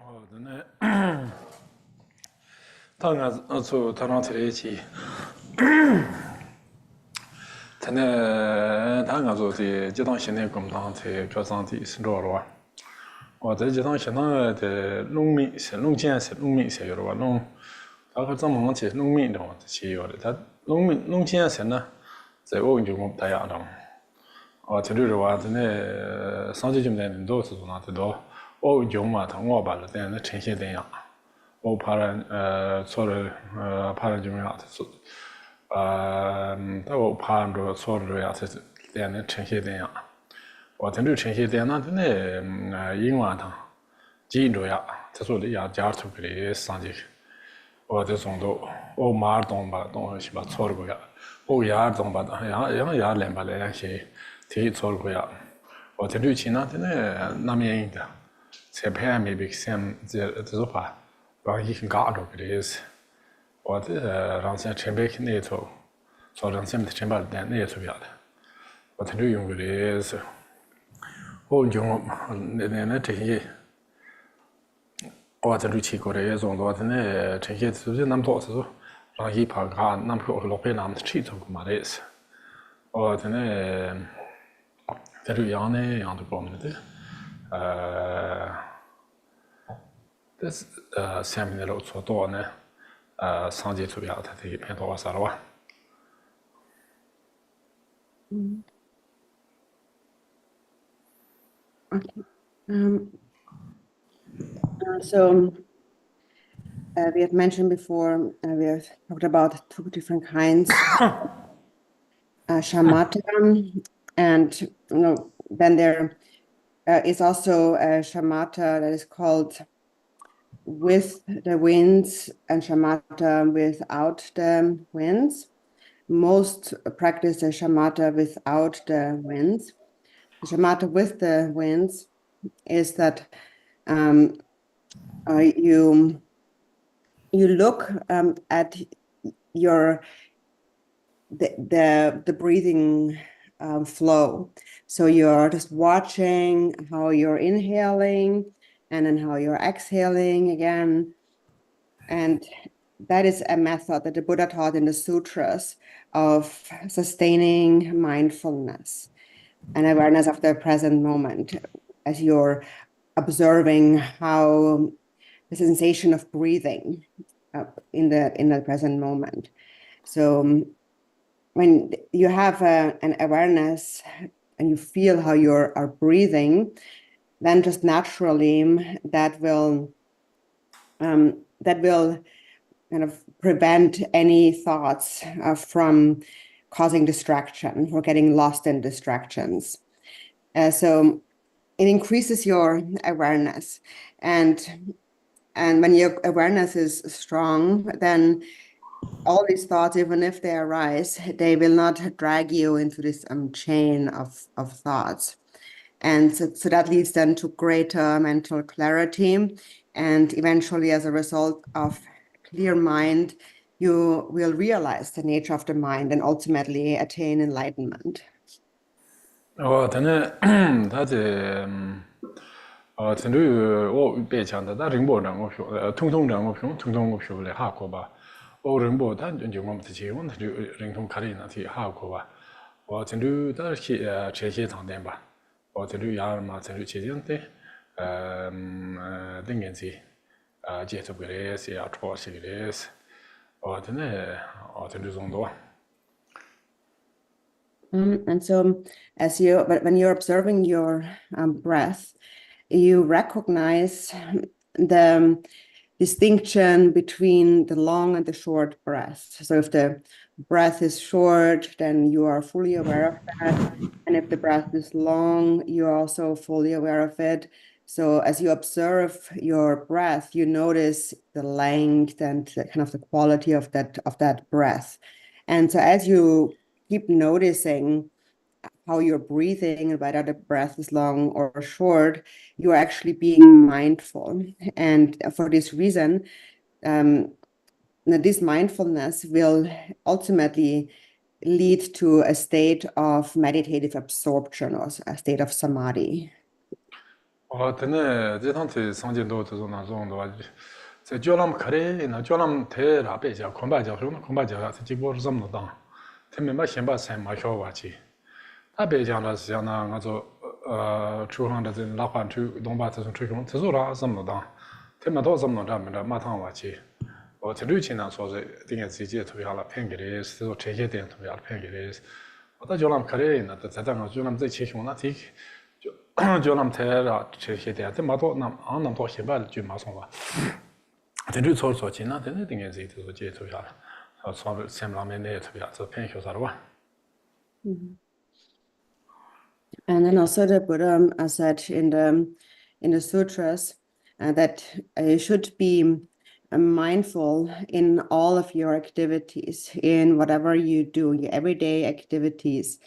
네. 당가 저 타나트레치. 전에 당가 저기 지당 신내 공당체 교상티 스로로. 我在这趟现在的农民是农建是农民是有的吧农，他可怎么去农民的话是有的，他农建是呢，在我就我不太样的。这里的话，真的上级就在领导是做那的，我就嘛，他我把了在那呈现这样，我怕人错了怕人就么样子，但我怕人着错了呀，是在那呈现这样。 我这里呈现在那的呢，英文堂，记住呀，他说的呀，家头给上去，我这种都，我马东吧，东西吧错了个呀，我呀东吧，呀两把来些，提错了个呀，我这里去那的呢，那面的，才拍没比先这说法，把一个搞着给是，我这让先前边去那头，做让先前边的那头呀的，我这里用的是。 我就那这些，我这里去过的也种多，那这些就是那么多是说，让一paar看，那么多老百姓吃做过嘛的是，我这里养呢养的过么的，这是下面的路做多呢，上街出边他这一片多少了哇？Okay. So we have mentioned before, we have talked about two different kinds, shamatha, and then there is also a shamatha that is called with the winds and shamatha without the winds. Most practice the shamatha without the winds. The shamatha with the winds is that you look at the breathing flow. So you're just watching how you're inhaling and then how you're exhaling again. And that is a method that the Buddha taught in the sutras of sustaining mindfulness and awareness of the present moment as you're observing how the sensation of breathing in the present moment. So when you have an awareness and you feel how you are breathing, then just naturally that will kind of prevent any thoughts from causing distraction or getting lost in distractions. So it increases your awareness, and when your awareness is strong, then all these thoughts, even if they arise, they will not drag you into this chain of thoughts. And so that leads then to greater mental clarity. And eventually, as a result of clear mind, you will realize the nature of the mind and ultimately attain enlightenment. 他呢，他这，针对我别讲的，他人不让我说，通让我说，通我说来哈过吧。我人不，他就我们这些，我们就人通看的那些哈过吧。我针对他些这些长点吧，我针对伢嘛，针对这样的，等件事，接触过来是要做些的是，我真的，我针对这种多。 And so when you're observing your breath, you recognize the distinction between the long and the short breath. So if the breath is short, then you are fully aware of that. And if the breath is long, you're also fully aware of it. So as you observe your breath, you notice the length and the kind of the quality of that breath. And so as you keep noticing how you're breathing and whether the breath is long or short, you're actually being mindful. And for this reason, this mindfulness will ultimately lead to a state of meditative absorption or a state of samadhi. 等这趟去上进多这种那种的话，在叫他们开的，那叫他们太那白家，空白家说那空白家，他结果是怎么当？他们把先把钱买小话去，他白家呢是像那我说出行的这拉环出东巴这种吹空，这种啦怎么当？他们到怎么当？没马趟话去。我这旅行呢说是定个自己投下了，偏给的是说这些点投下了，偏给的是，我到叫他们开的，那在那叫他们在切空那提。就那么太了，这些点，这么多那么多现在就马上吧，这就做进了，这那定个自己都接触下来，从前面那也特别，这偏学啥的吧。And then also the Buddha said in the sutras that you should be mindful in all of your activities, in whatever you do, your everyday activities.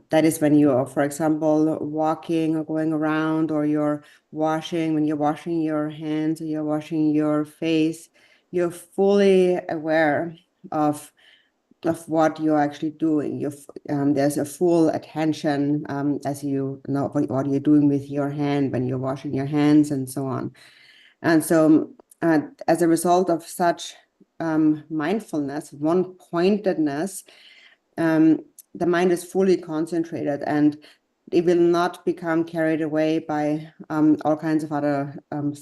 That is when you are, for example, walking or going around, or you're washing, when you're washing your hands or you're washing your face, you're fully aware of what you're actually doing. There's a full attention as you know what you're doing with your hand when you're washing your hands and so on. And so as a result of such mindfulness, one-pointedness, the mind is fully concentrated and it will not become carried away by all kinds of other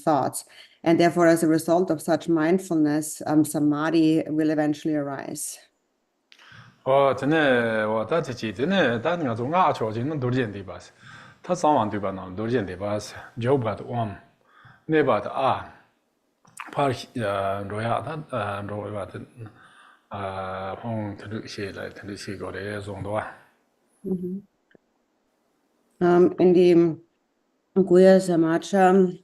thoughts. And therefore, as a result of such mindfulness, samadhi will eventually arise. 真的，我到这几真的，但那种阿乔就能多见的吧是，他上完对吧？那多见的吧是，就把的往那把的啊，怕罗呀他罗把的从他这些来，他这些搞的种多啊。In the Guya Samacha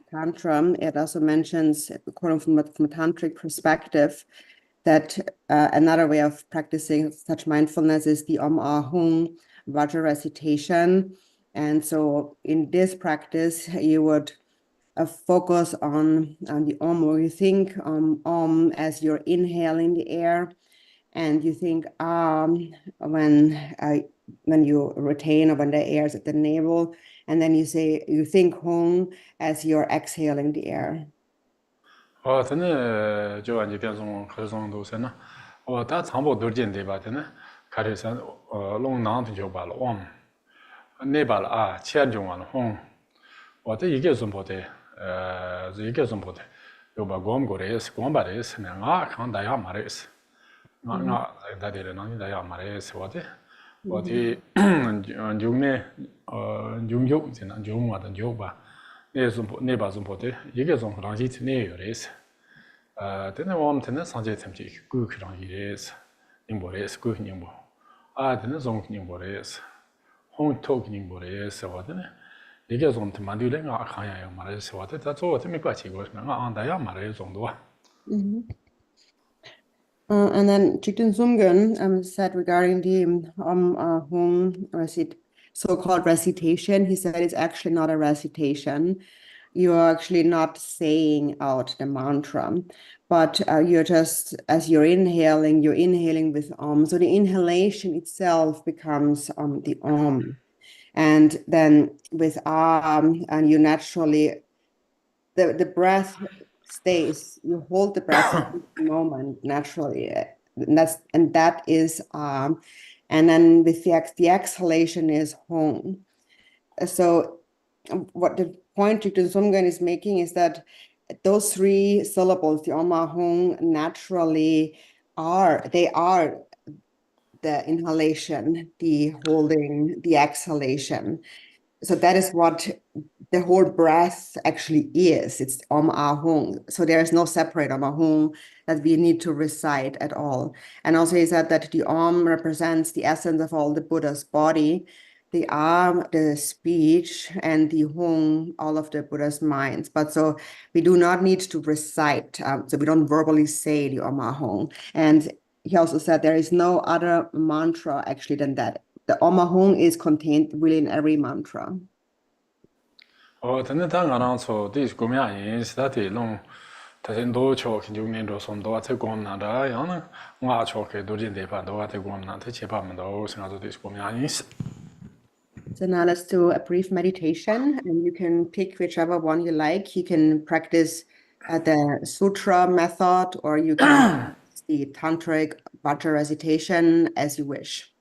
Tantra, it also mentions, according from a tantric perspective, that another way of practicing such mindfulness is the Om Ahung Vajra recitation. And so in this practice, you would focus on the Om, or you think Om as you're inhaling the air, and you think when you retain or when the air is at the navel, and then you think Hung as you're exhaling the air. 真的就按这边从开始从都是呢，但长跑都见对吧？真的开始先弄囊就把了往那把了啊，钱就完了红，这一个什么的这一个什么的，又把光过来是光把的是呢，看大家嘛的是，在这里呢大家嘛的是我的就呢就有这呢就我的就吧。那把什么的，一个从让起那有的是，但是我们真的上街参去，过去让的是，宁波的是过去宁波，真的从宁波的是，红头宁波的是我的呢，一个从他妈的那个看呀嘛的是我的，他做这没关系过，那大家嘛的种多。And then Jigten Sumgön said regarding the Hung so-called recitation, he said it's actually not a recitation. You're actually not saying out the mantra, but you're just, as you're inhaling with Om. So the inhalation itself becomes the Om. And then with and you naturally, the breath stays, you hold the breath for a moment naturally. And that is and then with the exhalation is Hong. So what the point Jigten Sumgön is making is that those three syllables, the Om Hong, naturally are the inhalation, the holding, the exhalation. So that is what the whole breath actually is. It's Om Ahung. So there is no separate Om Ahung that we need to recite at all. And also he said that the Om represents the essence of all the Buddha's body, the Am, the speech, and the Hung, all of the Buddha's minds. But so we do not need to recite, so we don't verbally say the Om Ahung. And he also said there is no other mantra actually than that. The Om Ahung is contained within every mantra. 真的他俺说的是国民人是他的弄，他是多巧就面着什么多在国民那的，然后呢，我巧去多见地方多在国民那，他去把门都是俺说的是国民人是。So now let's do a brief meditation, and you can pick whichever one you like. You can practice the sutra method, or you can practice the tantric vajra recitation as you wish.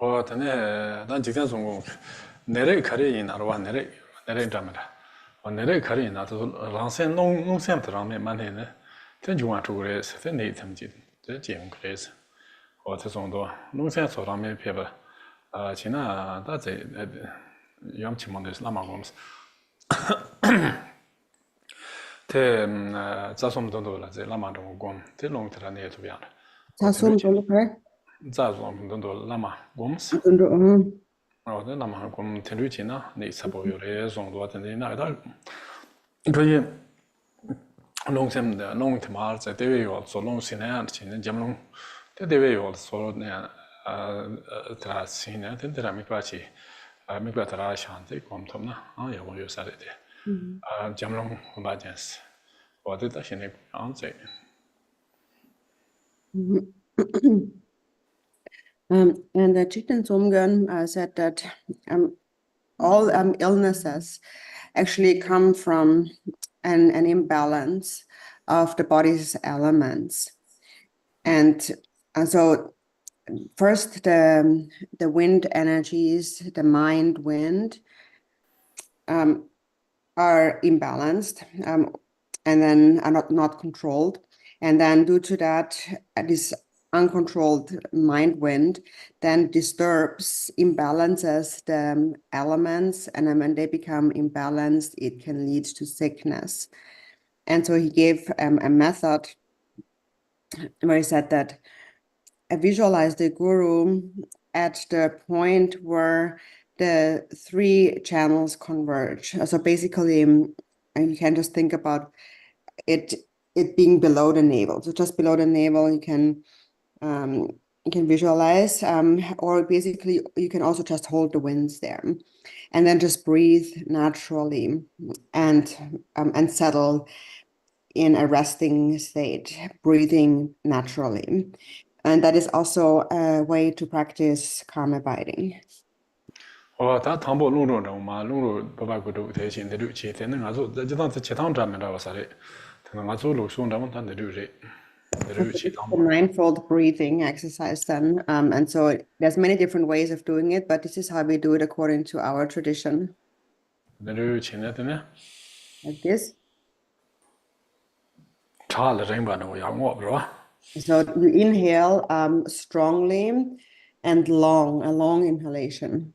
我等那咱今天总共내래 가리인 나와 내래 담라. 내래 가리인 나도 랑센 농센 드라마 만해네. 전 중앙 쪽으로 해서 내 탐지. 저 제목 그래서. 저 정도 농센 소라메 페바. 지나 다제 염치만데서 남아고면서. 대 자솜도도라 제 라마도 곰. 대 농트라네 도비야. Tasum Dolokar. 자솜도도 라마 곰스. 네, 남한 곰 텐류지나 네 사보요래 정도가 되나 다 그게 농샘的농트마을 在대외요做农新呢진짜 점농 대외요 소네 트라시네 텐데라 미파치 미파트라 샨테 곰톰나 요요 사레데 점농 바젠스 어디다 신에 안제 And Chitin Somgan said that all illnesses actually come from an imbalance of the body's elements. And so first the wind energies, the mind wind, are imbalanced and then are not controlled. And then due to that, this uncontrolled mind wind then disturbs, imbalances the elements. And then when they become imbalanced, it can lead to sickness. And so he gave a method where he said that I visualize the guru at the point where the three channels converge. So basically, and you can just think about it being below the navel. So just below the navel, you can visualize, or basically you can also just hold the winds there, and then just breathe naturally and settle in a resting state, breathing naturally. And that is also a way to practice calm abiding. 다 담보 농로嘛농로 바바고도 대신 내려치 되는 가서 저당 제당 잡면라고 사래. 되는 가서 로송다면 다 내려지. 내려치 The 담보. mindful breathing exercise then. And so there's many different ways of doing it, but this is how we do it according to our tradition. 내려치 내드네. Like this. 차를 랭바는 양어 버와. So you inhale strongly and long, a long inhalation.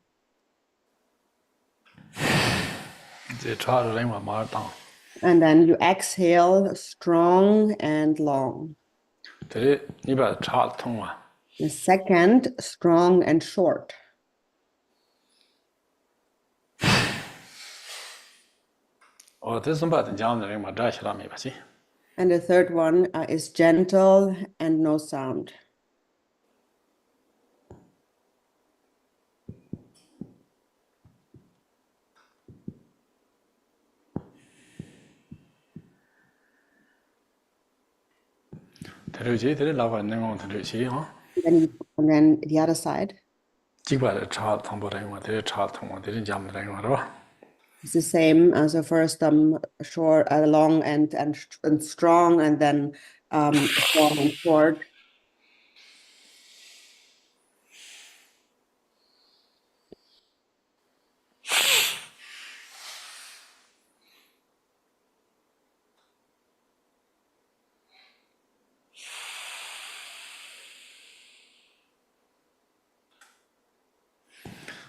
이제 차를 랭바 말당. And then you exhale strong and long. 되게 이봐 차 통화. The second, strong and short. this 받은 장을 랭바 다시라미 봐지. And the third one is gentle and no sound. 내려지 되게 라바 내용 내려지 And then the other side. 지바의 차 담보 랭바 되게 차 통화 되게 잠 랭바로. It's the same as the first short, long and strong, and then strong and short.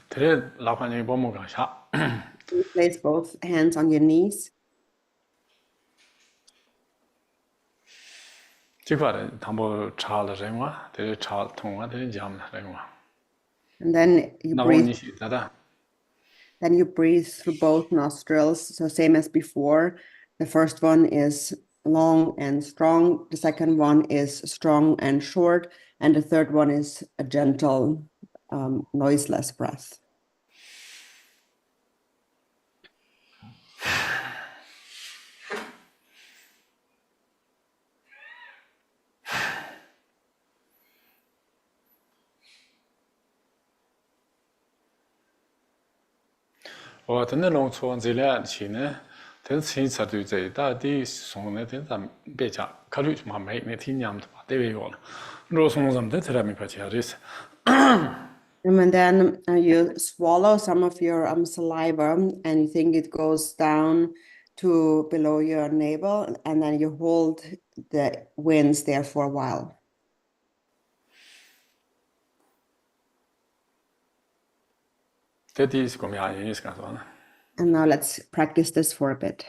되게 라바니 보모가 샤. You place both hands on your knees. 지바의 담보 차를 랭바 되게 차 통화 되게 잠 랭바. And then you breathe. 나오니 다다. Then you breathe through both nostrils. So same as before. The first one is long and strong. The second one is strong and short. And the third one is a gentle, noiseless breath. 근데 농촌 질량 치네 Then since I do that this song that is a bit courage my mate, Netinyam, they will. Rosons that me pacharis. And then you swallow some of your saliva and you think it goes down to below your navel, and then you hold the winds there for a while. That is come here in this one. And now let's practice this for a bit.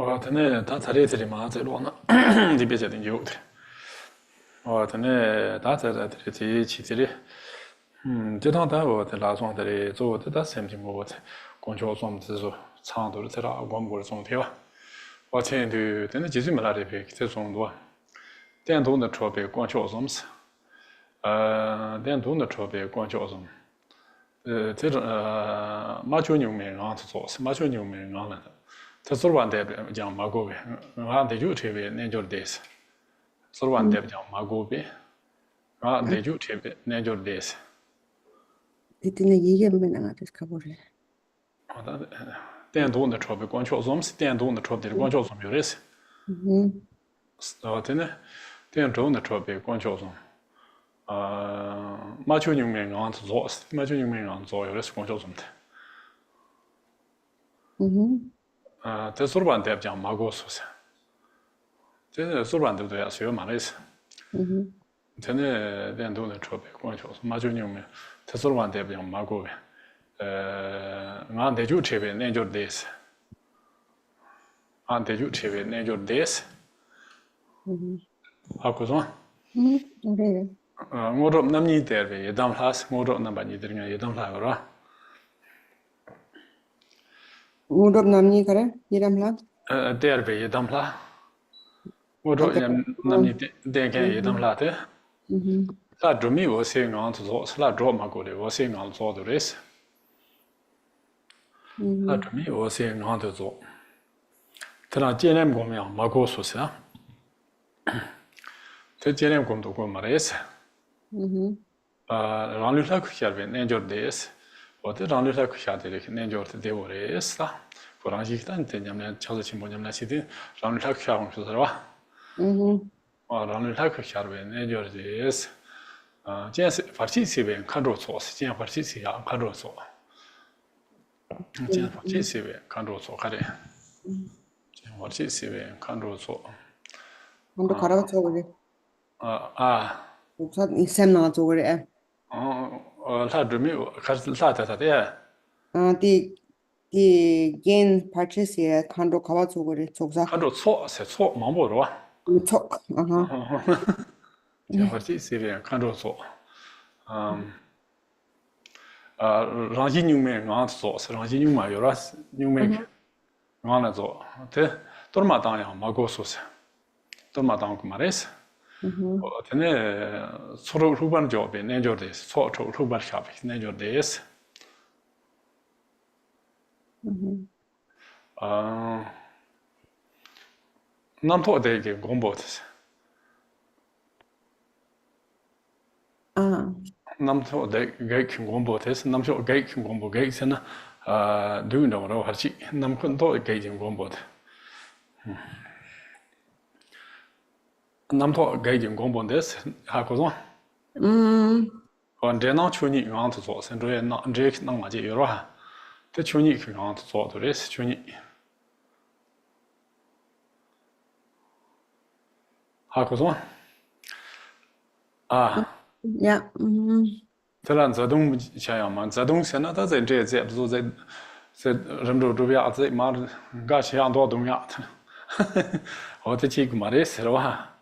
我他那他在这里嘛，在罗那，这边决定有的。我他那他在这起这里，这趟带我在拉双这里做的，他身体我在光脚双子说长度的在那光过的中条，我前头真的几岁没来这边在中多，电动的车边光脚双子，电动的车边光脚双。这种马球牛面上做是马球牛面上了，他昨晚代表讲马国呗，俺得就这边那就得是，昨晚代表讲马国呗，俺得就这边那就得是。Tiene 이게 맨날 가보래.电动的车边光桥上是电动的车边光桥上有的是，真的电动的车边光桥上。马球牛面上做，马球牛面上做有的是光脚什么的。这昨晚代表讲马国说是，这是昨晚对不对啊？谁有马来是？真的电动的车边光脚，马球牛面，这昨晚代表讲马国呗。俺得就这边那就得是，俺得就这边那就得是。好，可松。그래.我说那你得呗，也当他是，我说那把你得人也当他个吧。무릎 남니 그래? 이름라? 得呗也当他，我说那你得看也当他的。他准备我先俺做，是他做嘛过来，我先俺做的嘞是。他准备我先俺就做，他那今年工样嘛过说是啊，这今年工都过嘛嘞是。让你来下边那就得是，我的让你来下的那就得我嘞是啦，不然一旦在咱们超市情况咱们是的，让你来下上去是吧？让你来下边那就得是，今是发起这边看着错是，今发起这样看着错，今发起这边看着错看的，今发起这边看着错。한도 갈아줘 그래. 우선 이셈 나줘 그래. 他准备开始他的。第 participate 한도 가봐줘 그래. 조사. 看着错是错，忙不着。错，今发起这边看着错，让些牛面俺做是让些牛嘛有了牛面俺来做，这多嘛当样马过说是，多嘛当个嘛来是。我真的错着出版教呗，那就得错着出版下呗，那就得是。南头的给广播的是。南头的给听广播的是，南头给听广播给是呢，对的我还是南昆头给听广播的。南头给听广播的是还可种。这那去年俺做，甚至那嘛就有了哈，这去年去俺做的是去年。还可种。呀，这咱自动想要嘛，自动现在他在这不是在人州周边在嘛的，干想多东亚的，我这几个嘛的是吧？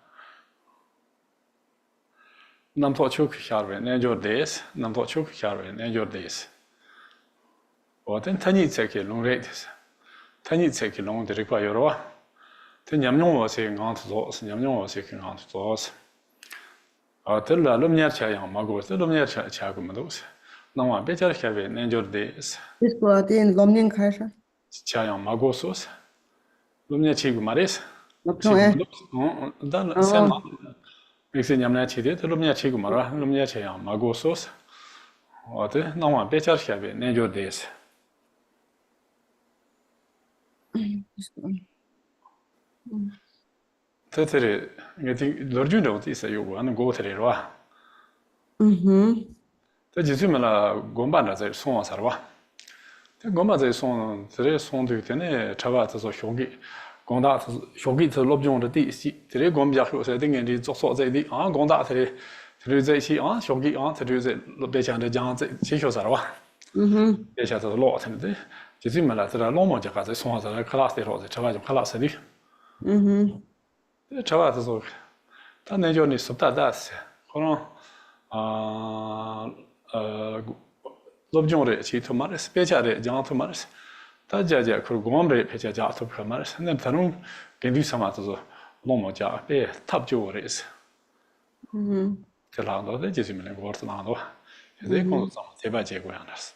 南头秋去下边，那就得是，南头秋去下边，那就得是。我等他你才去弄热的是，他你才去弄的这块有了吧？这年用我是俺做是，年用我是跟俺做是。这了那么年前样嘛过，这那么年前个么都是，那我别叫下边，那就得是。这点农民开始。前样嘛过说是，那么年前个嘛的是。那不哎。但是先嘛。那些年来去的，这那么年去过嘛了，那么年去样嘛过说是，对，那我别叫下边，那就得是。在这里，我听罗军州的是有关的过这里是吧？这就是么了，公办的在送是吧？这公办在送，这里送对的呢，车吧这是小给。广大是小给是落用的地系，这里光比较好在等人的做所在地广大这里在一起小给这里在别讲的讲这小啥了吧？别讲这是老的， Jisi mala zira lomo jaka zi songa zira class di ro zi chaba jim class di. Chaba zi zo ta nenjo ni subta da si. Kono lobjong re chi tu maris, pecha re jang tu maris. Ta ja ja kur gom re pecha ja tu ka maris. Nem tanung gendu sama zi zo lomo ja pe tab jo re si. Te lang do de jisi mala gor tu lang do. Zi kono zama teba je gu yang ras.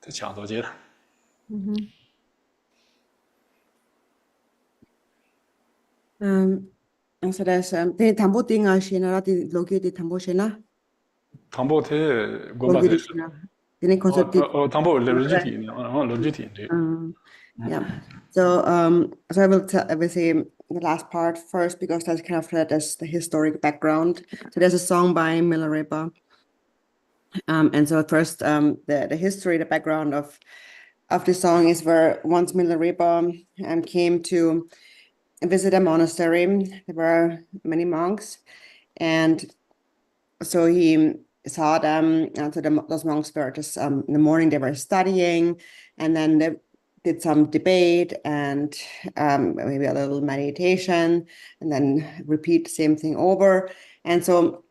Te chang do je la. Also das, den Tambo Dinga Shina, die Logie, die Tambo Shina, Tambo te gomba Logie de. die Shina, den Konzept, die. Tambo legit, legit. Yeah. So, so I will say the last part first because that's kind of that as the historic background. So there's a song by Milarepa. And so first, the history, the background of this song is where once Milarepa came to visit a monastery. There were many monks, and so he saw them. So those monks were just in the morning they were studying, and then they did some debate and maybe a little meditation, and then repeat the same thing over. And so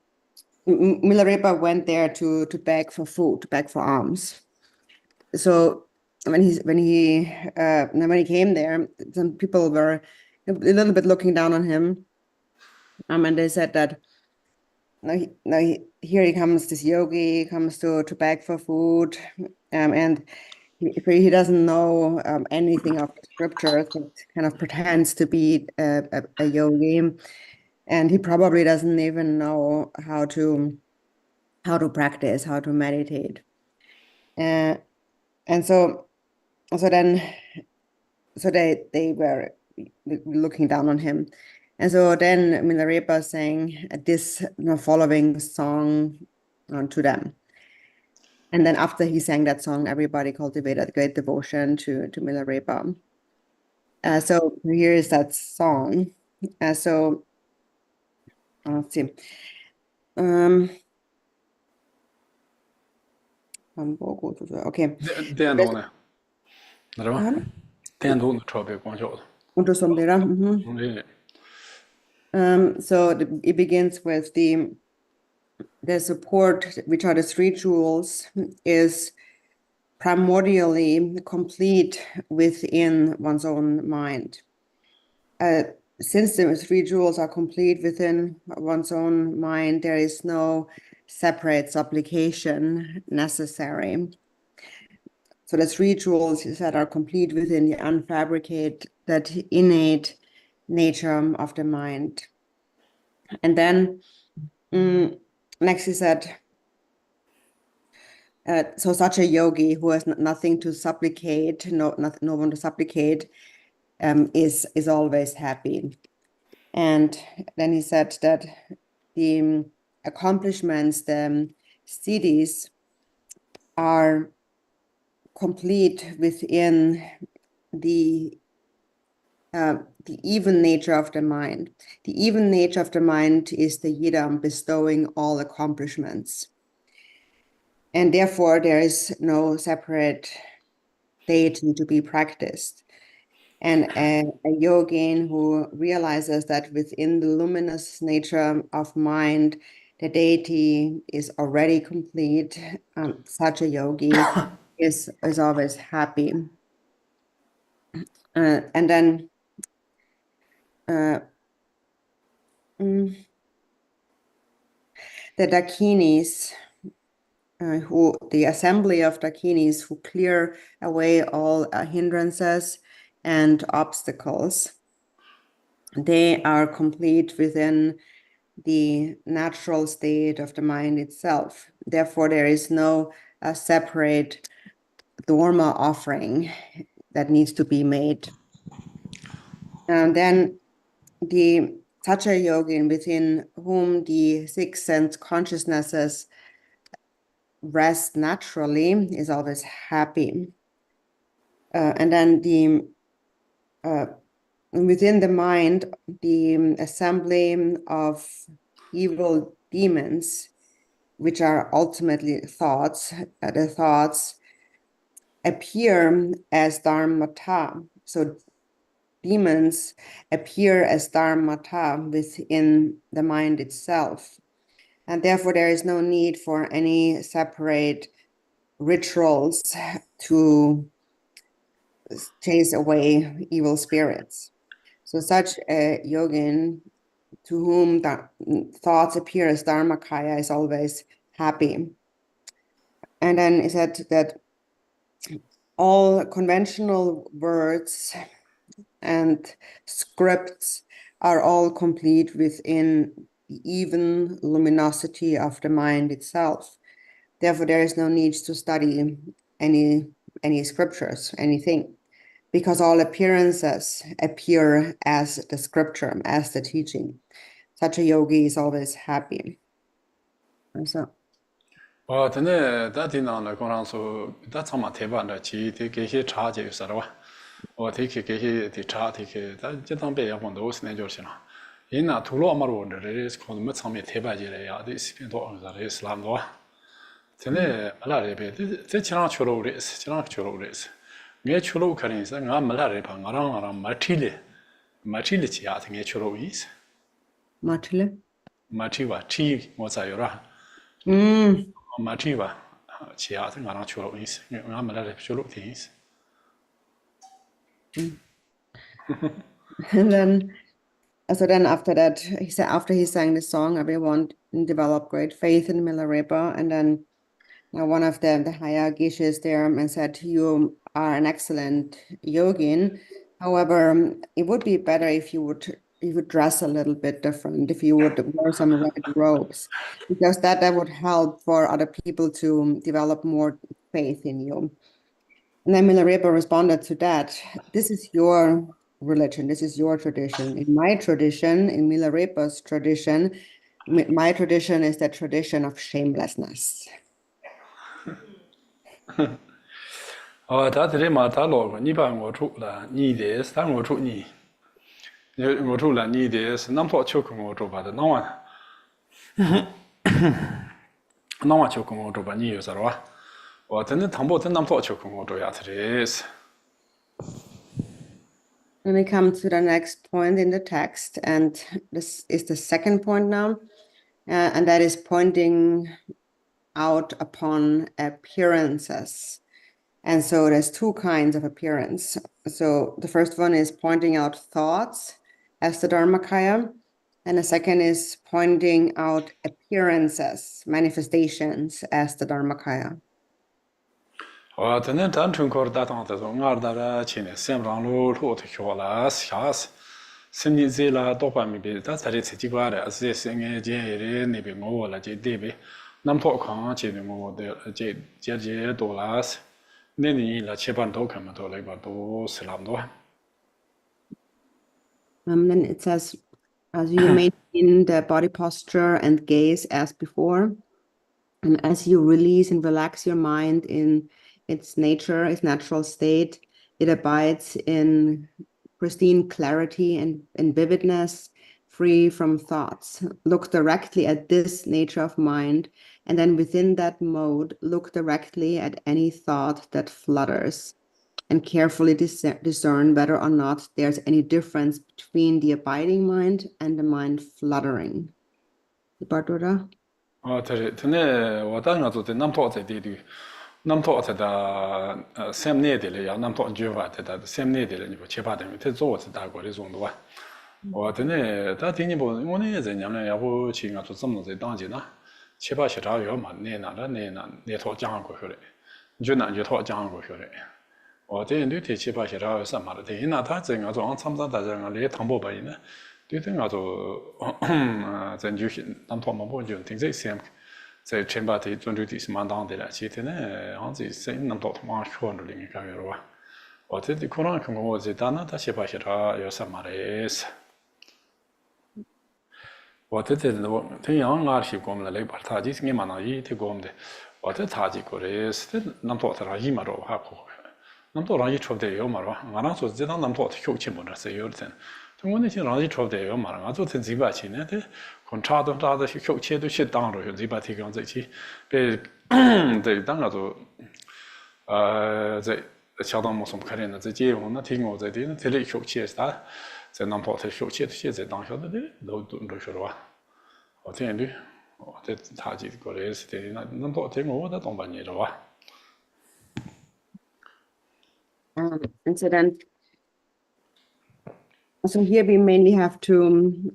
Milarepa went there to beg for food, to beg for alms. So when he came there, some people were a little bit looking down on him, and they said that here he comes, this yogi comes to beg for food, and he doesn't know anything of the scriptures, but kind of pretends to be a yogi, and he probably doesn't even know how to practice, how to meditate, and so then they were looking down on him. And so then Milarepa sang this following song to them. And then after he sang that song, everybody cultivated great devotion to Milarepa. So here is that song. So let's see. Okay. 电动呢？那什么？电动的设备光效的。 So it begins with the support, which are the three jewels, is primordially complete within one's own mind. Since the three jewels are complete within one's own mind, there is no separate supplication necessary. So the three jewels that are complete within the unfabricated, that innate nature of the mind. And then next he said, so such a yogi who has nothing to supplicate, no one to supplicate, is always happy. And then he said that the accomplishments, the siddhis, are complete within the even nature of the mind. The even nature of the mind is the yidam, bestowing all accomplishments. And therefore, there is no separate deity to be practiced. And a yogin who realizes that within the luminous nature of mind, the deity is already complete, such a yogi is always happy. And then the dakinis, the assembly of dakinis who clear away all hindrances and obstacles, they are complete within the natural state of the mind itself. Therefore, there is no separate dharma offering that needs to be made. And then the Sacha yogin, within whom the six sense consciousnesses rest naturally, is always happy. And then within the mind, the assembly of evil demons, which are ultimately thoughts, the thoughts appear as dharmata. So demons appear as dharmata within the mind itself. And therefore, there is no need for any separate rituals to chase away evil spirits. So such a yogin to whom thoughts appear as dharmakaya is always happy. And then it said that all conventional words and scripts are all complete within the even luminosity of the mind itself. Therefore, there is no need to study any scriptures, anything, because all appearances appear as the scripture, as the teaching. Such a yogi is always happy. And so, 근데 다디나는 거랑서 다참마 대반다 지디 게시 차지 있어라. 되게 게시 디차 되게 다 제당배 야본도 스네 조시나. 이나 둘로 아마로 원래 스콘 뭐 참에 대바지래야. 이 스피도 언자래 이슬람도. 근데 알아래베 제 지랑 초로레스 지랑 초로레스. 내 초로 가린서 나 말아래 방 아랑 마틸레 지야 내 초로이스. 마틸레? 마티와 티 뭐자요라. 마티와 지야 나랑 초로이스. 나 말아래 초로이스. And then, so then after that, he said after he sang the song, everyone developed great faith in Milarepa. And then one of the higher geshes there and said, "You are an excellent yogin. However, it would be better if you would dress a little bit different, if you would wear some red robes, because that would help for other people to develop more faith in you." And then Milarepa responded to that, "This is your religion, this is your tradition. In my tradition, in Milarepa's tradition, my tradition is the tradition of shamelessness." 다들이 마타로 니방 오투라 니데 산 오투니 오투라 니데 남포 초콩 오투바다 나와 나와 초콩 오투바 니요서와 어떤 담보든 남포 초콩 오투야 트레스. Then we come to the next point in the text, and this is the second point now, and that is pointing out upon appearances. And so there's two kinds of appearance. So the first one is pointing out thoughts as the Dharmakaya, and the second is pointing out appearances, manifestations as the Dharmakaya. 어떤 단순 거다당도 나르다라 치네 셈랑로 로트 효라 샤스 심니제라 도파미베 다사리 치지과라 아세생에 제레 네베 모라 제데베 남포 강 치네 모데 제제 돌라스 네니 라 체반도 카마도 라이바도 슬람도. Then it says, as you maintain the body posture and gaze as before, and as you release and relax your mind in its nature, its natural state, it abides in pristine clarity and vividness, free from thoughts. Look directly at this nature of mind, and then within that mode, look directly at any thought that flutters, and carefully discern whether or not there's any difference between the abiding mind and the mind fluttering. Bartura? tene wadanga zo de namto ze de namto ze da semne de le ya namto juwa de da semne de le ni bo cheba de te zo ze da go le zong de wa wa tene da de ni bo wo ne ze nyam le ya bo chi nga zo zom no ze dang ji na cheba shi da yo ma ne na ne to jiang go hyo le ju na ju to jiang go hyo le wa de ni te cheba shi da sa ma de na ta ze nga zo ang cham da da nga le tang bo ba yi ne对对，我就在就是当他们不就听这些，在前把的专注的是蛮当的了，其实呢，好像是能到他们说的另一个了吧。我这的可能看我这单呢，他写把写他有什么的是，我这我这样我是讲了来把他就是你们那一提讲的，我这他这个的是能到他一嘛着哈可，能到那一出的有嘛着，我那说这当能到他休息么着是有的。통원이 지금 라지 초대요 말은 아주 진지바치네 데 contrato da 효체도 시당으로 현지바티 경제지 배 네, 당가도 在相当么什么可能的，在结婚那听我在的，这里休息是他，在南跑在休息的现在当下的都说了吧，我听的，我在他几个来是的，那南跑听我的东半年了吧。And so here we mainly have to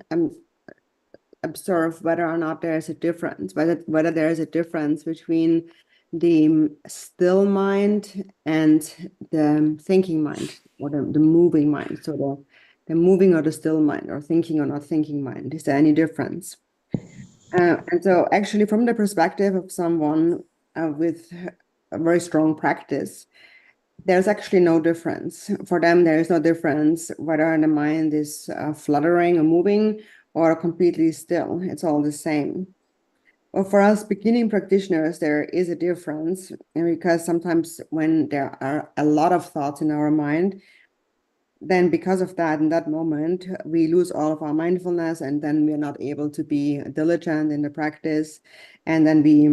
observe whether or not there is a difference, whether there is a difference between the still mind and the thinking mind, or the moving mind. So the moving or the still mind, or thinking or not thinking mind. Is there any difference? And so actually from the perspective of someone with a very strong practice, there's actually no difference. For them, there is no difference whether the mind is fluttering or moving or completely still. It's all the same. Well, for us beginning practitioners, there is a difference because sometimes when there are a lot of thoughts in our mind, then because of that, in that moment, we lose all of our mindfulness, and then we're not able to be diligent in the practice. And then we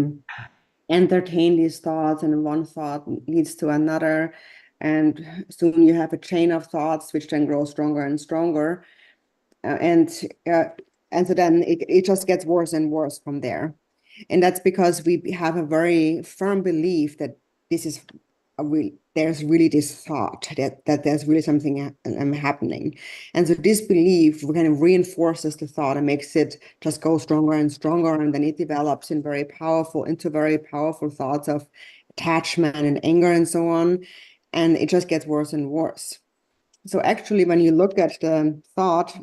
entertain these thoughts, and one thought leads to another. And soon you have a chain of thoughts, which then grows stronger and stronger. And so then it just gets worse and worse from there. And that's because we have a very firm belief that this is there's really this thought that there's really something happening. And so this belief kind of reinforces the thought and makes it just go stronger and stronger. And then it develops into very powerful thoughts of attachment and anger and so on. And it just gets worse and worse. So actually, when you look at the thought,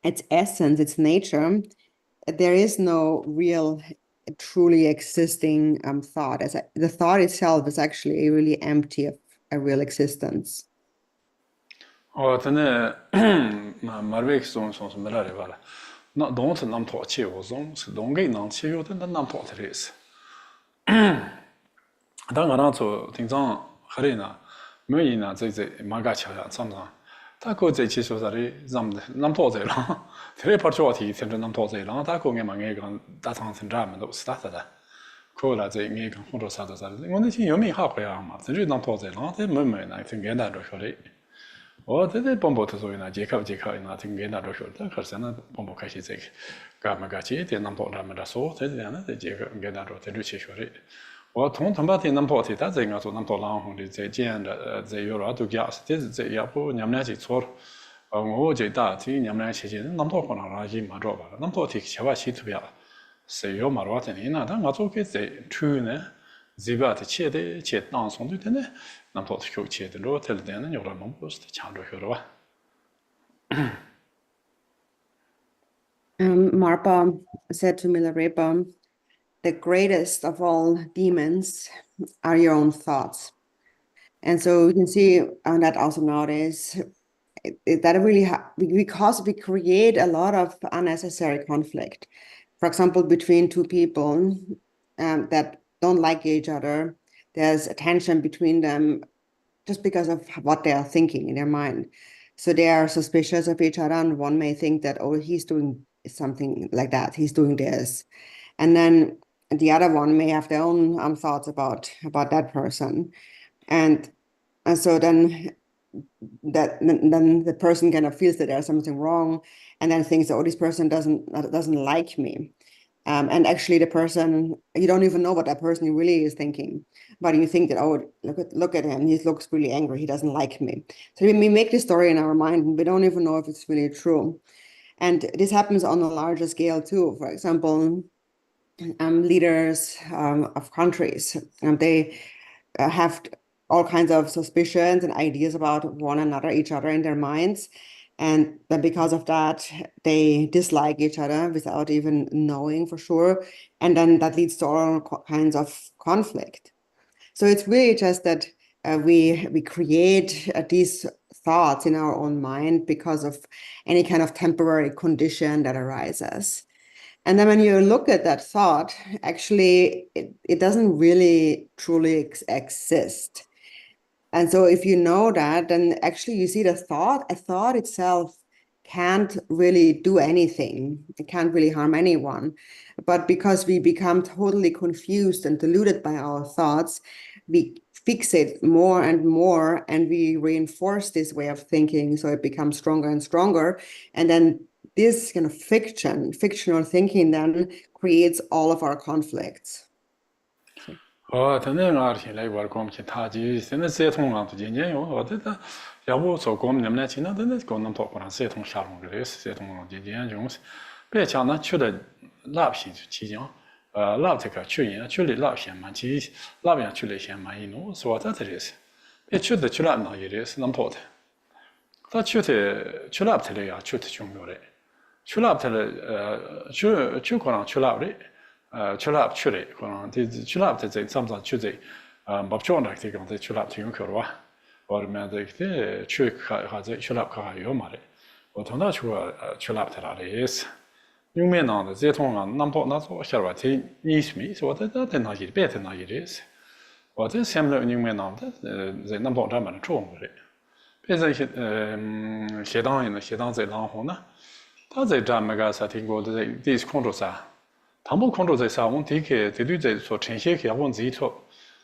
its essence, its nature, there is no real truly existing thought. The thought itself is actually really empty of a real existence.真的，马瑞克松没来的吧了，那东是南跑去，我是东给南去，有的那南跑的意思。但我当初听讲，后来呢，每年呢在马家桥下常常，他个在去说啥的，咱们南跑在了，这里跑去话题，甚至南跑在了，他个眼嘛眼讲大长城站们都是打的。可了在眼讲或者啥的啥的，我那天有没好回啊嘛？这就南跑在了，这没呢，挺简单的说的。我这帮不特所以呢，接考呢，挺简单的说的，可是呢，帮不开始这个，干嘛干去点南跑他们的说，这样呢，这接考简单说，这就去说的。我通把天南跑的，但这个说南跑浪红的，在这样的，在有了都假是，这是这要不你们俩去错了。我觉得这你们俩去南跑可能垃圾嘛着吧，南跑的千万去特别。谁要马罗的呢？但我做个在处呢，这边的切的切当送的呢，那跑的口切的罗特的呢，有了门不是的强着去了吧？Marpa said to Milarepa, the greatest of all demons are your own thoughts. And so you can see that also nowadays, that really because we create a lot of unnecessary conflict. For example, between two people that don't like each other, there's a tension between them just because of what they are thinking in their mind. So they are suspicious of each other, and one may think that, oh, he's doing something like that, he's doing this. And then the other one may have their own thoughts about that person. And so then the person kind of feels that there's something wrong, and then thinks, oh, this person doesn't like me. And actually the person, you don't even know what that person really is thinking, but you think that, oh, look at him, he looks really angry, he doesn't like me. So we make this story in our mind, and we don't even know if it's really true. And this happens on a larger scale too. For example, leaders of countries, they have all kinds of suspicions and ideas about one another, each other in their minds. And then because of that, they dislike each other without even knowing for sure. And then that leads to all kinds of conflict. So it's really just that we create these thoughts in our own mind because of any kind of temporary condition that arises. And then when you look at that thought, actually, it doesn't really truly exist. And so if you know that, then actually you see a thought itself can't really do anything. It can't really harm anyone. But because we become totally confused and deluded by our thoughts, we fixate more and more, and we reinforce this way of thinking, so it becomes stronger and stronger. And then this kind of fictional thinking then creates all of our conflicts. tene ngar xin lai war gom ki ta ji sene se tong lang tu jin jian yo de da ya bu so gom nem na qin na de go nam to quan se tong sha long ge se tong lang jin jian jong bei qiang na qu de la xin qi jiang la这个去yin去里老先嘛其老边去里先嘛一弄说的这是别去的去了那也是能跑的他去了不的呀去的穷有的去了不的去可能去了的去了去的可能这去了的这怎么去这不叫那这个这去了挺有可吧我们这个去看这去了看有嘛的我同他去了的那也是用面呢这通啊那跑那做下来这你什么说的那那也别的那也是我这下面用面呢在那跑这么重的别这些写档呢写档在然后呢他在这么个啥听过的这是控制啥他们控制在啥问题去这对在说呈现去问自己说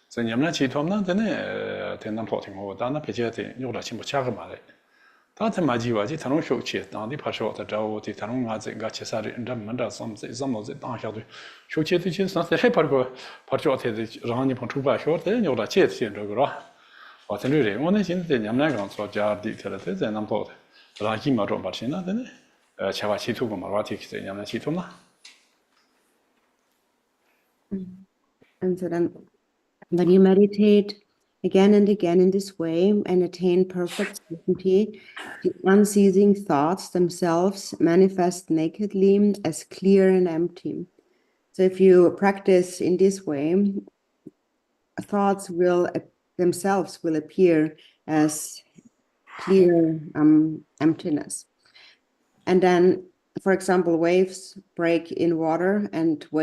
在你们那系统呢在那在那跑听过但那别且的有了清不恰个嘛的他在马基瓦这他们手气当地怕说他找我的他们啊这个其实人家们这什么在当下的手气的其实那是怕个怕说他的让你碰出吧说的有了这些这个了我在这里我那现在你们那个说家的他的在那跑的让一毛钟把钱那的呢切把系统个嘛话题在你们系统嘛 And so then when you meditate again and again in this way and attain perfect certainty, the unceasing thoughts themselves manifest nakedly as clear and empty. So if you practice in this way, thoughts will themselves will appear as clear emptiness. And then, for example, waves break in water, and for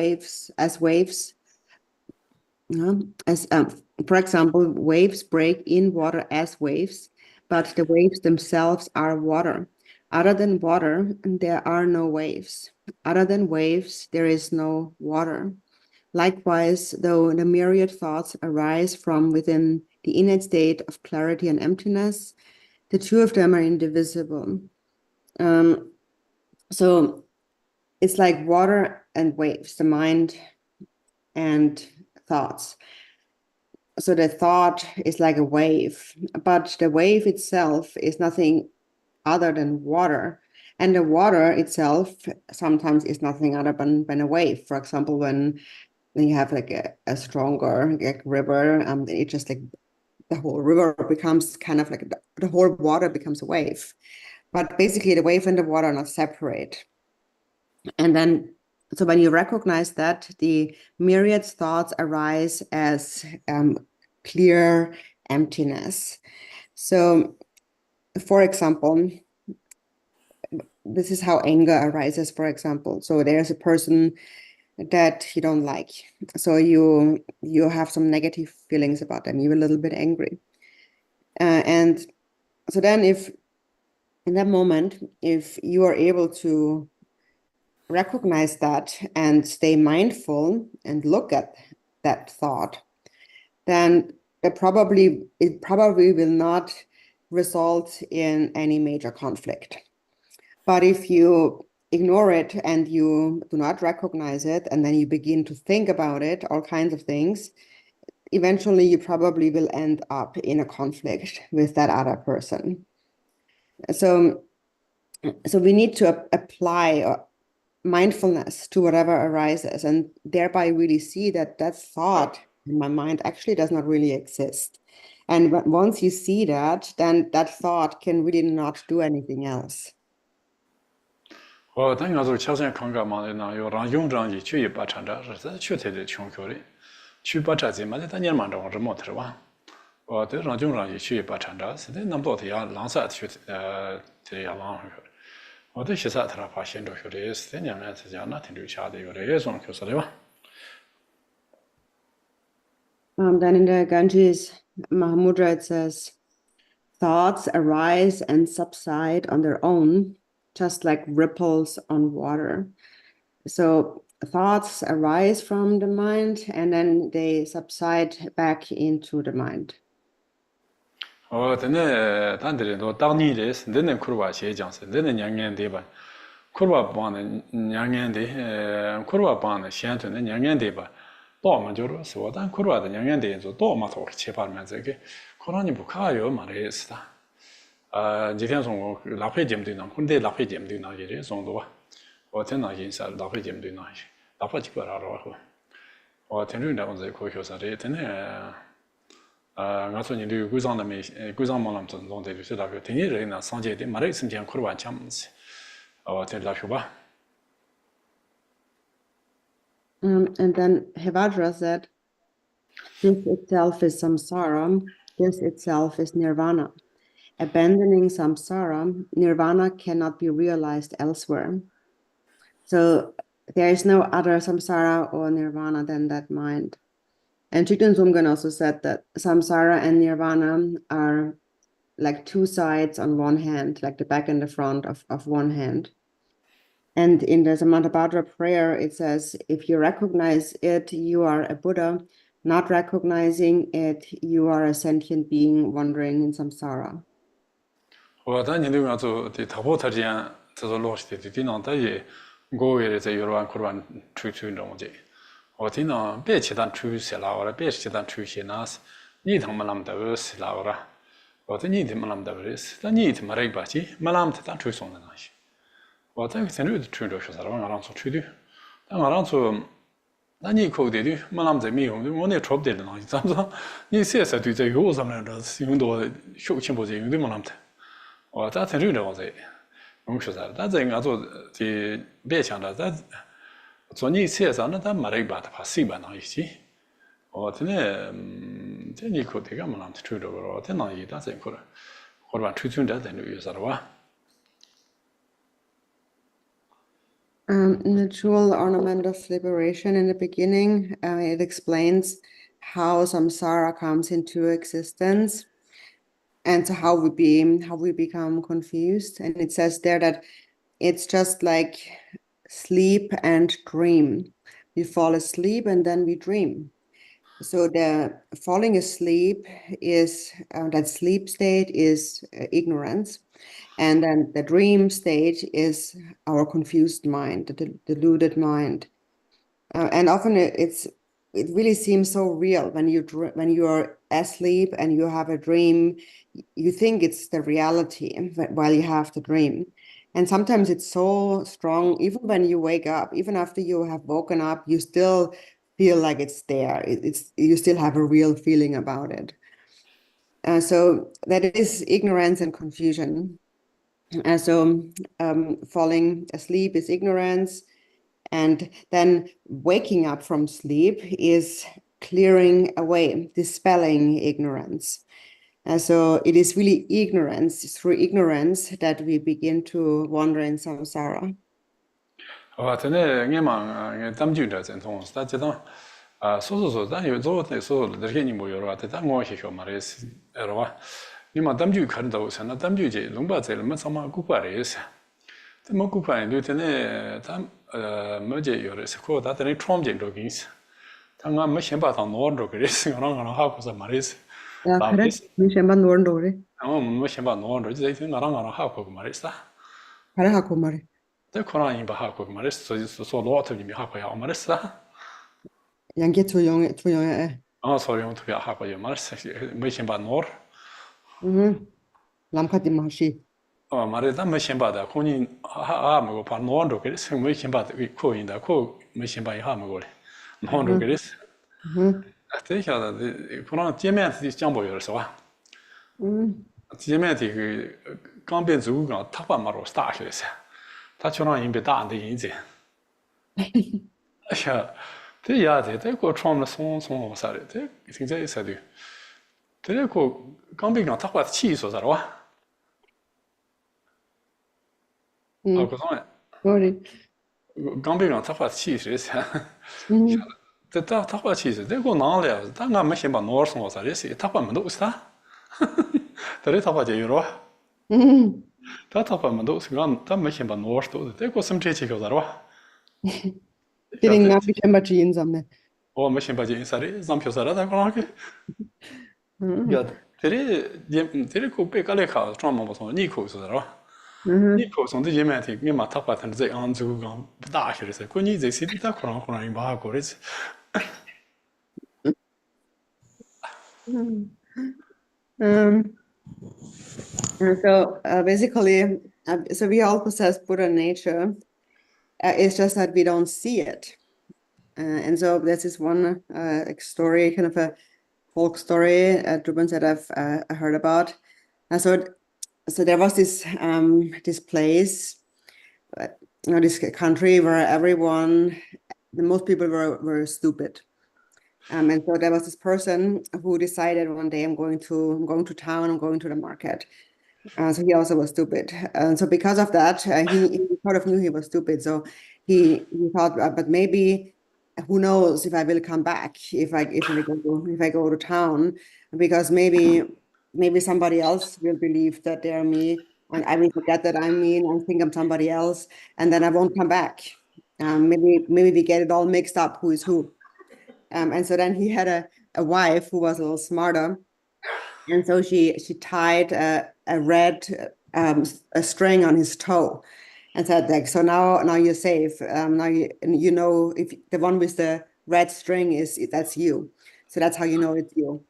example, waves break in water as waves, but the waves themselves are water. Other than water, there are no waves. Other than waves, there is no water. Likewise, though the myriad thoughts arise from within the innate state of clarity and emptiness, the two of them are indivisible. So it's like water and waves, the mind and thoughts. So the thought is like a wave, but the wave itself is nothing other than water. And the water itself sometimes is nothing other than a wave. For example, when you have like a stronger river, it just like the whole river becomes kind of like the whole water becomes a wave. But basically the wave and the water are not separate. And then, so when you recognize that, the myriad thoughts arise as clear emptiness. So, for example, this is how anger arises, for example. So there's a person that you don't like. So you have some negative feelings about them. You're a little bit angry. And so then if in that moment, if you are able to recognize that and stay mindful and look at that thought, then it probably will not result in any major conflict. But if you ignore it and you do not recognize it, and then you begin to think about it, all kinds of things, eventually you probably will end up in a conflict with that other person. So we need to apply mindfulness to whatever arises, and thereby really see that thought in my mind actually does not really exist. And once you see that, then that thought can really not do anything else. 我等下做朝鲜看个嘛的那有让用上去去一把产着是在去的穷口的，去把这些嘛的当年嘛着我这么的吧，我的让用上去一把产着是的那么多的呀，浪啥去这呀浪去，我的其实他发现着去的是的年来之间那挺留下的有的也算就是的吧。Then in the Ganges Mahamudra it says, thoughts arise and subside on their own, just like ripples on water. So thoughts arise from the mind and then they subside back into the mind. 근데 단들도 당니레스 근데 쿠르바 시장스 근데 냥년데 봐 쿠르바 바는 냥년데 쿠르바 바는 시한테는 냥년데 봐 또만 저러 소단 쿠르바的냥년데 저 또만 더切파면这个 코로나니 부카요 말했다今天从拉菲节目对呢근데拉菲节目对呢也是从多我听到印象拉菲节目对呢拉菲几个啦我听着那在科学上这真的我说你对规章的没规章忙了这种的就是那个听你人呢上街的没得时间可完全不是我听那说吧 And then Hevajra said, this itself is samsara, this itself is nirvana. Abandoning samsara, nirvana cannot be realized elsewhere. So there is no other samsara or nirvana than that mind. And Jigten Zumgan also said that samsara and nirvana are like two sides on one hand, like the back and the front of one hand. And in the Samantabhadra prayer, it says, if you recognize it, you are a Buddha. Not recognizing it, you are a sentient being wandering in samsara. 我当年的做的头部特点，这个老师的电脑在也，我也在有关可能出中间。我听到别其他出些了，我别其他出些那是，你他妈那么多是了，我这你他妈那么多是，但你他妈来吧去，没那么他出送的那些。我这个现在出着说啥了，我让做出的，但我让做。那你口的的，没那么在没用，我那trouble的那些，咱说你现在对这有什么的，用多小钱不在用的没那么的，我咱挺认真我在，我们说啥？但是俺做的别强的，咱做你现在那咱没得办法，谁办那一些？我真的，这你口的干嘛那么吹着我，这那一但是可能，或者吹吹的在那有啥的哇？ In the jewel ornament of liberation in the beginning, it explains how samsara comes into existence and how we become confused. And it says there that it's just like sleep and dream. We fall asleep and then we dream. So the falling asleep is that sleep state is ignorance. And then the dream state is our confused mind, the deluded mind. And often it really seems so real when you are asleep and you have a dream, you think it's the reality while you have the dream. And sometimes it's so strong, even when you wake up, even after you have woken up, you still feel like it's there. You still have a real feeling about it. So that is ignorance and confusion. Falling asleep is ignorance, and then waking up from sleep is clearing away, dispelling ignorance. So it is really ignorance, it's through ignorance that we begin to wander in samsara. 真的，俺嘛，俺咱们就这正统，但这种说，咱有做的说，这些你没有了，但我学校嘛的是，是吧？你嘛，咱们就看到是，那咱们就这龙巴在那么什么古怪的是，这么古怪的，真的，咱没这有的是，可他在那创建这个是，他俺没先把他弄这个是，俺好过是嘛的是，那可是没先把弄着的，俺没先把弄着，就在俺好过嘛的是，还是好过嘛的。 这可能也不好过嘛的，所以说老头你没好过呀嘛的是。 ยังเก็บตัวยังเอ๊ะ sorry, jag tror jag har på gömmer, men jag bara norr. ลำคัดดิมาชี Men det där med kämpa där, kon in ha med gå på norr då, det så mycket kämpa vi ko in där, ko med kämpa i ha med gå. Norr då det. Att det är det på något gemen till jambo gör så va. Gemen till kan bli så gång tappa man och stark det. Ta tror in bedan det inte. Ja. 这呀，这个创了松啥的，这现在啥的，这个刚被讲他话气说啥了哇？啊，不懂哎。刚被讲他话气是啥？这他话气是这个哪了？但俺们先把脑松啥的是，他话没都是他，这他话就有了。他话没都是俺，咱们先把脑都是，这个什么这气个啥了哇？ Feeling not bekämpft insamne. O me shenpa je insari, zampyo sara da kono ke. Ya, tere ko pe kale ka chwa ma so ni ko so da. Ni ko so de yeme ti mi ma ta pa tan ze an zu ga da shi se. Ko ni ze si ta kono kono in ba ko re. Um, and so basically, so we all possess Buddha nature. It's just that we don't see it. And so this is one story, kind of a folk story, Drupans that I've heard about. And so there was this place, this country where most people were stupid. And so there was this person who decided one day, I'm going to town, I'm going to the market. So he also was stupid. And so because of that, he sort of knew he was stupid. So he thought, but maybe who knows if I will come back if I go to town, because maybe somebody else will believe that they're me, and I will forget that I'm me and think I'm somebody else, and then I won't come back. Maybe we get it all mixed up, who is who. And so then he had a wife who was a little smarter. And so she tied a red a string on his toe and said, like, so now you're safe. Now you know if the one with the red string that's you. So that's how you know it's you.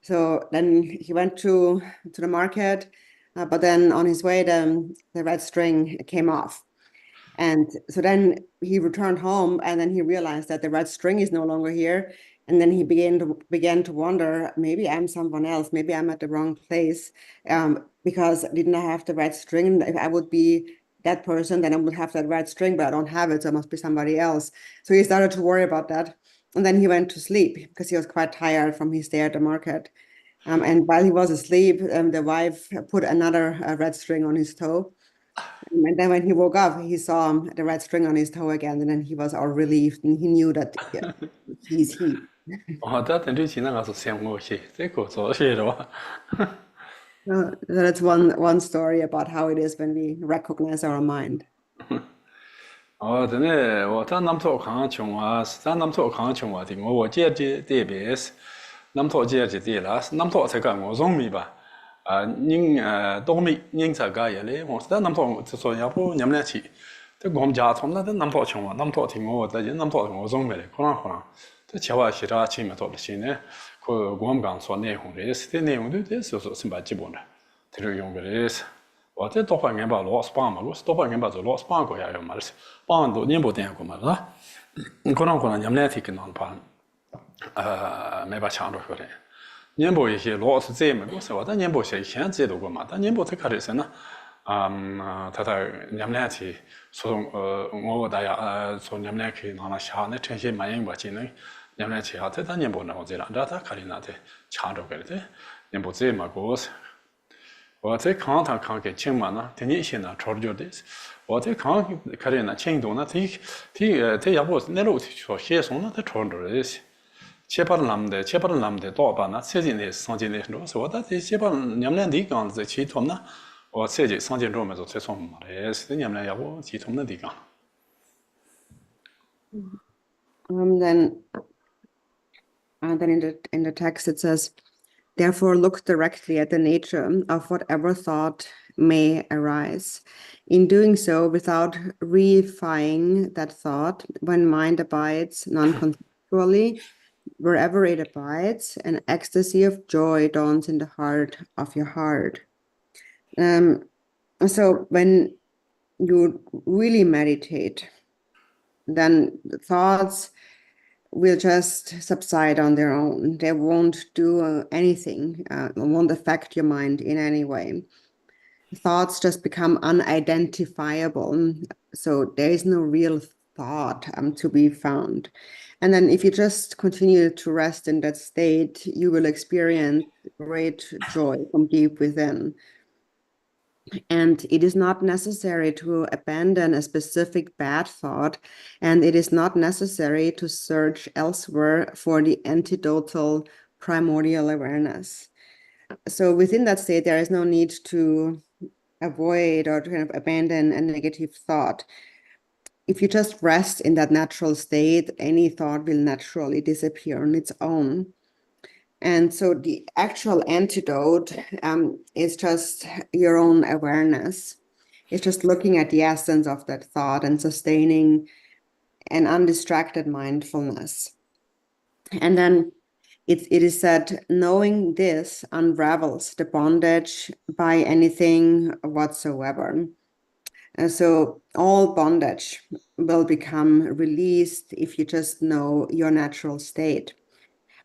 So then he went to the market, but then on his way the red string came off. And so then he returned home, and then he realized that the red string is no longer here. And then he began to wonder, maybe I'm someone else, maybe I'm at the wrong place, because didn't I have the red string? If I would be that person, then I would have that red string, but I don't have it, so it must be somebody else. So he started to worry about that. And then he went to sleep because he was quite tired from his day at the market. And while he was asleep, the wife put another red string on his toe. And then when he woke up, he saw the red string on his toe again, and then he was all relieved, and he knew that yeah, he's he. 哦，他等这期那个是羡慕些，这个做些的话。So that's one story about how it is when we recognize our mind. 哦，真的，我在南头看穷啊，在南头看穷啊的，我姐姐这边是南头姐姐的啦，南头才讲我容易吧，多米人才干也嘞，我是在南头就说要不你们俩去，这我们家从那在南头穷啊，南头听我在南头我容易嘞，可能，这千万是他前面做的些呢，可我们讲说内容的，是的内容的，这是什么基本的，这个用的是。我这多半年吧，老是帮嘛，我是多半年吧，就老是帮过呀，要嘛是帮都年不点过嘛，是吧？可能你们俩提跟能帮，没把抢着回来。年不一些老是这么，我说我但年不些现在都过嘛，但年不才开始呢，你们俩提说我大家说你们俩可以拿下那这些蛮人吧，今年你们俩提下，但年不那我这了，这他开始那的抢着回来的，年不这么过是。我在看他看给清嘛呢，他年轻呢，超着的。我在看看人呢，清东呢，他要不那路说写送呢，他超着的是。切巴人的多吧呢，设计的上进的多，所以我切巴人们俩地方在其中呢，我设计上进中没做才送嘛的，是你们俩要不其中的地方。Then in the text it says, therefore look directly at the nature of whatever thought may arise. In doing so, without reifying that thought, when mind abides non-conceptually, wherever it abides, an ecstasy of joy dawns in the heart of your heart. So when you really meditate, then the thoughts will just subside on their own. They won't do anything, won't affect your mind in any way. Thoughts just become unidentifiable. So there is no real thought to be found. And then if you just continue to rest in that state, you will experience great joy from deep within. And it is not necessary to abandon a specific bad thought, and it is not necessary to search elsewhere for the antidotal primordial awareness. So within that state, there is no need to avoid or to kind of abandon a negative thought. if you just rest in that natural state, any thought will naturally disappear on its own. And so the actual antidote is just your own awareness. It's just looking at the essence of that thought and sustaining an undistracted mindfulness. And then it is said, knowing this unravels the bondage by anything whatsoever. And so all bondage will become released if you just know your natural state.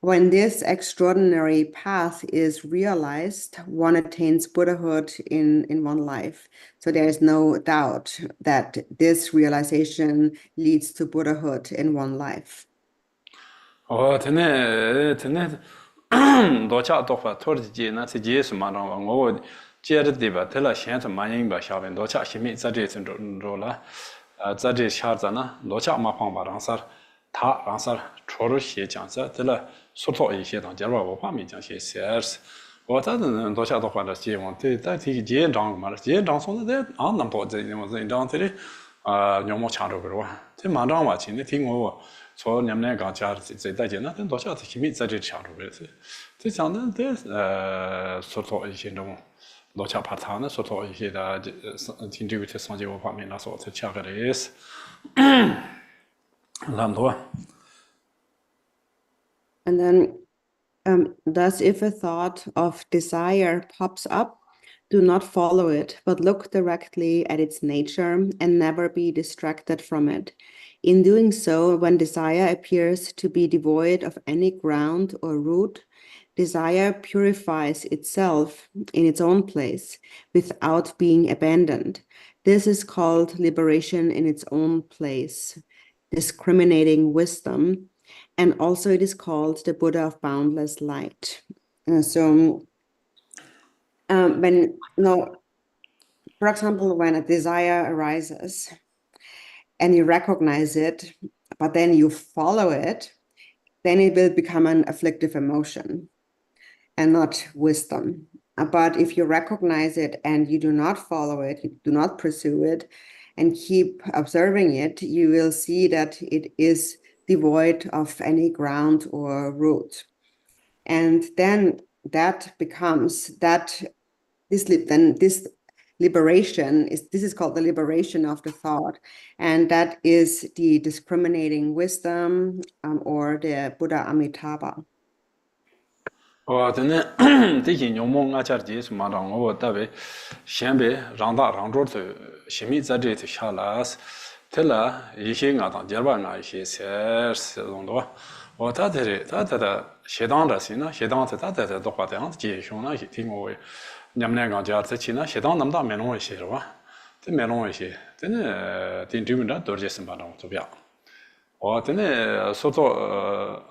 When this extraordinary path is realized, one attains Buddhahood in one life. So there is no doubt that this realization leads to Buddhahood in one life. tene docha tokpa torji ji na ti ji su ma rang ngo je de de ba de la xian zu ma yin ba xia ben docha xi mi za de zhen zhou la za de xia za na docha ma pang ba rang sar ta rang sar chuo ru xie jiang za de la su to yi xie dang jia ba wo pa mi jiang xie xie我他的多下多换的希望，对，但提结账嘛，结账送的俺能多这，我这张这里牛毛抢着个哇，这马上嘛，今天听我说你们那刚家这代接那，等多下这起米在这抢着个这讲的说错一些种，多下怕他呢说错一些的，听这个这上节我方面那说这抢个的意思，那么多。And then thus, if a thought of desire pops up, do not follow it, but look directly at its nature and never be distracted from it. In doing so, when desire appears to be devoid of any ground or root, desire purifies itself in its own place without being abandoned. This is called liberation in its own place, discriminating wisdom. And also it is called the Buddha of boundless light. For example, when a desire arises and you recognize it, but then you follow it, then it will become an afflictive emotion and not wisdom. But if you recognize it and you do not follow it, you do not pursue it, and keep observing it, you will see that it is devoid of any ground or root. And then that becomes this liberation is called the liberation of the thought, and that is the discriminating wisdom or the Buddha Amitabha. 我真的最近牛梦我家的是马上我大为先别让大让着的，新米在这头下来，他了一些俺当家吧，俺一些是弄多，我他适当的是呢，适当的他的话这样子接兄那些听我，你们两个家这去呢，适当那么大没弄一些是吧？这没弄一些，真的顶这边的都是什么东西不要，我真的说做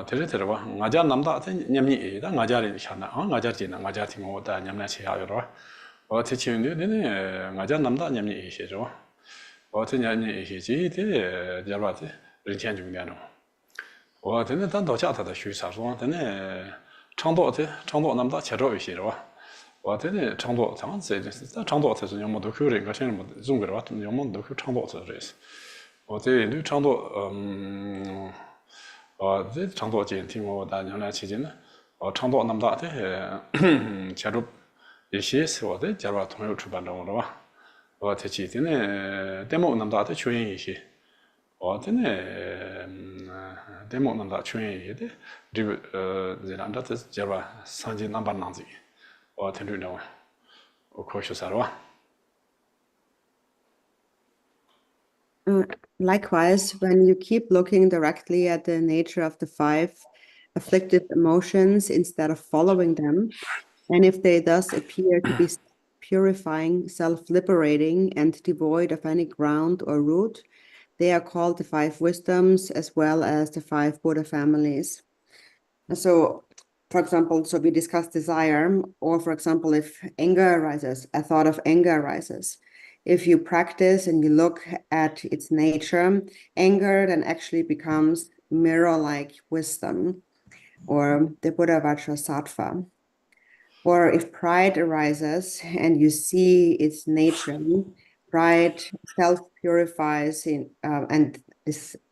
这吧，我家那么大，这你们的我家里看的，我家近的，我家听我的，你们俩去下有吧？我这去的我家那么大，你们一些是吧？我这年一些这家吧这人前就那种，我真的当到家他的学啥说，真的长多那么大，切着一些是吧？我真的长多，这样子的，长多才是要么都去人个现在么中国的话，要么都去长多才是。我这对长多，这长多见听我大娘来期间呢，长多那么大的，切着一些是我的家吧，同样出版中了吧？我这期真的电幕那么大的缺一些，我真的电幕那么大缺一些的，这个这两这家吧，三斤那把囊子，我听着呢，我可学啥了吧？ Likewise, when you keep looking directly at the nature of the 5 afflictive emotions instead of following them, and if they thus appear to be purifying, self-liberating, and devoid of any ground or root, they are called the 5 wisdoms as well as the 5 Buddha families. So, for example, we discussed desire, or for example, if anger arises, a thought of anger arises. If you practice and you look at its nature, anger then actually becomes mirror-like wisdom, or the Buddha Vajrasattva. Or if pride arises and you see its nature, pride self-purifies and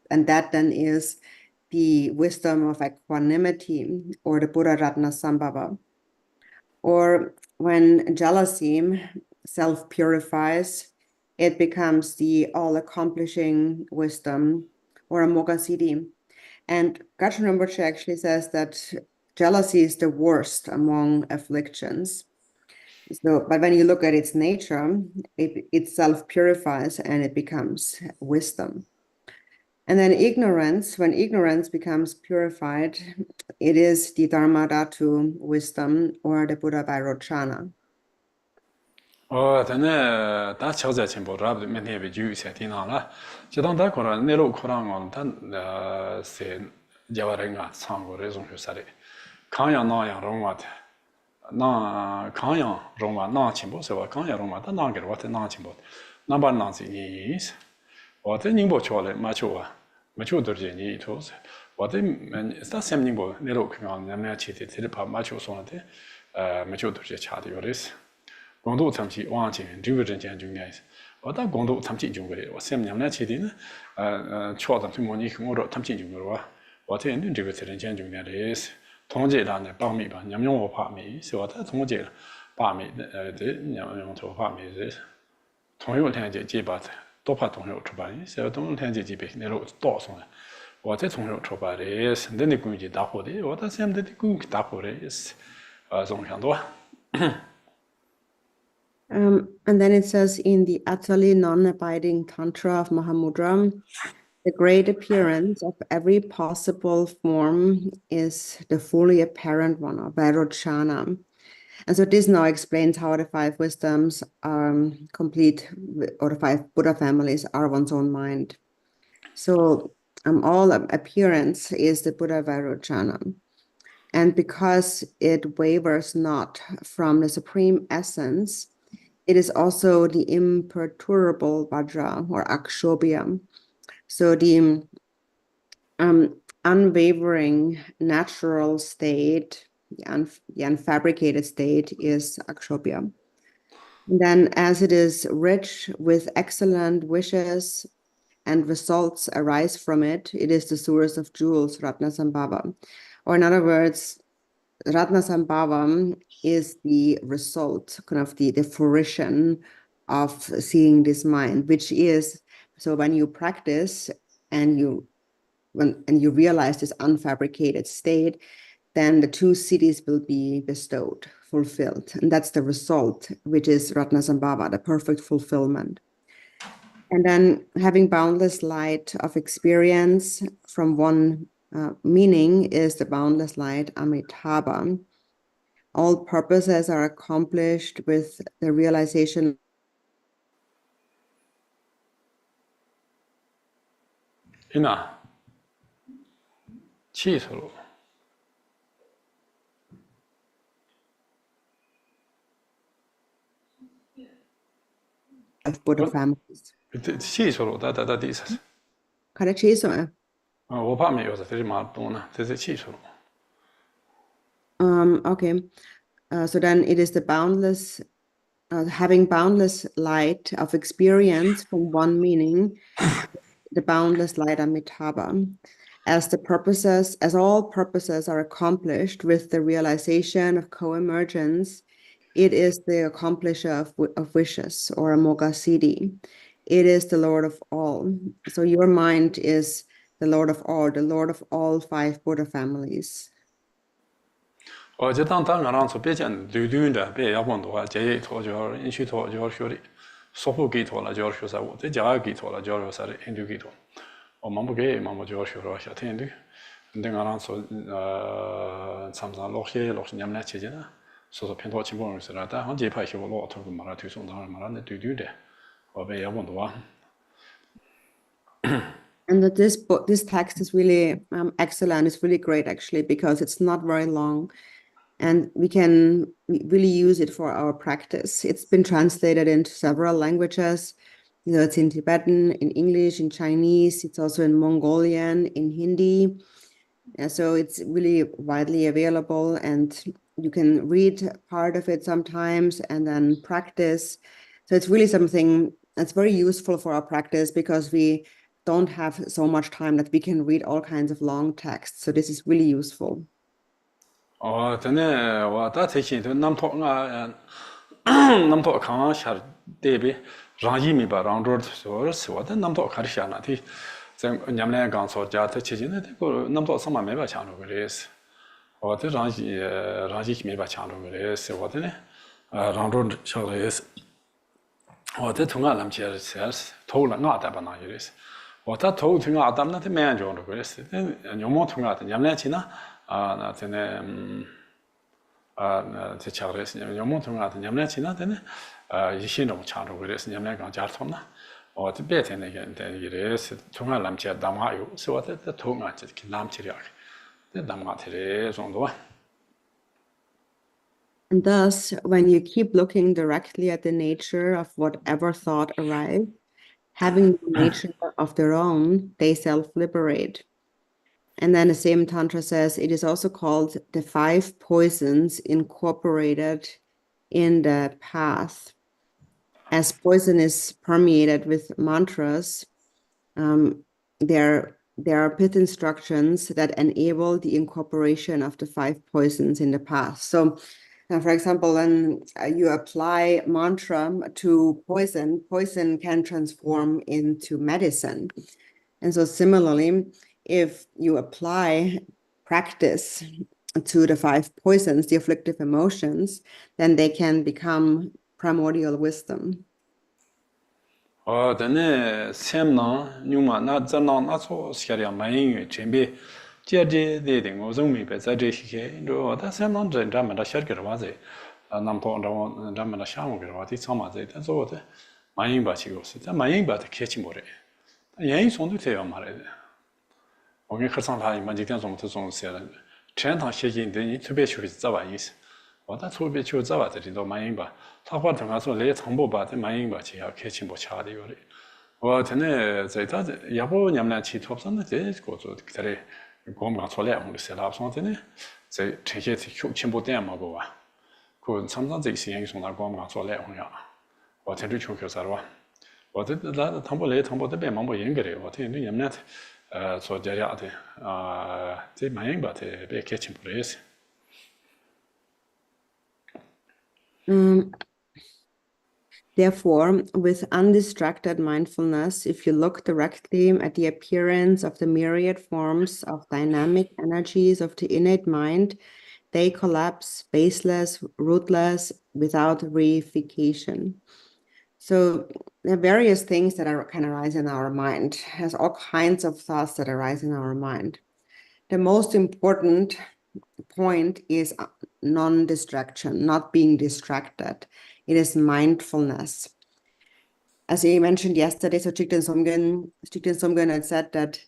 that then is the wisdom of equanimity, or the Buddha Ratna Sambhava. Or when jealousy self-purifies, it becomes the all-accomplishing wisdom, or Amoghasiddhi. And Gachin Rinpoche actually says that jealousy is the worst among afflictions. So, but when you look at its nature, it self-purifies and it becomes wisdom. And then ignorance, when ignorance becomes purified, it is the Dharma Dhatu wisdom, or the Buddha Vairochana. 다 처자 첨부 라브 맨해비 주세 티나라 지당 다 코라 네로 코랑 세 자와랭아 상고 레종 효사레 강양 나양 롱와트 나 강양 롱와 나 첨부 세와 강양 롱와 다 나게로 와트 나 첨부 나반 나지 이스 와트 닝보 초래 마초와 마초더제니 토스 와트 스타 셈닝보 네로 그냥 냠냐 치티 티르파 마초 소나데 마초더제 차디 요레스 공도 참치 왕진 디비전 장중에 어다 공도 참치 중거래 와셈 냠나 치디는 초다 투모니 그거로 참치 중거로 와 와테는 디비전 장중에레스 통제라네 방미바 냠용어 파미 세와다 통제 파미 데 냠용토 파미제 통요 탄제 제바 도파 통요 초반이 세와 동 탄제 제베 내로 또송 와테 통요 초바레스 근데 꾸지 다포데 와다 셈데 꾸 다포레스 종향도 And then it says in the utterly non-abiding Tantra of Mahamudra, the great appearance of every possible form is the fully apparent one, or Vairochana. And so this now explains how the five wisdoms are complete, or the five Buddha families are one's own mind. So all appearance is the Buddha Vairochana. And because it wavers not from the supreme essence, it is also the imperturbable Vajra, or Akshobhya. So the unwavering natural state, the unfabricated state, is Akshobhya. And then as it is rich with excellent wishes and results arise from it, it is the source of jewels, Ratnasambhava. Or in other words, Ratnasambhava is the result, kind of the fruition of seeing this mind, which is, so when you practice and you realize this unfabricated state, then the two siddhis will be bestowed, fulfilled. And that's the result, which is Ratnasambhava, the perfect fulfillment. And then having boundless light of experience from one meaning is the boundless light Amitabha. All purposes are accomplished with the realization 이나 치서로 of Buddha families. 치서로 다다다 디사스 Karachiso. 오파메 요새 되게 많구나 되게 치서로 Okay. So then it is the boundless, having boundless light of experience from one meaning, the boundless light Amitabha, as all purposes are accomplished with the realization of co-emergence, it is the accomplisher of wishes, or Amoghasiddhi. It is the Lord of all. So your mind is the Lord of all five Buddha families. 어제당 당가랑서 배전 두두인데 배 야본도와 제이 토저 인슈 토저 쇼리 소포기 토라 저 쇼사고 제자기 토라 저 쇼사리 인두기 토 마모게 마모 저 쇼로 샤텐두 근데 가랑서 참상 로헤 로히 냠나 체제나 소소 편도 친구를 쓰라다 한제 파시고 로토고 말아 뒤송당을 말하는데 두두데 어배 야본도와 And that this text is really excellent. It's really great, actually, because it's not very long. And we can really use it for our practice. It's been translated into several languages. It's in Tibetan, in English, in Chinese. It's also in Mongolian, in Hindi. So it's really widely available, and you can read part of it sometimes and then practice. So it's really something It's very useful for our practice because we don't have so much time that we can read all kinds of long texts. So this is really useful. 真的，我大提醒的，nam to kang shar debi rang yi mi ba rang zhuo so si wo de nam to kar sha na ti zeng nyam le gang so ja te chi jin de ko nam to sama me ba chang ru ge es wo de rang yi mi ba chang ru ge es wo de ne rang zhuo sha ge es wo de tung a lam che es to la nga da ba na yi es wo ta to tung a dam na de me jo ru ge es de nyom mo tung a de nyam le chi na na de ne 제 차례에서 영문 통화도 냠내 지나더니 이신으로 차로 그래서 냠내 강잘 통나 특별히 되는 게 이래서 통화 남자 담아요 서와도 통화 이렇게 남치려 담아들이 정도. And thus, when you keep looking directly at the nature of whatever thought arrives, having the nature of their own, they self-liberate. And then the same Tantra says it is also called the 5 poisons incorporated in the path. As poison is permeated with mantras, there are pith instructions that enable the incorporation of the 5 poisons in the path. So, for example, when you apply mantra to poison, poison can transform into medicine. And so similarly, if you apply practice to the 5 poisons, the afflictive emotions, then they can become primordial wisdom. 等呢，semna nyuma na zana na so sharia mayin chembe jeje de de ngo zong mi be za je shi ro da semna zhen zhan ma da shar ge wa ze nam to ndo zhan ma da sha mo ge wa ti cha ma ze da so de mayin ba chi go se da mayin ba de ke chi mo re yan yi song de te yo ma re de 我跟和尚他们今天中午都中午写了，全堂写进的你特别去这玩意思，我那特别去这玩的领导满意吧，他话同他说来长波吧，这满意吧，只要开心不差的有的，我真的在他也不你们俩去托上的这个做这里，我们刚出来我们写了上真的，在这些去全部点嘛个哇，可常常这些人送到我们刚出来红呀，我听着穷口啥了哇，我这那唐波来唐波这边忙不严格的，我听你们俩。 so derrière c'est moyen bah c'est bien catching pour les Therefore, with undistracted mindfulness, if you look directly at the appearance of the myriad forms of dynamic energies of the innate mind, they collapse baseless, rootless, without reification. So there are various things that can arise in our mind. There's all kinds of thoughts that arise in our mind. The most important point is non-distraction, not being distracted. It is mindfulness. As I mentioned yesterday, so Jigten Somgen had said that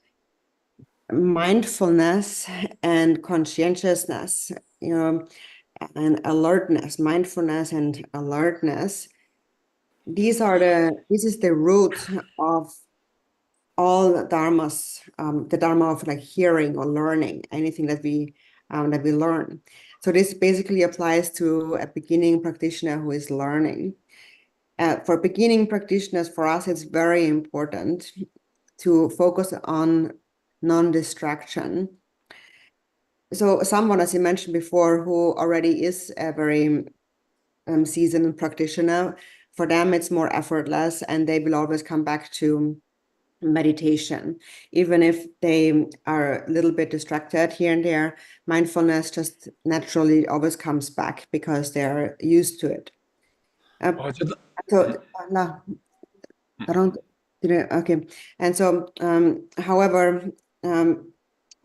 mindfulness and conscientiousness, and alertness, mindfulness and alertness, this is the root of all dharmas, the dharma of like hearing or learning, anything that we learn. So this basically applies to a beginning practitioner who is learning. For beginning practitioners, for us, it's very important to focus on non-distraction. So someone, as you mentioned before, who already is a very seasoned practitioner, for them, it's more effortless and they will always come back to meditation. Even if they are a little bit distracted here and there, mindfulness just naturally always comes back because they're used to it. Okay. And so, however,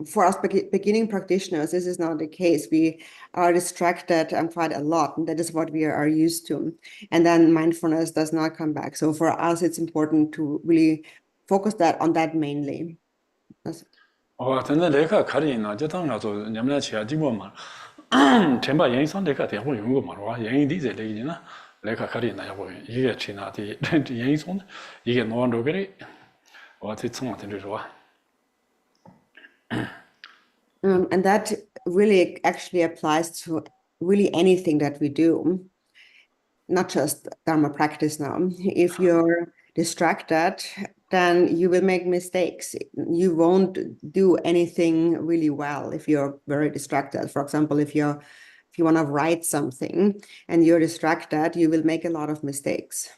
for us beginning practitioners, this is not the case. We are distracted quite a lot, and that is what we are used to. And then mindfulness does not come back. So for us, it's important to really focus on that mainly. 真的那个看的呢，就当那做你们俩去啊，经过嘛，全把人生那个电话用过嘛，是吧？人地在那个呢，那个看的那要不一个去那的人生的，一个弄这个的，我这从哪听着说。 And that really actually applies to really anything that we do, not just Dharma practice now. If you're distracted, then you will make mistakes. You won't do anything really well if you're very distracted. For example, if you want to write something and you're distracted, you will make a lot of mistakes.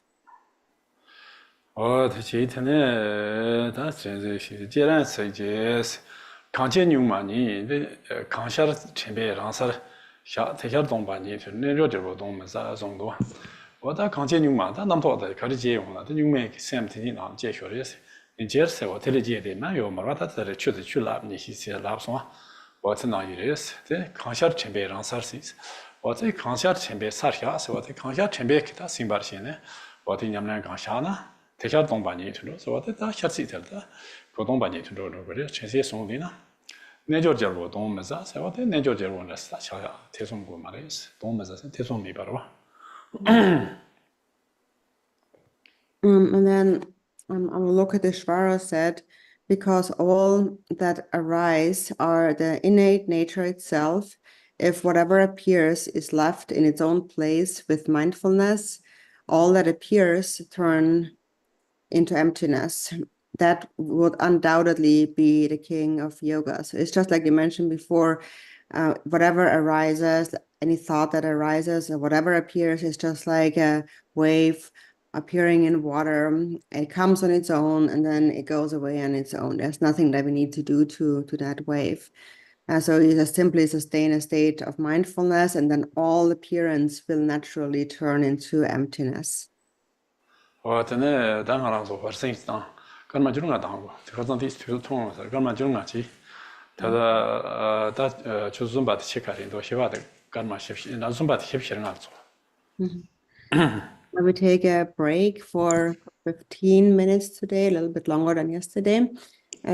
他今天呢，他这是既然是这康健牛嘛，你这康下前边让啥下他下东吧，你是那热点活动嘛啥中多，我他康健牛嘛，他那么多的开始接用了，他牛没三天那接学的是，你接是我这里接的，那有嘛，我他这里去的去了，你是拉不上，我这那有的是，这康下前边让啥是，我这康下前边啥下是，我这康下前边给他新巴些呢，我这娘们康下呢。 대샤 동반이 들어 저한테 다 샷이 될다 그 동반이 들어 그래 전세 송리나 내조절로 동면서 세워대 내조절로 했어 샤야 대송고 말했어 동면서 대송미 바로 And then Avalokiteshvara said, because all that arise are the innate nature itself, if whatever appears is left in its own place with mindfulness, all that appears turn into emptiness. That would undoubtedly be the king of yoga. So it's just like you mentioned before, whatever arises, any thought that arises, or whatever appears is just like a wave appearing in water. It comes on its own and then it goes away on its own. There's nothing that we need to do to that wave. So you just simply sustain a state of mindfulness, and then all appearance will naturally turn into emptiness. 我真的当然说我生当干嘛就那当过这个当地就是通了干嘛就那去他的他就是把它切开的都希望的干嘛学习那种把它学习那做 I will take a break for 15 minutes today, a little bit longer than yesterday.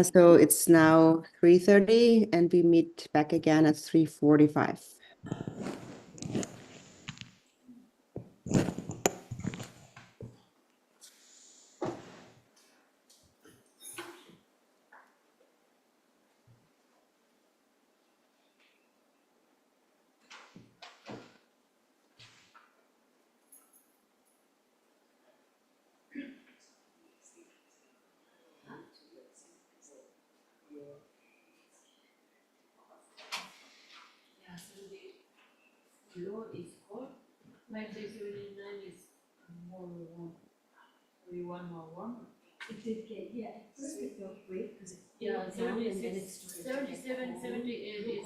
So it's now 3:30 and we meet back again at 3:45. Low is cold, 1979 is more warm, 31 more warm. It did get, yeah, at first it felt great because it Yeah, cooled down and then it 76, started to 77, 78 is.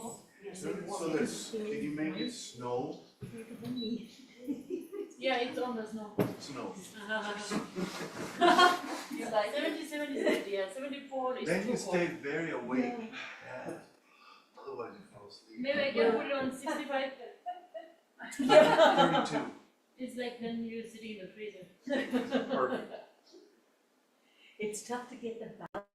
So there's, can you make it snow? Yeah, it's on the snow. Snow. It's like 77 is good, yeah, 74 is Then too you cold. stay very awake. Yeah. Otherwise you fall asleep. Maybe I can put it on 65. 32. It's like then you're sitting in the freezer. Perfect. It's tough to get the balance.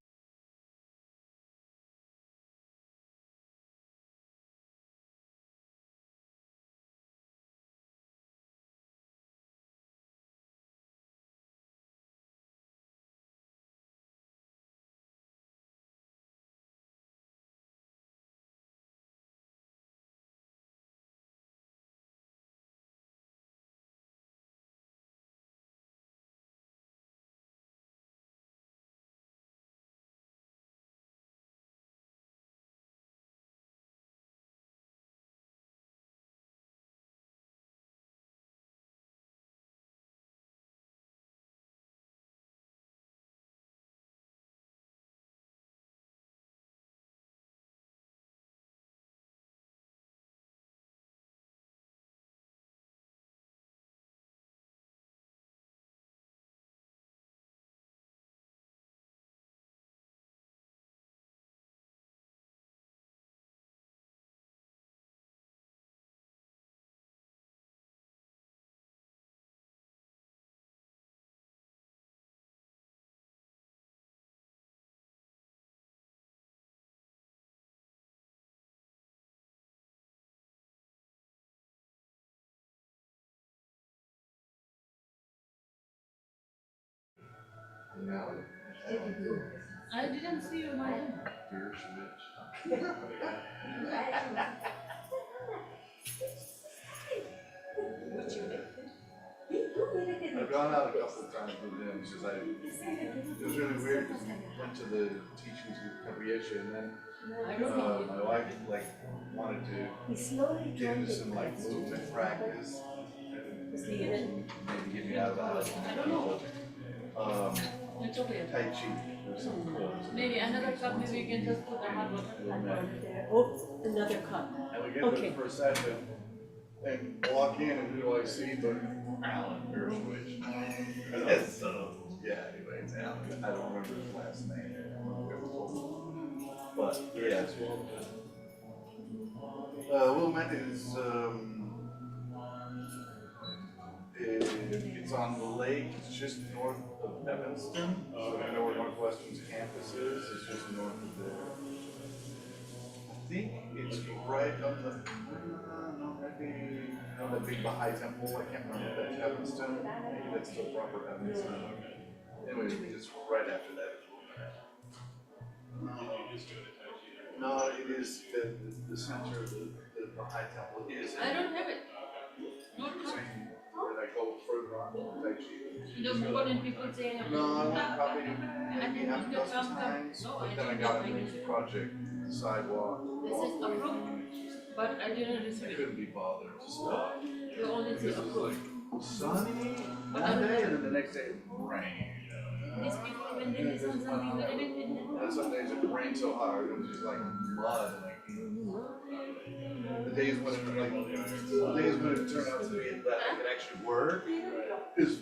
I didn't see you, my. I've got gone out a couple of times with him because it was really weird because we went to the teachings with Kabriesha and then my wife like wanted to He slowly get joined into it. some like movement practice and maybe get me out of the house. I don't know. It's okay. Tai Chi or something close. Maybe another cup, maybe we can just put the hot water. There. Oh, another cup. And we get to the first session and walk in and who do I see but Alan Gershwich. So, yeah, anyway, it's Alan. I don't remember his last name. But, yeah. Wilmette is, it's on the lake, it's just north of Evanston. So I know where Northwestern's campus is, it's just north of there. I think it's right on the, no, maybe on the big Baha'i temple, I can't remember if that's Evanston, maybe that's still proper Evanston. Anyway, it's right after that is No, it is the center of the Baha'i temple is. I don't have it. Not cup. Where I go further on to Tai Chi. The important people say. No, I went probably I maybe didn't half a get dozen some times, No, but I then I didn't got get into the project, the sidewalk. This is approved, but I didn't I receive it. couldn't be bothered to stop. You only say approved. Sunny But one I don't day have and then the next day rain. These people, when they listen something, they didn't And some days it rained so hard, it was just like mud. Like, the days when it turned out to be that I could actually work is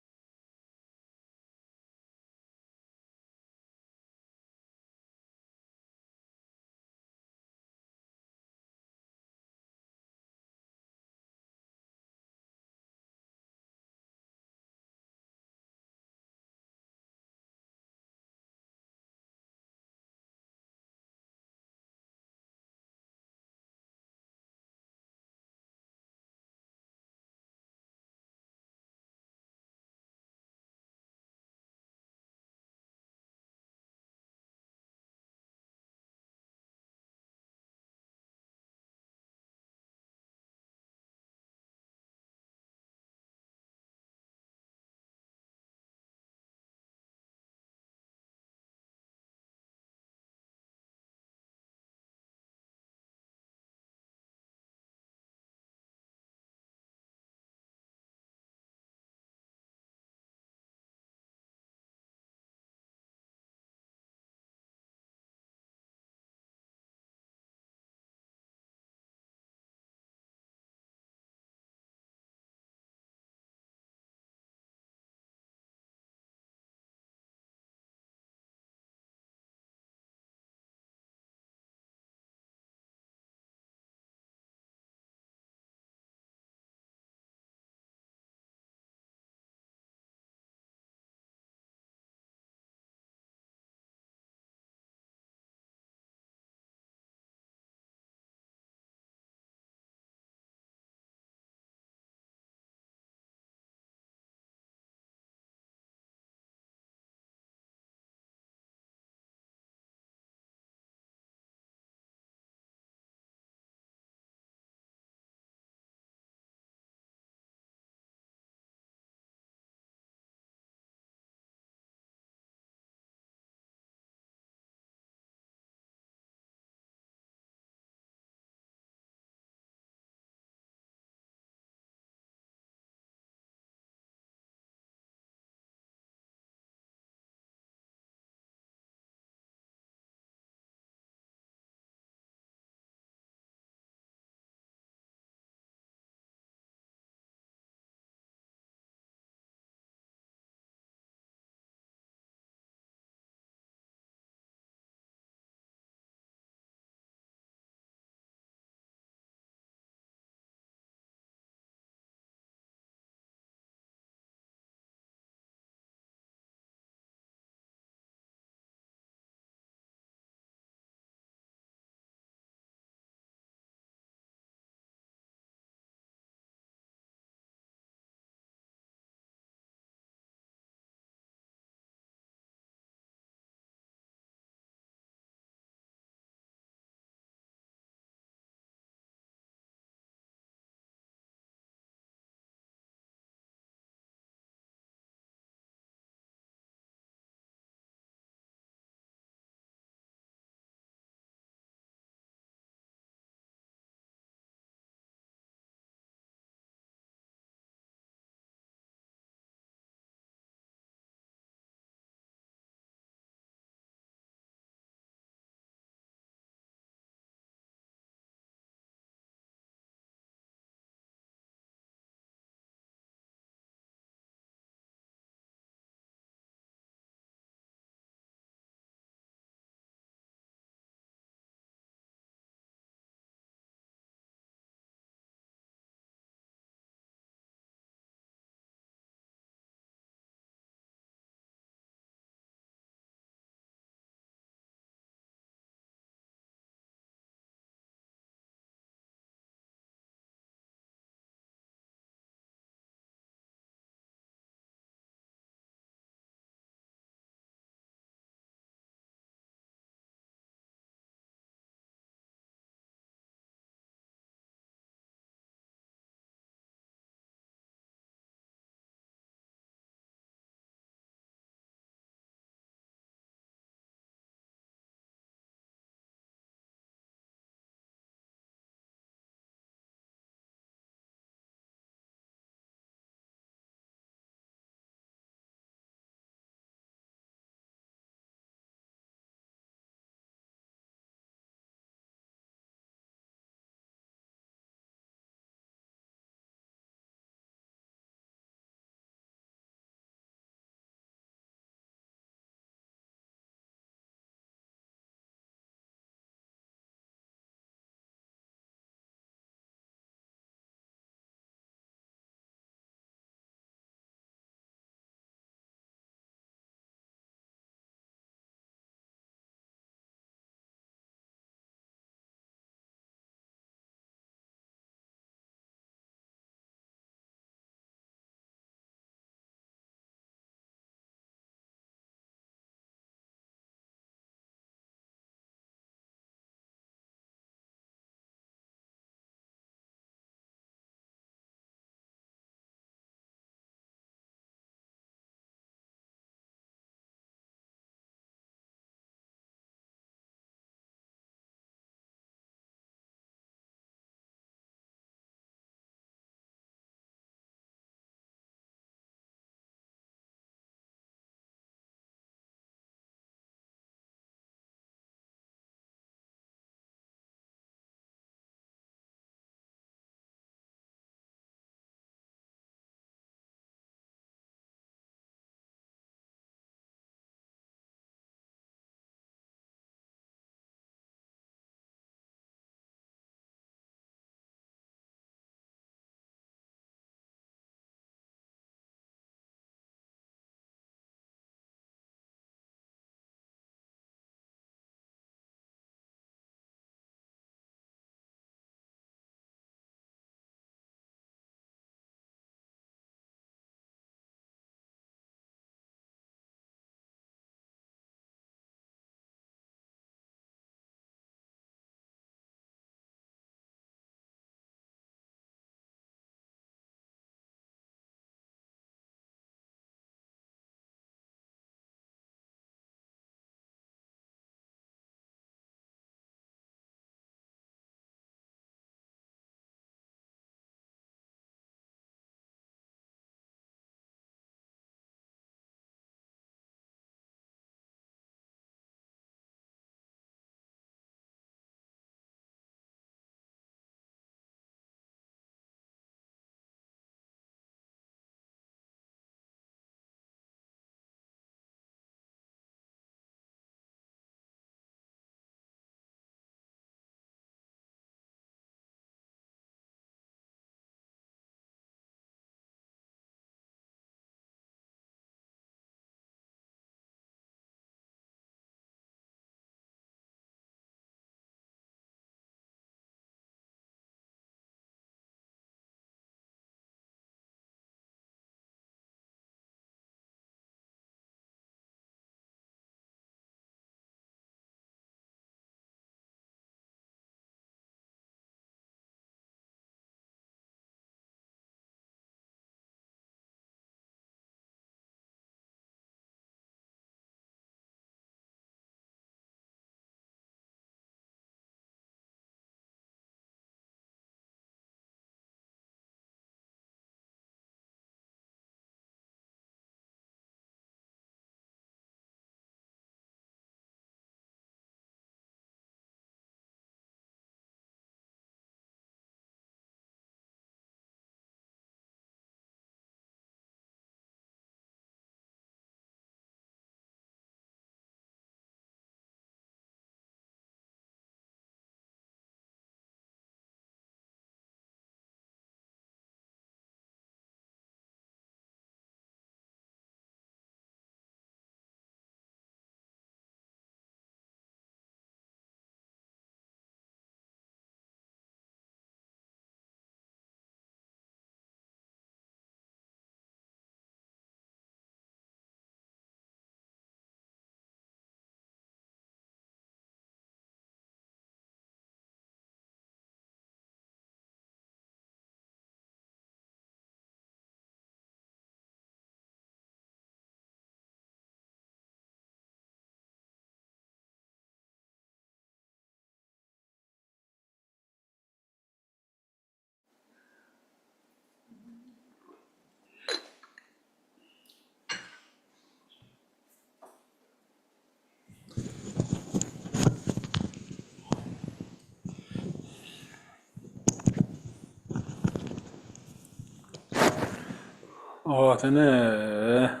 真的，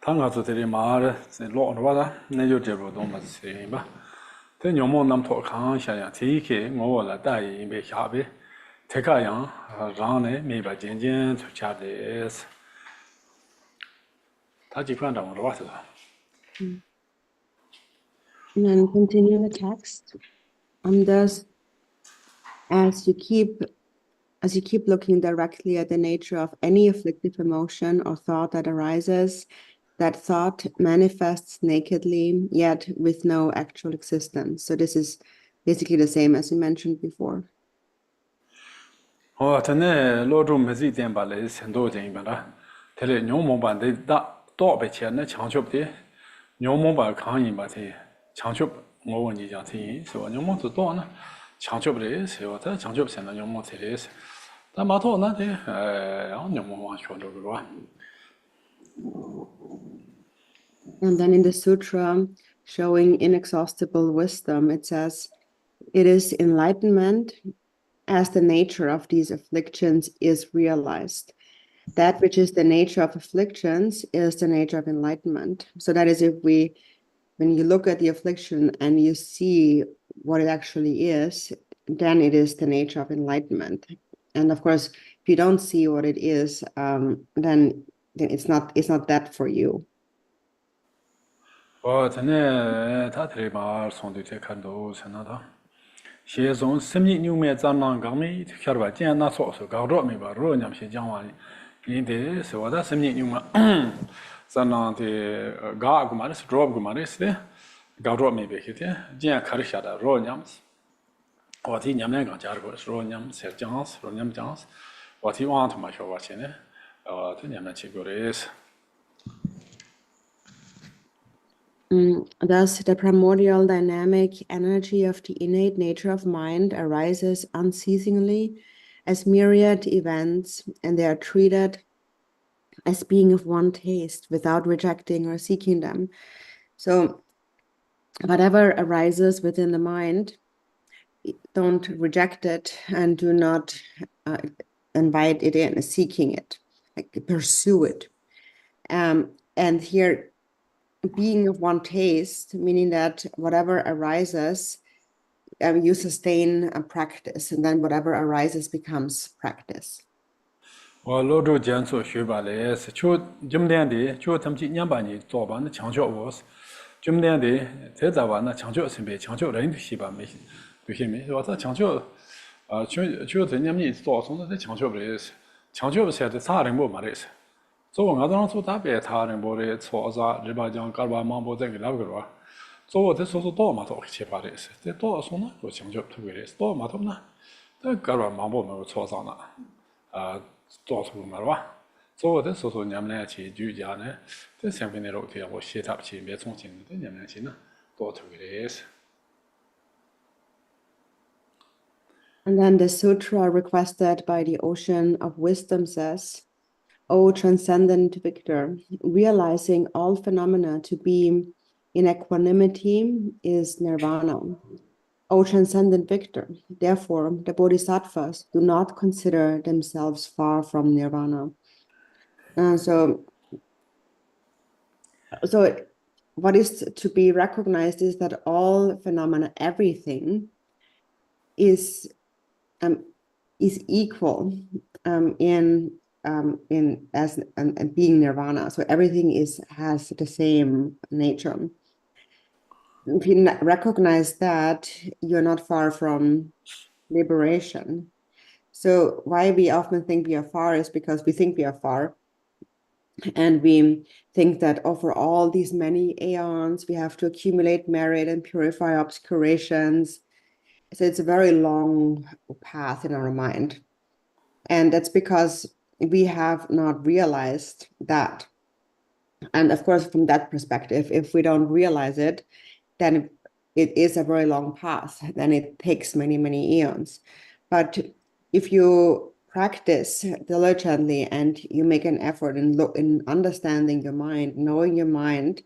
他我做这里嘛的，是老的话的，那就这不动么事吧。这牛毛南头看下样，这一刻我来带一杯下杯，这个样，让呢没把渐渐出家的是，他几款长的话是吧？ And then continue the text. Thus, as you keep looking directly at the nature of any afflictive emotion or thought that arises, that thought manifests nakedly, yet with no actual existence. So this is basically the same as you mentioned before. 真的老中没时间把来很多钱一般的，他嘞牛毛把的大白钱那强求的，牛毛把抗议把的强求，我问你讲听是吧？牛毛是多呢，强求不的是吧？他强求现在牛毛才的是，但马头那的然后牛毛往学这个吧。 And then in the sutra showing inexhaustible wisdom, it says, it is enlightenment as the nature of these afflictions is realized. That which is the nature of afflictions is the nature of enlightenment. So that is when you look at the affliction and you see what it actually is, then it is the nature of enlightenment. And of course, if you don't see what it is, then it's not that for you. 真的，他这里把送的这看到是那他，先从生命牛面咱那刚没晓得吧？今天那说搞着没吧？如果你先讲完的，你得是我的生命牛嘛，咱那的搞个嘛的是 drop 个嘛的是的，搞着没别去的，今天开始下的如果你们，我听你们讲价格是如果你们是讲是，如果你们讲是，我听网他妈说话钱呢，听你们去过的是。 Thus, the primordial dynamic energy of the innate nature of mind arises unceasingly as myriad events, and they are treated as being of one taste without rejecting or seeking them. So, whatever arises within the mind, don't reject it and do not invite it in, seeking it, like pursue it. And here, being of one taste, meaning that whatever arises, you sustain a practice, and then whatever arises becomes practice. 我老周讲说学吧嘞是，就今天的就他们今年把你做吧那强调我是，今天的这咋吧那强调是没强调人的习惯没，对些没是吧？他强调，就这年你做从那强调不嘞是，强调不是的啥人不嘛嘞是。 做我当初大白他人不的错啥，日把讲干吧忙不这个那个吧，做我这说多嘛多去把的是，这多说呢我强调特别的是多嘛多呢，这干吧忙不没有错上呢，做出嘛吧，做我这说你们俩去居家呢，这上边的楼梯我写他去别重庆的，这你们俩去呢多特别的是。 And then the sutra requested by the ocean of wisdom says, O transcendent victor, realizing all phenomena to be in equanimity is nirvana. O transcendent victor, therefore the bodhisattvas do not consider themselves far from nirvana. So what is to be recognized is that all phenomena, everything, is equal in being nirvana. So everything has the same nature. If you recognize that, you're not far from liberation. So why we often think we are far is because we think we are far. And we think that for all these many aeons, we have to accumulate merit and purify obscurations. So it's a very long path in our mind. And that's because we have not realized that. And of course, from that perspective, if we don't realize it, then it is a very long path. Then it takes many, many eons. But if you practice diligently and you make an effort in understanding your mind, knowing your mind,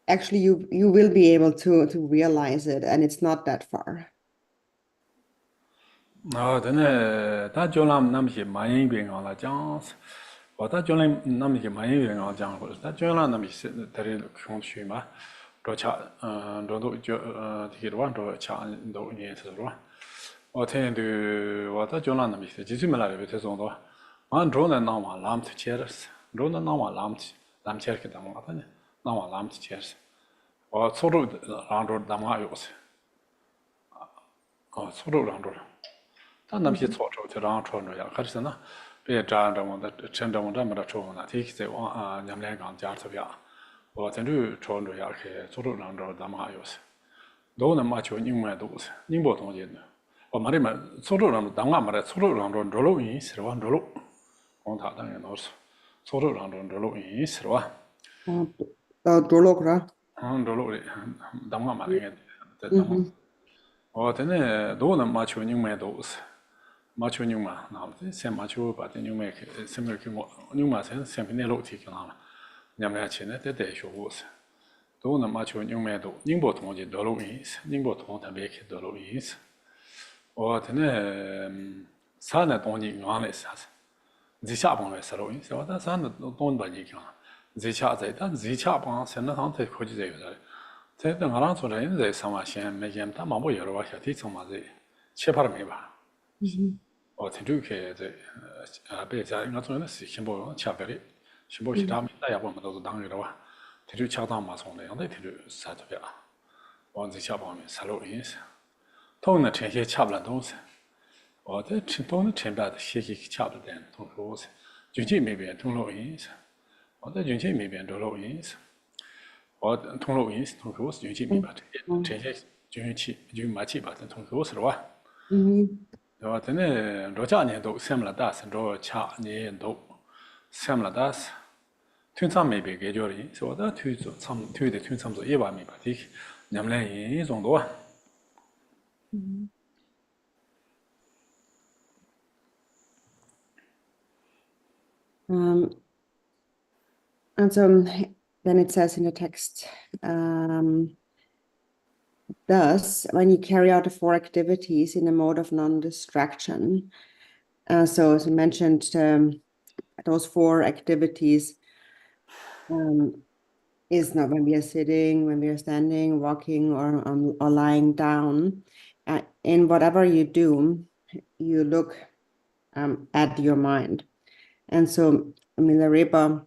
actually you will be able to realize it, and it's not that far. 真的，他叫那么些蛮人边讲了讲，我他将来那么些蛮有人讲讲过，他将来那么些在这空虚嘛，多吃多多就这个话多吃多年是吧？我听的我他将来那么些，就是没来的这种多，俺中的那嘛拉姆切的是，中的那嘛拉姆切的当嘛的呢，那嘛拉姆切的是，我初中让着当嘛有是，初中让着。但那些错处就让穿着呀，可是呢，别站着我的真正我这么的穿呢，提起在往你们两个家这边，我真就穿着呀，去做着让着咱们还有些，都能嘛就你们都是，你不同意呢？我们这边做着让咱们的做着让着着路因是吧？着路，光他当然都是，做着让着着路因是吧？着路是吧？着路的，咱们嘛那个，在咱们，我真的都能嘛就你们都是。马球牛嘛，那么先马球把这牛买去，先买去我牛嘛先平那楼梯去那了，你们去呢得带学务是，都能马球牛买都，宁波同的多路意思，宁波同他别去多路意思，我真的啥呢东西原来是啥子，这下帮来是路意思，我但啥呢东把你看，这下在，但这下帮现在上才科技这个的，在等俺俩做人在上万线没见，他忙不有了我小弟从嘛这7%没吧。我听这个在北家应该做的是新报吃不的，新报其他大家我们都是当然的话，听这恰当嘛从那样的听这啥特别啊，往这下方面啥路意思，同呢这些吃不了东西，我这同呢前边的些吃不了同路是，经济没变同路意思，我这经济没变同路意思，我同路意思同路是经济没变这些经济就没去吧，同路是吧？对吧？真的，这家年都什么了大事，这家年都什么了大事，通常没别解决的，说的推着推的通常是1万没把的，你们来一种多。And so then it says in the text, thus, when you carry out the 4 activities in a mode of non-distraction, so as we mentioned, those 4 activities is not when we are sitting, when we are standing, walking, or lying down. In whatever you do, you look at your mind. And so Milarepa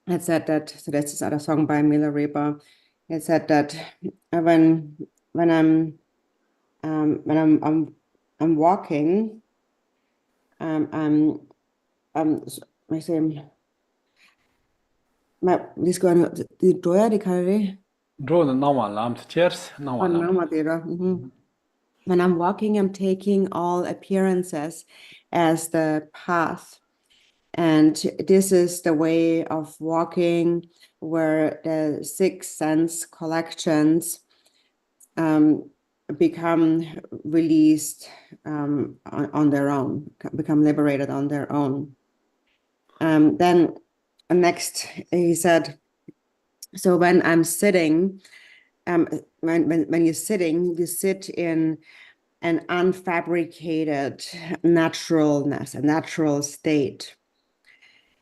had said that, so that's this other song by Milarepa. It said that when I'm walking, I say, this going the doya di kare. When I'm walking, I'm taking all appearances as the path. And this is the way of walking where the 6 sense collections become released on their own, become liberated on their own. Then next, he said, so when I'm sitting, when you're sitting, you sit in an unfabricated naturalness, a natural state.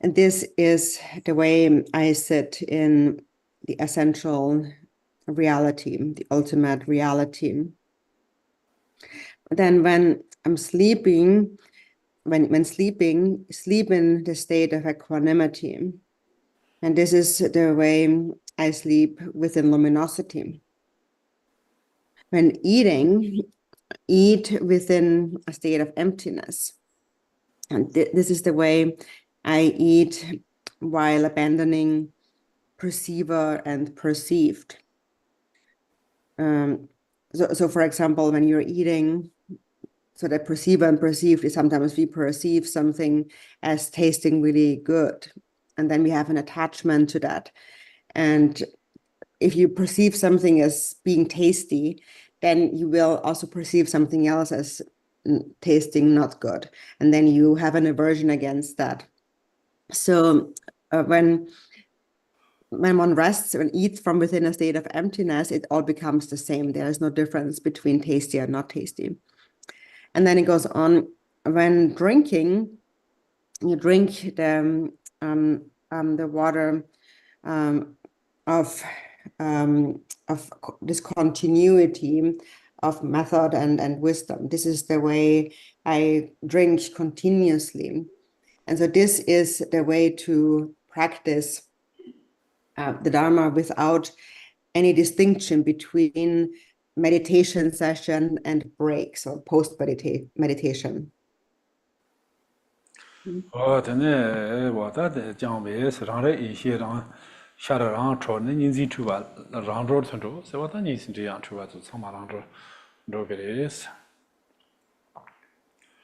And this is the way I sit in the essential reality, the ultimate reality. Then when I'm sleeping, when sleeping, sleep in the state of equanimity. And this is the way I sleep within luminosity. When eating, eat within a state of emptiness. And this is the way I eat while abandoning perceiver and perceived. So for example, when you're eating, so that perceiver and perceived is sometimes we perceive something as tasting really good. And then we have an attachment to that. And if you perceive something as being tasty, then you will also perceive something else as tasting not good. And then you have an aversion against that. So when one rests and eats from within a state of emptiness, it all becomes the same. There is no difference between tasty and not tasty. And then it goes on, when drinking, you drink the water of this continuity of method and wisdom. This is the way I drink continuously. And so this is the way to practice the Dharma without any distinction between meditation session and breaks or meditation. 真的，我的讲为是让人一些让下来让朝那年纪出吧，让着村着，是我当年是这样出吧，就苍马让着，着个的是。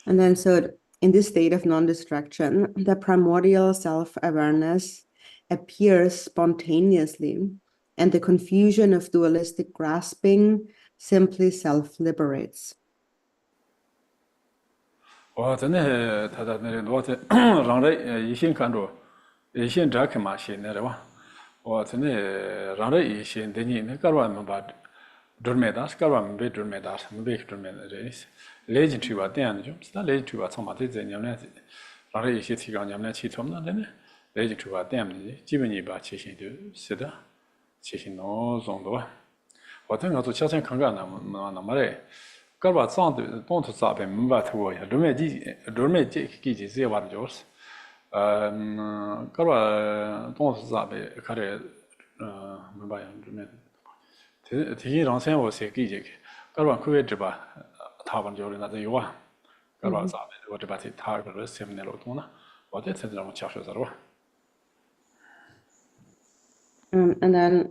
And then, so in this state of non-distraction, the primordial self-awareness appears spontaneously, and the confusion of dualistic grasping simply self-liberates. 我真的，他那多的让人一心看着，一心这看嘛心的吧。我真的让人一心的你那个玩意把。 Durmedar, ska vara med durmedar, med bek durmedar reis. Legend tu var den ju, så legend tu var samma till den jämna. Rara i sitt gång jämna chit som den. Legend tu var den ni, given ni bara chishin du, sida. Chishin no zong då. Och den alltså chasen kan gå na mare. Ska vara sånt då inte så att man bara tror jag. Durmedi kiji se var jos. Ska vara då inte så att kare man bara durmedi. Thì rằng xem vào sẽ cái gì, các bạn cứ biết ba, thảo luận rồi là gì vậy, các bạn sao vậy, và thì thảo luận rồi xem này rồi thôi na, và thế thì làm sao rồi. And then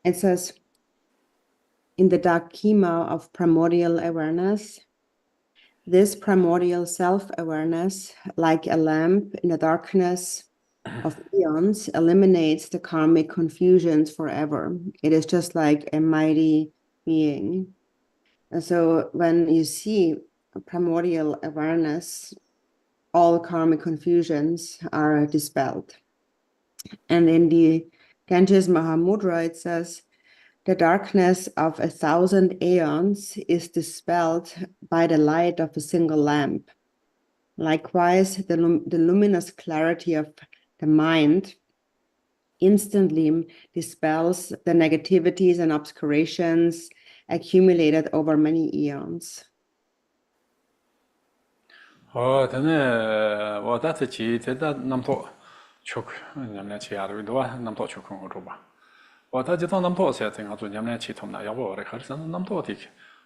it says, in the dark chema of primordial awareness, this primordial self-awareness, like a lamp in the darkness of eons, eliminates the karmic confusions forever. It is just like a mighty being. And so when you see primordial awareness, all karmic confusions are dispelled. And in the Ganges Mahamudra, it says, the darkness of 1,000 aeons is dispelled by the light of a single lamp. Likewise, the luminous clarity of the mind instantly dispels the negativities and obscurations accumulated over many eons. 真的，我这次去在那南头去，咱们去亚洲多，南头去看过吧。我这次到南头时，正好做咱们去他们那，要不我来看是南头的，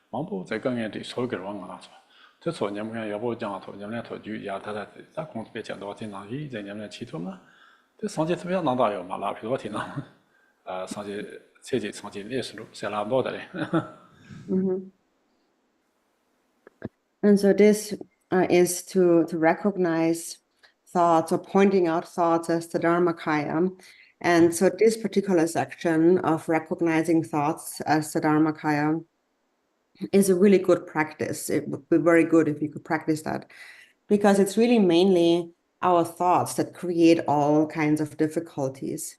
忙不在刚刚的所有个往那做。这说咱们看，要不讲头，咱们头就亚他在公司别讲到天上一在咱们去他们，这上节特别难打哟嘛，那比如天上，上节车节上节历史路，是拉不到的嘞。And so this is to recognize thoughts or pointing out thoughts as the Dharmakaya. And so this particular section of recognizing thoughts as the Dharmakaya is a really good practice. It would be very good if you could practice that, because it's really mainly our thoughts that create all kinds of difficulties.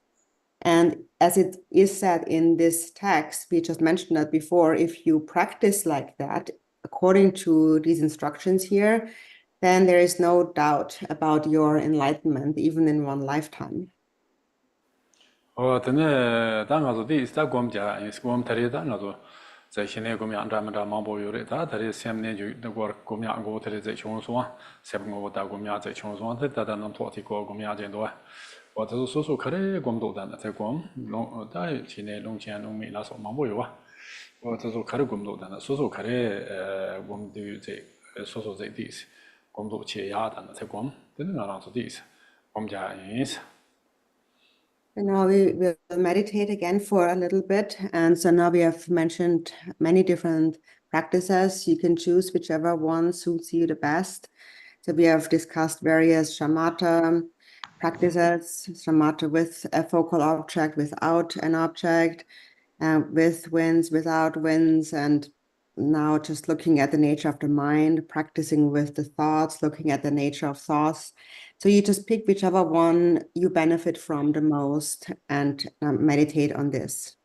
And as it is said in this text, we just mentioned that before, if you practice like that, according to these instructions here, then there is no doubt about your enlightenment, even in one lifetime. 真的，当我做的，在我们家，也是我们台里，当我做，在现在我们咱们这忙不有的，他台里下面就那个我们我台里在穷说，下面我到我们在穷说，他能拖提过我们见多，我就是说可能我们都在那在我们农，在现在农田农民那时候忙不有啊，我就是可能我们都在那，说可能我们都在说在地是，我们都去压的那在我们，真的那做地是，我们家也是。 And now we will meditate again for a little bit. And so now we have mentioned many different practices. You can choose whichever one suits you the best. So we have discussed various shamatha practices, shamatha with a focal object, without an object, with winds, without winds, and now just looking at the nature of the mind, practicing with the thoughts, looking at the nature of thoughts. So you just pick whichever one you benefit from the most and meditate on this.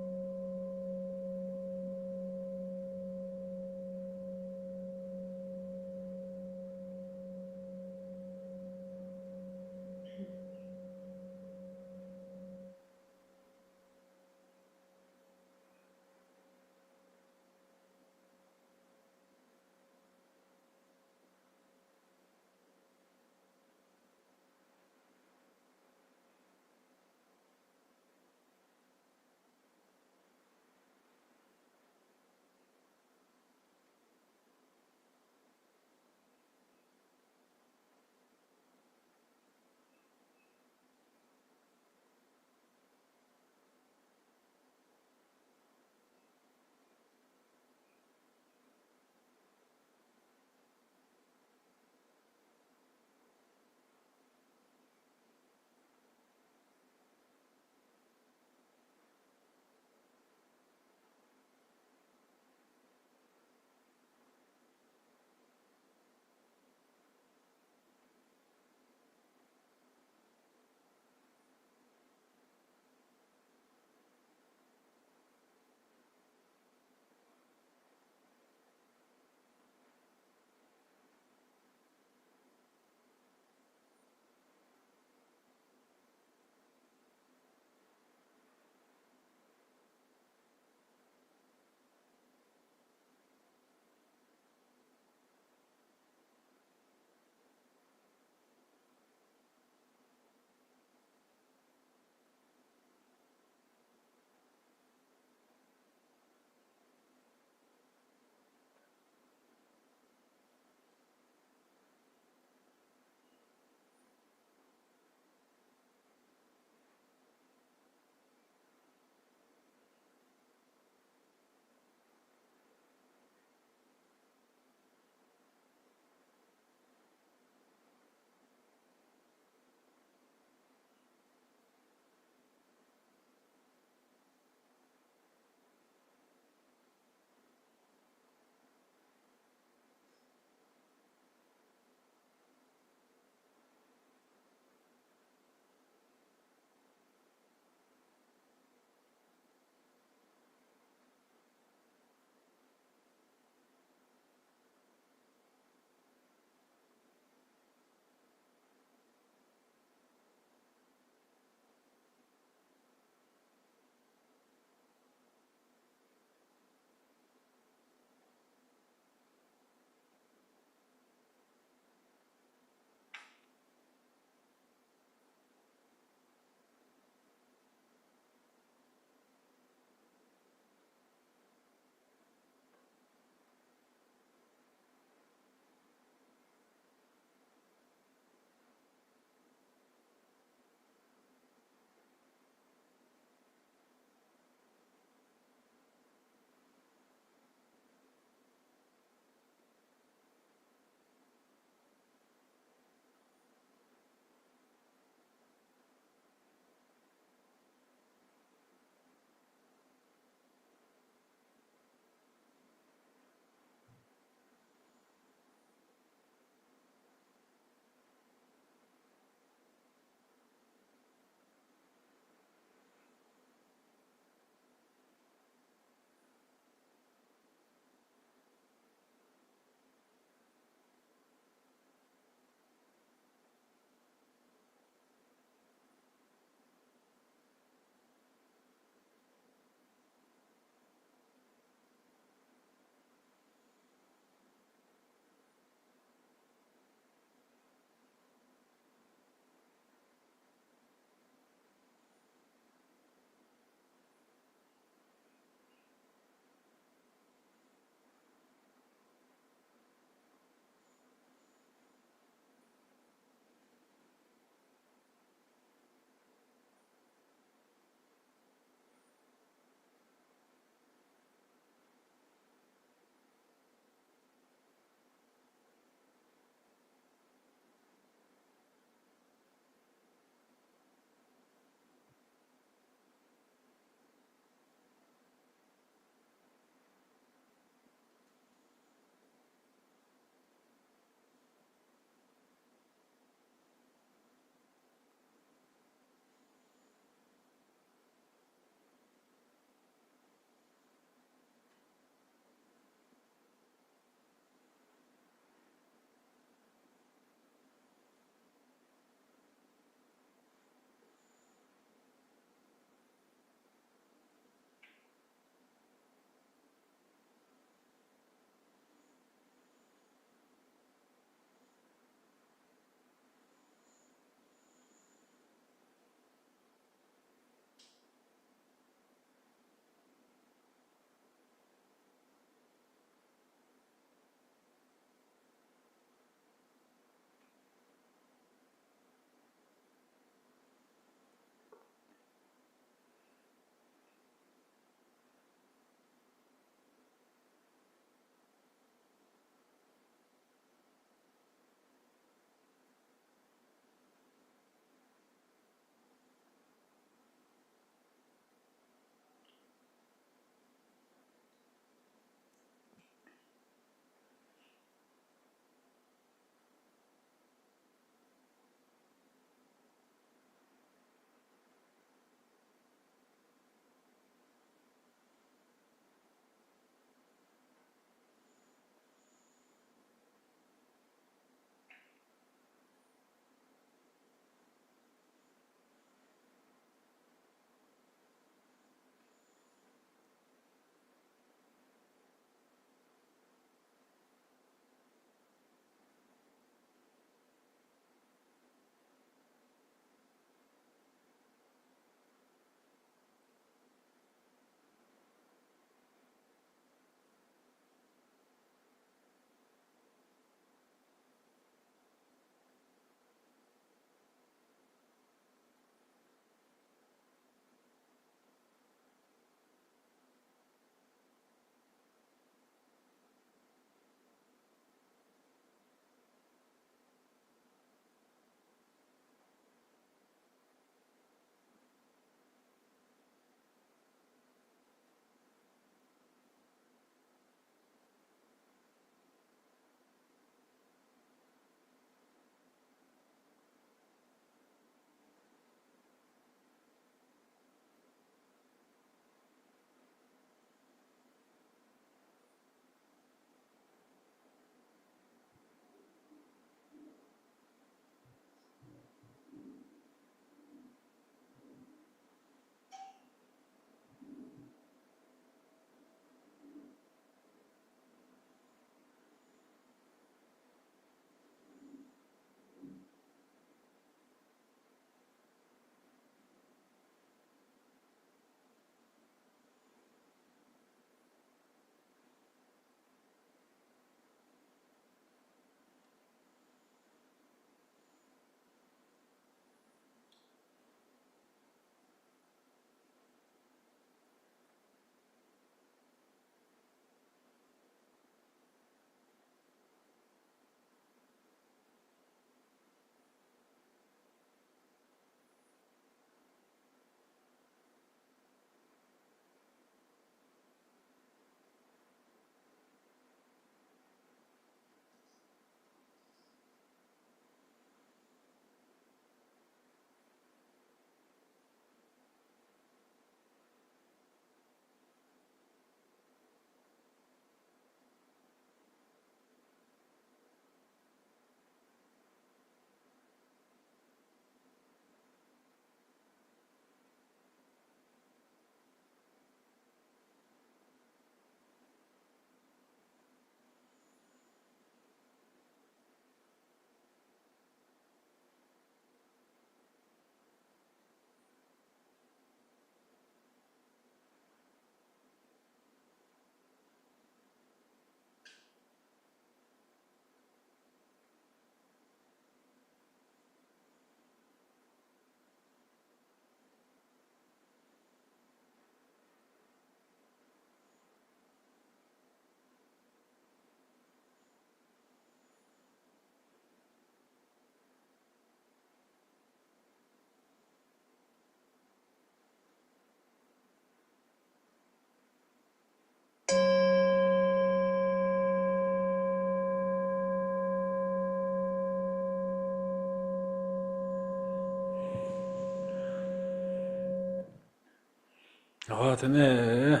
근데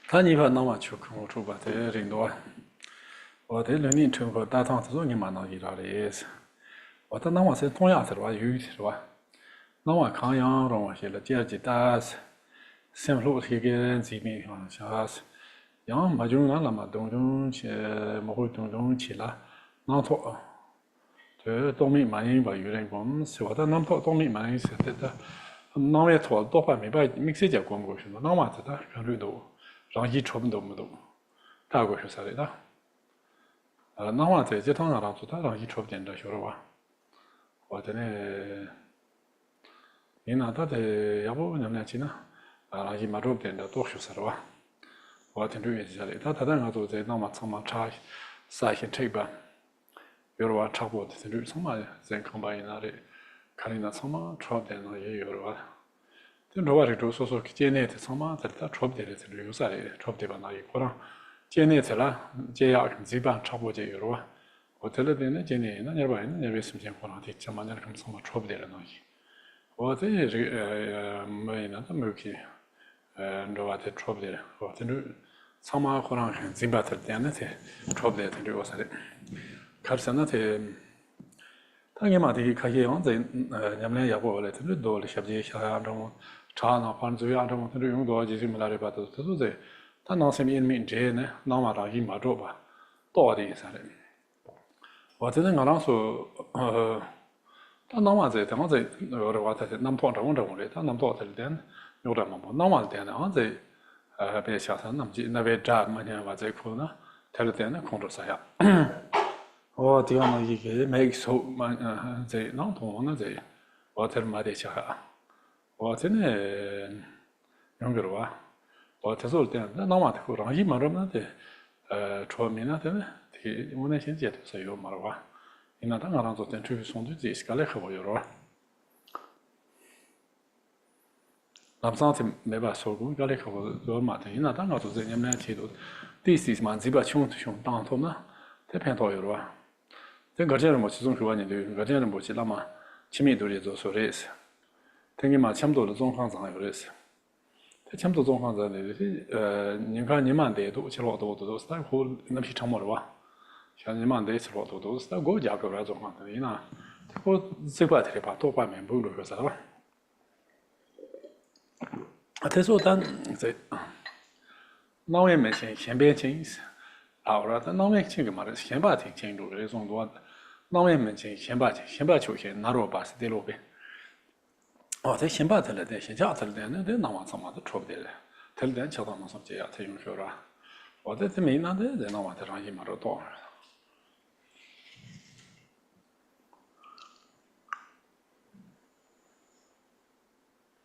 다니바 나와 추고 추바데 린도 어데 르니 추고 다탕도 니 만나기라레스 어떤 나와서 통야서와 유이서와 나와 강양로 와실라 제지다스 셈로 히게 지미 샤스 양 마중나 라마 동중 체 모고 동중 치라 나토 저 도미 많이 봐 유랭 봄 스와다 남토 도미 많이 세다 나에 토 도파 미바 믹스제 공고시노 나마다 그래도 랑이 처음도 뭐도 다고 싶사리다 나와서 이제 통하라도 다 랑이 처음된다 쇼로와 어전에 이나다데 야보 냠냐치나 랑이 마롭된다 또 싶사로와 어전에 이제 다다가도 이제 나마 참마 차 사이신 책바 요로와 차고 되는 정말 zen 컴바이나리 카리나 참마 처음되는 예 요로와 로와리도 소소 기제네트 참마 됐다 처음되는 요사리 처음되바 나이 거랑 제네트라 제야 지방 차보제 요로와 호텔에는 제네나 여러분 여러분 거랑 대체만 이렇게 참마 처음되는 나이 어제 뭐이나 뭐기 로와테 처음되는 어제는 참마 거랑 지바들 때는 처음되는 요사리 카르사나테 당연히 가게 언제 냠내 야보래 들도 샵지 샤라로 차나 판주야로 들도 용도 지심라를 받도 도도제 단나셈 인민제네 나마라기 마도바 또어디 사람 어쨌든 알아서 단나마제 단나제 어려와서 남포랑 온다고래 단남도들 된 요라만 뭐 나만 되는 언제 배샤서 남지 나베 자 마냐 와제 코나 될 때는 컨트롤사야 디가나 이게 맥소 제 나토나 제 워터 마데샤 워터네 연결와 워터서 올 때는 나마트 그런 이 말하는데 처음에는 이 오늘 현재 돼서요 말와 이나다 알아서 된 주선도 디스칼레 커버요 남산테 매바 소고 갈레 커버 얼마다 이나다 알아서 된 냠내 치도 this is man 지바 총총 당토나 대편도요와 거제는 뭐 지송 교환인데 거제는 뭐 지라마 치미들이 소리스 등이마 참도의 종황상 요레스 참도 종황자들이 니가 니만데도 지로도도 스타고 남시 참모와 샤니만데 지로도도 스타고 자고라 종황들이나 그 세바들이 봐 도파면 보로 그래서 아테소단 이제 나오에 메신 현배ချင်း아우라다 나오에 친구 말은 현바팅 친구를 정도 나오에 메신 현바 초시 나로 봤을 때로 배 제 현바들 때 현자들 때는 나와 참아도 trouble 될 때는 저도 뭐 섬지야 대용표라 어때 메인한데 내 나와들랑 힘으로 또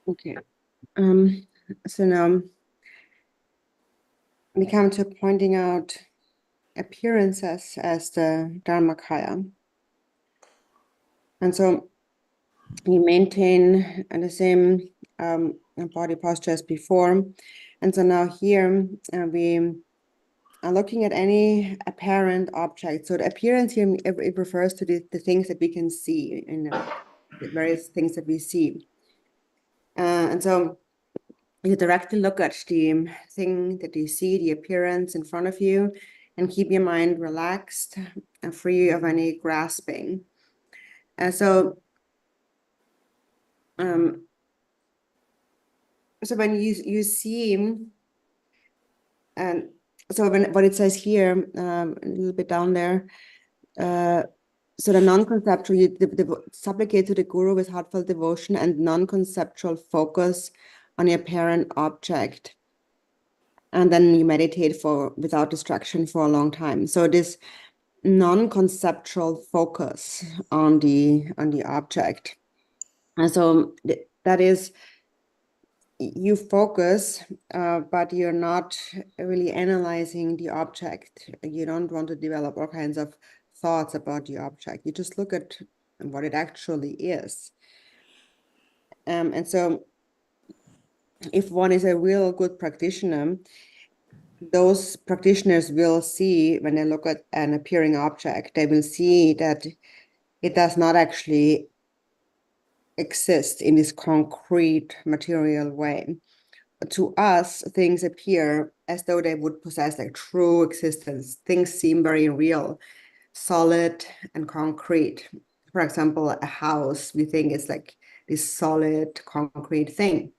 Okay. So now we come to pointing out appearances as the Dharmakaya. And so you maintain the same body posture as before. And so now here we are looking at any apparent object. So the appearance here, it refers to the things that we can see, the various things that we see. And so you directly look at the thing that you see, the appearance in front of you, and keep your mind relaxed and free of any grasping. So when you see, and so when what it says here, a little bit down there, so the non-conceptual, you supplicate to the guru with heartfelt devotion and non-conceptual focus on the apparent object. And then you meditate without distraction for a long time. So this non-conceptual focus on the object. And so that is, you focus, but you're not really analyzing the object. You don't want to develop all kinds of thoughts about the object. You just look at what it actually is. And so if one is a real good practitioner, those practitioners will see, when they look at an appearing object, they will see that it does not actually exist in this concrete material way. to us, things appear as though they would possess like true existence. Things seem very real, solid and concrete. For example, a house, we think it's like this solid, concrete thing.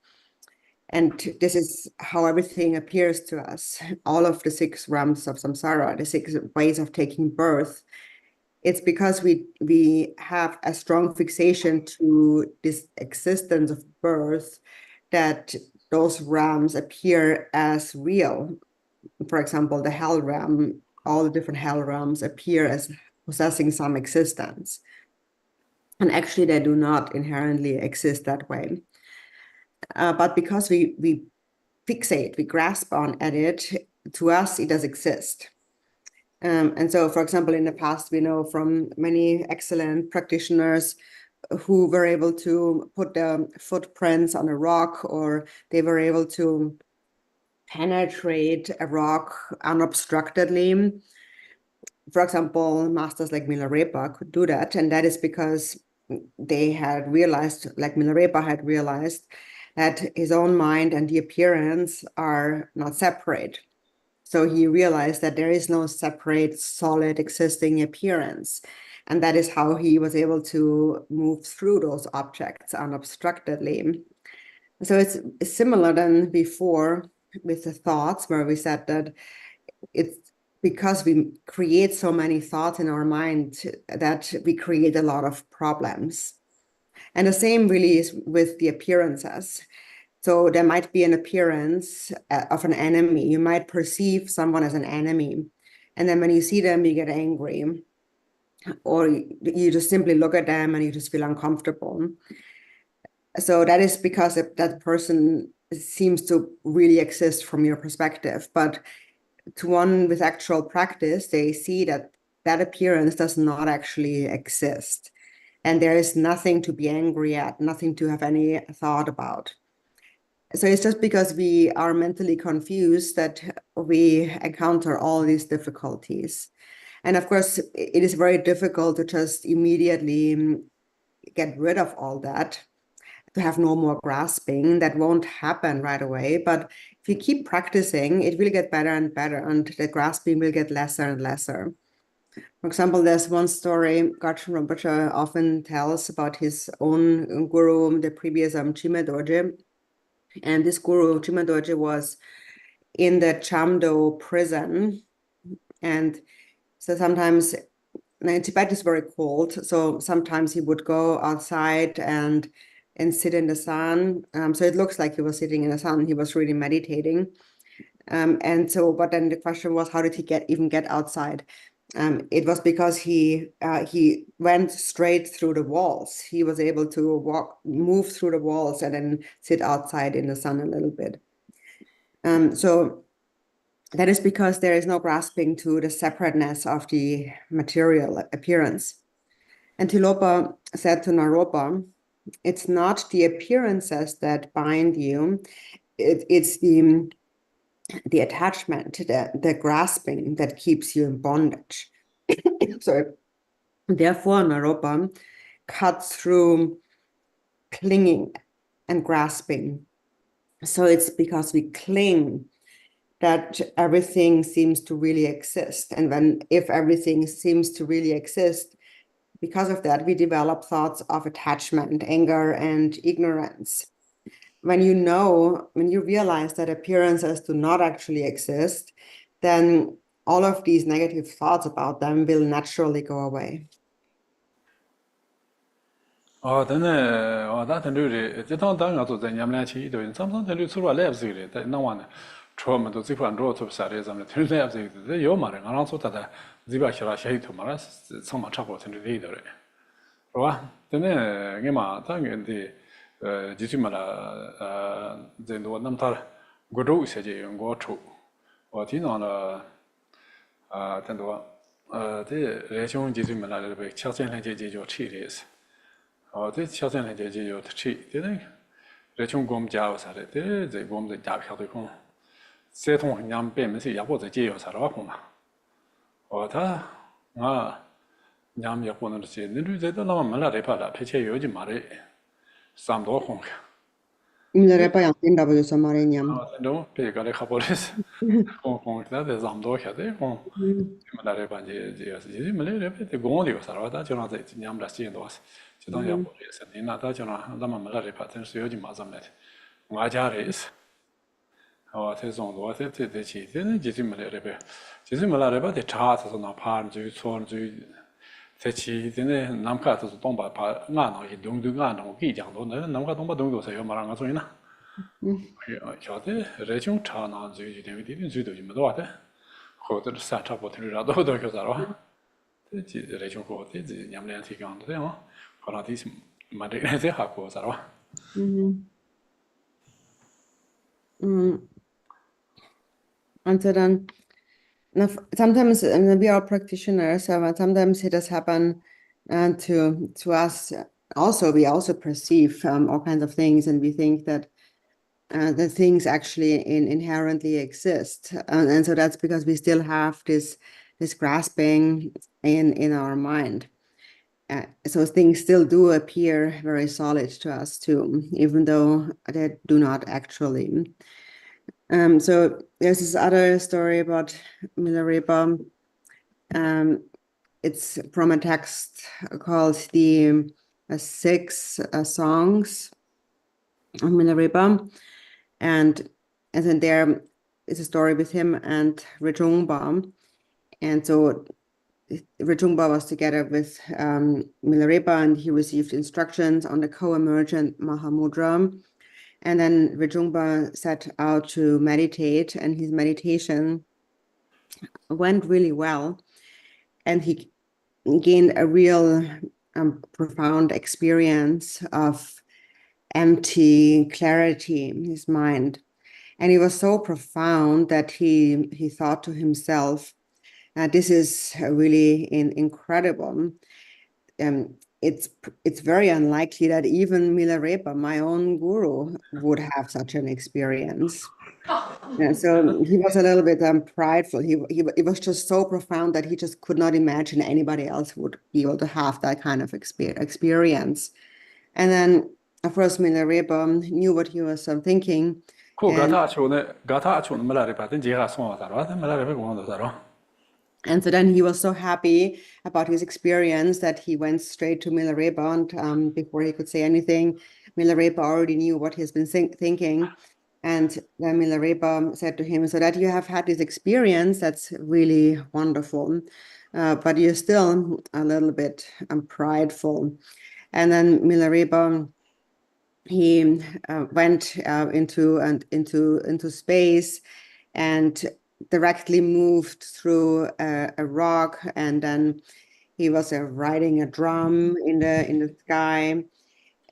And this is how everything appears to us. All of the 6 realms of samsara, the 6 ways of taking birth, it's because we have a strong fixation to this existence of birth that those realms appear as real. For example, the hell realm, all the different hell realms appear as possessing some existence. And actually, they do not inherently exist that way. But because we fixate, we grasp on at it, to us, it does exist. And so, for example, in the past, we know from many excellent practitioners who were able to put their footprints on a rock, or they were able to penetrate a rock unobstructedly. For example, masters like Milarepa could do that, and that is because they had realized, like Milarepa had realized, that his own mind and the appearance are not separate. So he realized that there is no separate, solid, existing appearance. And that is how he was able to move through those objects unobstructedly. So it's similar than before with the thoughts, where we said that it's because we create so many thoughts in our mind that we create a lot of problems. And the same really is with the appearances. So there might be an appearance of an enemy. You might perceive someone as an enemy. And then when you see them, you get angry. Or you just simply look at them and you just feel uncomfortable. So that is because that person seems to really exist from your perspective. But to one with actual practice, they see that that appearance does not actually exist. And there is nothing to be angry at, nothing to have any thought about. So it's just because we are mentally confused that we encounter all these difficulties. And of course, it is very difficult to just immediately get rid of all that, to have no more grasping. That won't happen right away. But if you keep practicing, it will get better and better, and the grasping will get lesser and lesser. For example, there's one story Gachin Rinpoche often tells about his own guru, the previous Chime Dorje. And this guru, Chime Dorje, was in the Chamdo prison. And so sometimes, in Tibet is very cold. So sometimes he would go outside and sit in the sun. So it looks like he was sitting in the sun. He was really meditating. And so, but then the question was, how did he even get outside? It was because he went straight through the walls. He was able to move through the walls and then sit outside in the sun a little bit. So that is because there is no grasping to the separateness of the material appearance. And Tilopa said to Naropa, it's not the appearances that bind you, it's the attachment, the grasping that keeps you in bondage. So therefore, Naropa cuts through clinging and grasping. So it's because we cling that everything seems to really exist. And if everything seems to really exist, because of that, we develop thoughts of attachment, anger, and ignorance. When you realize that appearances do not actually exist, then all of these negative thoughts about them will naturally go away. 哦，等等，哦，那等于这趟当然做在你们俩去，对，咱们等于出来来不是的，在那完的，出门都这块多做啥的，咱们等于来不是的，这有嘛的，俺让做他的，这边去了下一头嘛，那上嘛差不多等于这的嘞，是吧？等等，俺嘛当然的，就是嘛了，这多那么大了，我周些就用我抽，我听到了，等多，这热胸就是嘛了，被强身来就叫吃的是。 这小镇里就有吃，对的，这从我们家有啥的，对，这我们这家票对空，这通人家北门是也不在街有啥的空嘛，他人家也不能是，你这都那么没了的怕了，而且有就买的3多空， Milarepa yang tinda ba sa marinyam. No, pegare capoles. Con da zamdo chade, con malare banje ji malare te gondi ba sarwa da jona de nyam da sin dos. Ji dong ya bo ye se ni na da jona da ma malare pa ten su yo ji ma zam le. Nga ja res. Hawa te zong do te chi te ne ji malare be. Ji malare ba de cha sa na pa ju chuan ju te chi te ne nam ka su dong ba pa nga na yi dong du nga na gi jiang do ne nam ka dong ba dong do se yo ma ra nga so yin na. Ja, det region tar någon så ju det är ju det med då det. Hotar sätta på till det då kan så va. Det region på det nämligen till gång det va. För att det man det är ha på så va. And so then, sometimes we are practitioners, so sometimes it does happen to us. Also, we also perceive all kinds of things, and we think that the things actually inherently exist, and so that's because we still have this grasping in our mind. So things still do appear very solid to us too, even though they do not actually. So there's this other story about Milarepa. It's from a text called the Six Songs of Milarepa. And then there is a story with him and Rijungba. And so Rijungba was together with Milarepa, and he received instructions on the co-emergent Mahamudra. And then Rijungba set out to meditate, and his meditation went really well. And he gained a real profound experience of empty clarity in his mind. And it was so profound that he thought to himself, this is really incredible. It's very unlikely that even Milarepa, my own guru, would have such an experience. And so he was a little bit prideful. It was just so profound that he just could not imagine anybody else would be able to have that kind of experience. And then, of course, Milarepa knew what he was thinking. 고 가타 아초네 말are pa ten 제가 손 왔다로 말are be 고 왔다로. And so then he was so happy about his experience that he went straight to Milarepa, and before he could say anything, Milarepa already knew what he's been thinking. And then Milarepa said to him, so that you have had this experience, that's really wonderful, but you're still a little bit prideful. And then Milarepa, he went into space and directly moved through a rock, and then he was riding a drum in the sky,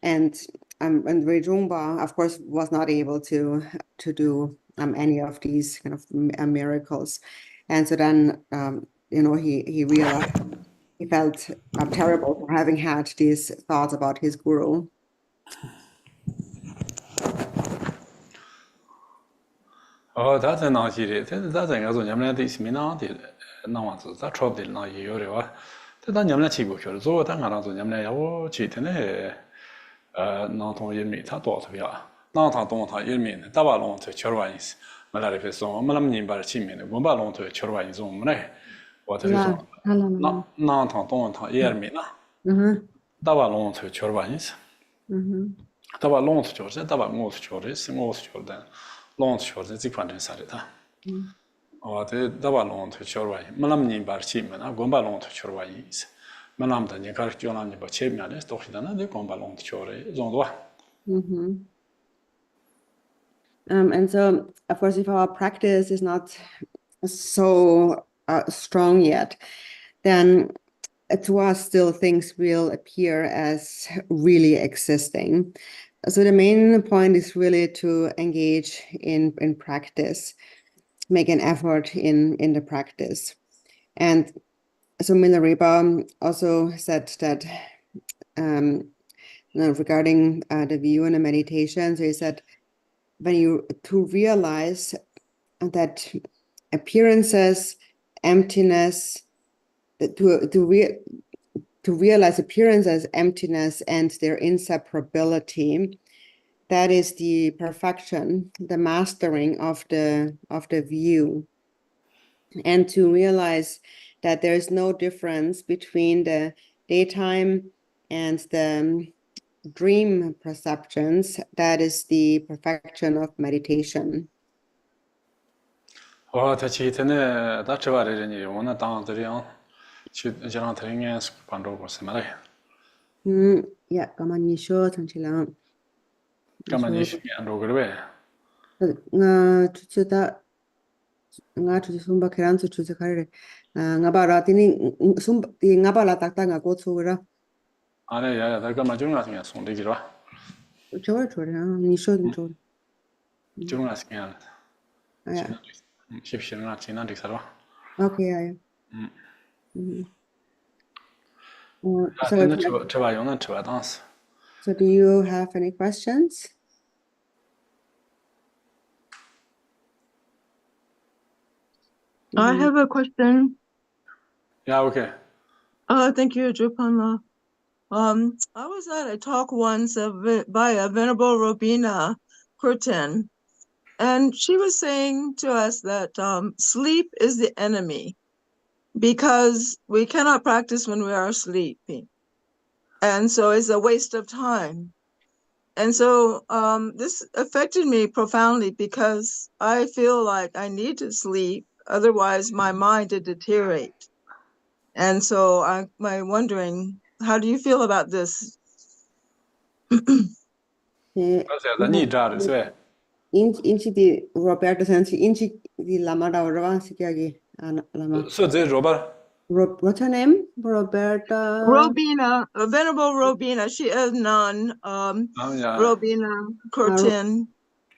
and Rijungba, of course, was not able to do any of these kind of miracles, and so then he realized he felt terrible for having had these thoughts about his guru. That's a nice idea. That's a good idea. This means that no one does that. Trouble is not you. That's a nice idea. So that's a nice idea. You cheat, ne? Not on your meat. That's what we are. Not on your meat. That's what long to churwines. Malarife so. Malam ni bar chimene. Gumba long to churwines. Ne? What is it? Not on your meat. That's what long to churwines. That's what long to churwines. That's what most churwines. Most churwines. Long short, it's a quantity sarita. Or the Dava long to Chorway, Malam Nimbar Chimman, a Gomba long to Chorways. Malam the Nikar Jonan Bachemian is Tohidana, the Gomba long to Chore, Zondwa. And so, of course, if our practice is not so strong yet, then to us still things will appear as really existing. So the main point is really to engage in practice, make an effort in the practice. And so Milarepa also said that regarding the view and the meditation, so he said, to realize that appearances, emptiness, to realize appearance as emptiness and their inseparability, that is the perfection, the mastering of the view, and to realize that there is no difference between the daytime and the dream perceptions. That is the perfection of meditation. 我他去他那他吃饭的人呢，我那当这样去就让他应该是帮助过什么嘞？ Ja, 가만히 있어, 잠시랑. 干嘛你是按照个呗？ nga chuchuda nga chuchu sumba keran chu chuchu kare nga bara tini sumba ti nga bala takta nga go chura 啊，那也他干嘛就那些送这个是吧？ chora chora ni sho ni chora 就那些了， aya 是不是那其他的是吧？ okay aya so 那吃饭用那吃饭当时， so do you have any questions? I have a question. 呀 OK， Thank you, Drupala. I was at a talk once by a Venerable Robina Curtin, and she was saying to us that sleep is the enemy because we cannot practice when we are sleeping. And so it's a waste of time. And so this affected me profoundly because I feel like I need to sleep, otherwise my mind would deteriorate. And so I'm wondering, how do you feel about this? 而且你这的是呗？ inchi di Roberto Sanchi inchi di lama da ora sikiagi lama 是这说吧？ what's her name? Roberta Robina, Venerable Robina, she is nun. yeah. Robina Curtin.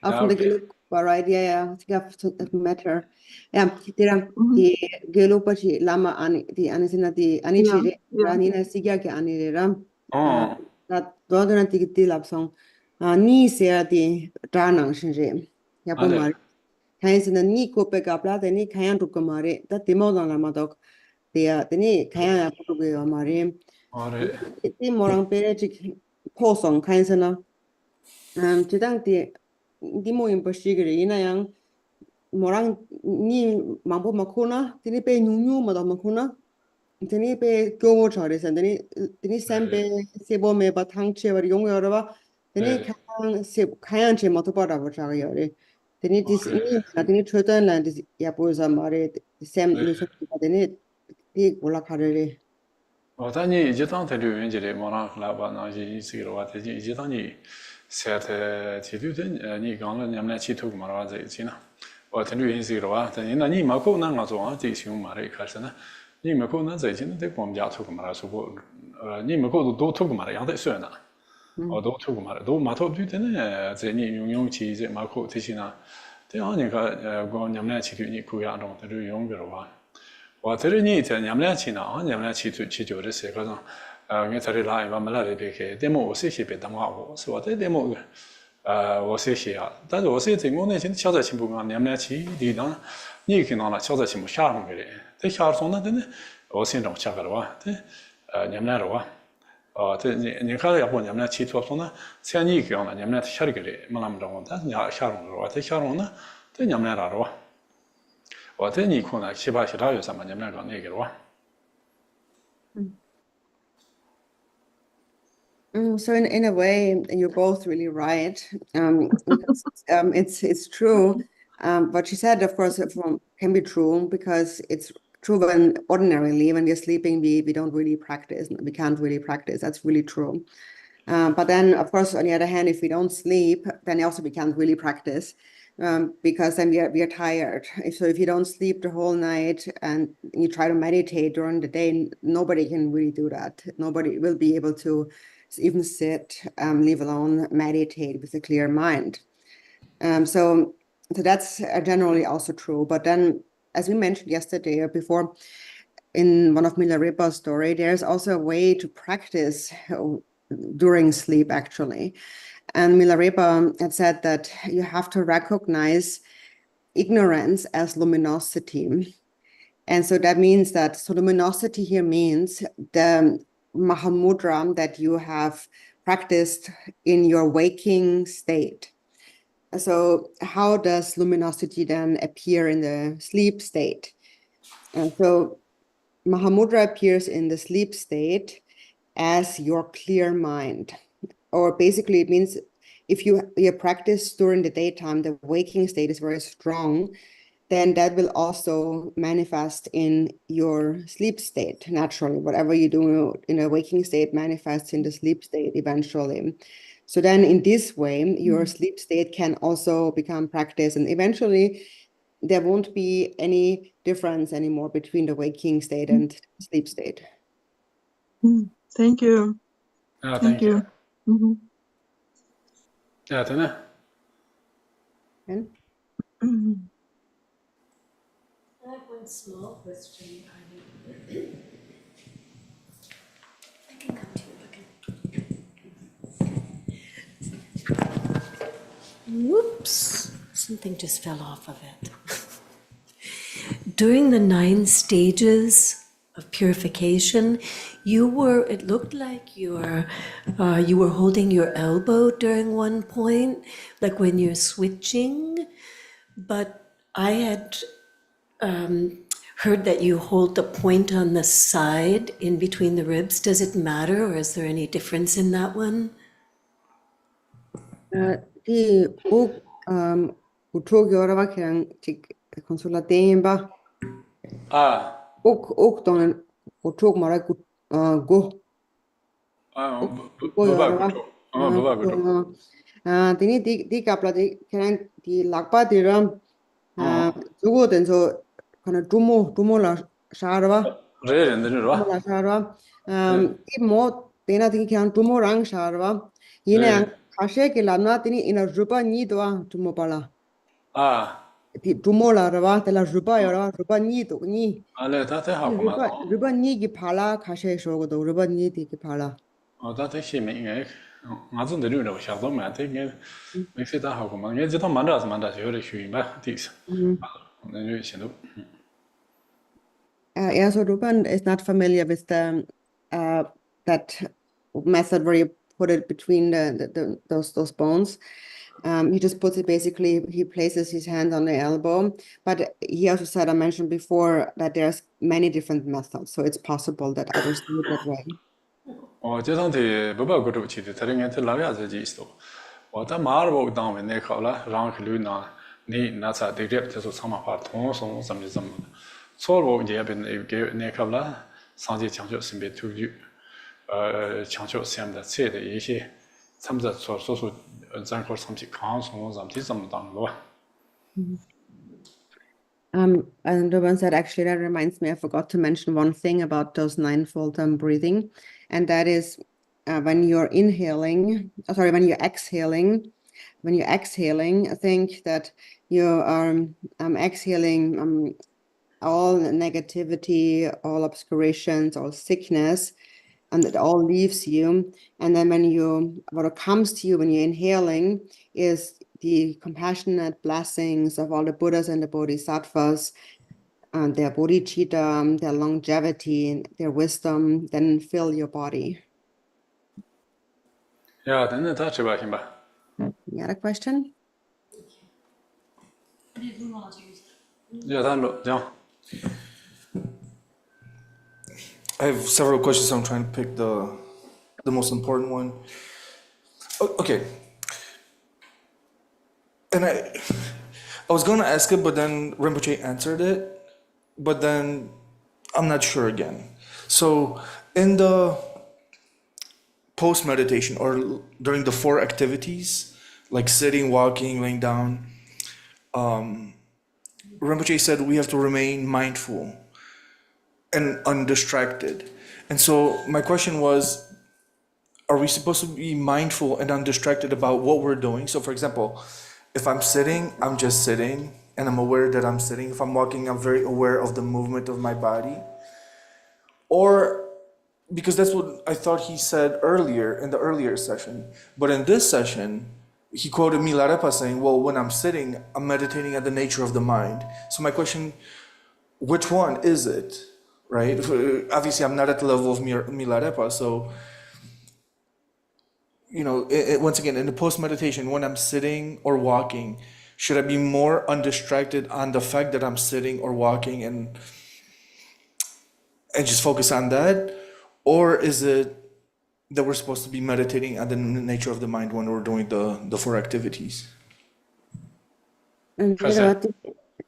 from the okay. Geluk, right? Yeah, it matter. Yeah, the Gelupachi lama ani the anisina the anichi ranina sikiagi ani ram. Oh, that dodana ti lapsong ni se di danang shinje ya po mari kaisa na ni ko pe ka pla de ni khayan tu kamare ta timo na ma dok dia teni khayan ya pu ge mari alright. ti morang pe chi po song kaisa na chidang ti mo im pa shi ge ina yang morang ni mangpo makuna tini pe nyungyu ma da makuna tini pe gyogo choresa tini sempe sebo me ba tangche bar yong yoro ba tini kayang che mato para ba chaga yore tini dis ni na tini chodan lan dis ya po za mare sem ni so ba tini ti ola kare 我当你一当他留言这里，马上来吧，那一这个话，他一当你晒他剃头的，你刚了，你们俩剃头嘛，话这一起呢，我他留言这个话，他那你没可能我做啊，这些嘛的开始呢，你没可能这些呢，得我们家头嘛，说过，你没可能多头嘛的，样得算呢，多头嘛的，多嘛头对的呢，这你用起这没可这些呢，这样你看，我你们俩剃头你可以按照他留言个话。 我这里你在你们俩去呢，你们俩去就的时候上，我这里来一把没来的别个，但么我是些别当我是吧？这但么我是些啊，但是我是在我那现在小在进步啊，你们俩去地方，你看到了小在进步下上个的，这下上那真的我现在下个了哇，这你们俩了哇，这你看要不你们俩去做上呢，像你讲了，你们俩下个的没那么着，但是你下上了哇，这下上呢，这你们俩了哇。 我这你可能7、8、10有什么你们两个那个哇？So in a way, you're both really right. Because, it's true. What she said, of course, can be true because it's true when ordinarily when you're sleeping, we don't really practice. We can't really practice. That's really true. But then, of course, on the other hand, if we don't sleep, then also we can't really practice. Because then we are tired. So if you don't sleep the whole night and you try to meditate during the day, nobody can really do that. Nobody will be able to even sit, leave alone meditate with a clear mind. So that's generally also true. But then, as we mentioned yesterday or before, in one of Milarepa's story, there's also a way to practice during sleep, actually. And Milarepa had said that you have to recognize ignorance as luminosity. And so that means that, so luminosity here means the Mahamudra that you have practiced in your waking state. So how does luminosity then appear in the sleep state? And so Mahamudra appears in the sleep state as your clear mind. Or basically it means if you practice during the daytime, the waking state is very strong, then that will also manifest in your sleep state naturally. Whatever you do in a waking state manifests in the sleep state eventually. So then in this way, your sleep state can also become practice, and eventually there won't be any difference anymore between the waking state and sleep state. Thank you. Thank you. Mhm. Tene. And Mhm. I have one small question. I can come to you again. Whoops, something just fell off of it. During the 9 stages of purification, it looked like you were holding your elbow during one point, like when you're switching, but I had heard that you hold the point on the side in between the ribs. Does it matter, or is there any difference in that one? the book 우쪽여러와 그냥 건설라 땜바 옥동은 우쪽 말하고 고 여러와 드니 디 갑라디 그냥 디 락바디람 주고 된서 그냥 두모라 샤르와 두모라 샤르와 이뭐 데나 디 그냥 두모랑 샤르와 이네 가셰게 라나 드니 이나 루바 니도아 두모발라 두모라르와 텔라 루바 여러와 루바 니도 니 알레 다테 하고만. 루바 니기 발라 가셰 쇼고도 루바 니디기 발라 다테 힘이 맞은 대로로 샤도만 되게 메시다 하고만. 이제 더 만다서 요리 쉬이마 디스. 네, 신도. Yeah, so Ruben is not familiar with the that method where you put it between those bones. He just puts it basically, he places his hand on the elbow, but he also said, I mentioned before, that there's many different methods, so it's possible that others do it that way. 제상테 뭐바고도 치데 다른 게 라야지 있어. 와다 마르고 다음에 내 칼라 랑클루나 니 나사 데그랩 상마파 통송 섬리섬 소로 이제 앞에 내 칼라 상제 장조 선배 투주 장조 샘다 세的一些参加所咱口上去看从咱们怎么当了。And Ruben said, actually, that reminds me, I forgot to mention one thing about those ninefold breathing, and that is when you're when you're exhaling, I think that you are exhaling all negativity, all obscurations, all sickness, and it all leaves you. And then what comes to you when you're inhaling is the compassionate blessings of all the Buddhas and the Bodhisattvas, and their bodhicitta, their longevity, their wisdom, then fill your body. Yeah, then that's about him. You had a question? Yeah, yeah. I have several questions. I'm trying to pick the most important one. Okay. And I was going to ask it, but then Rinpoche answered it. But then I'm not sure again. So in the post-meditation or during the 4 activities, like sitting, walking, laying down, Rinpoche said we have to remain mindful and undistracted. And so my question was, are we supposed to be mindful and undistracted about what we're doing? So for example, if I'm sitting, I'm just sitting and I'm aware that I'm sitting. If I'm walking, I'm very aware of the movement of my body. Or, because that's what I thought he said earlier in the earlier session. But in this session, he quoted Milarepa saying, well, when I'm sitting, I'm meditating at the nature of the mind. So my question, which one is it? Right? Obviously, I'm not at the level of Milarepa, so once again, in the post meditation, when I'm sitting or walking, should I be more undistracted on the fact that I'm sitting or walking and just focus on that? Or is it that we're supposed to be meditating on the nature of the mind when we're doing the four activities?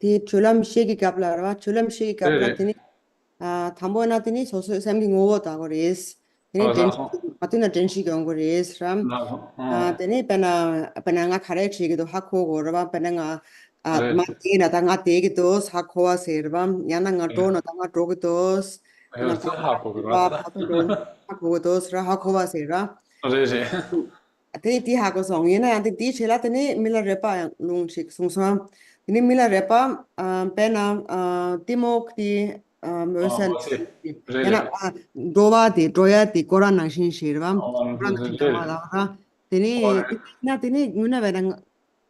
디 줄람시기 갑라라 줄람시기 갑라 드니 담보나드니 소소 샘긴 오다 거리스 드니 덴시 아티나 덴시 경거리스 람 드니 베나가 카레치기도 하고 고르바 베나가 마티나 당가 되기도 사코와 세르밤 야나가 도노 당가 도기도 하고도 스라 하코와 세라 디 하고 송이나 디 첼라드니 밀라레파 룽식 송송 ini mila repa pena timok di mersen yana doya di koran nangshin shirwa koran chama da tini nguna verang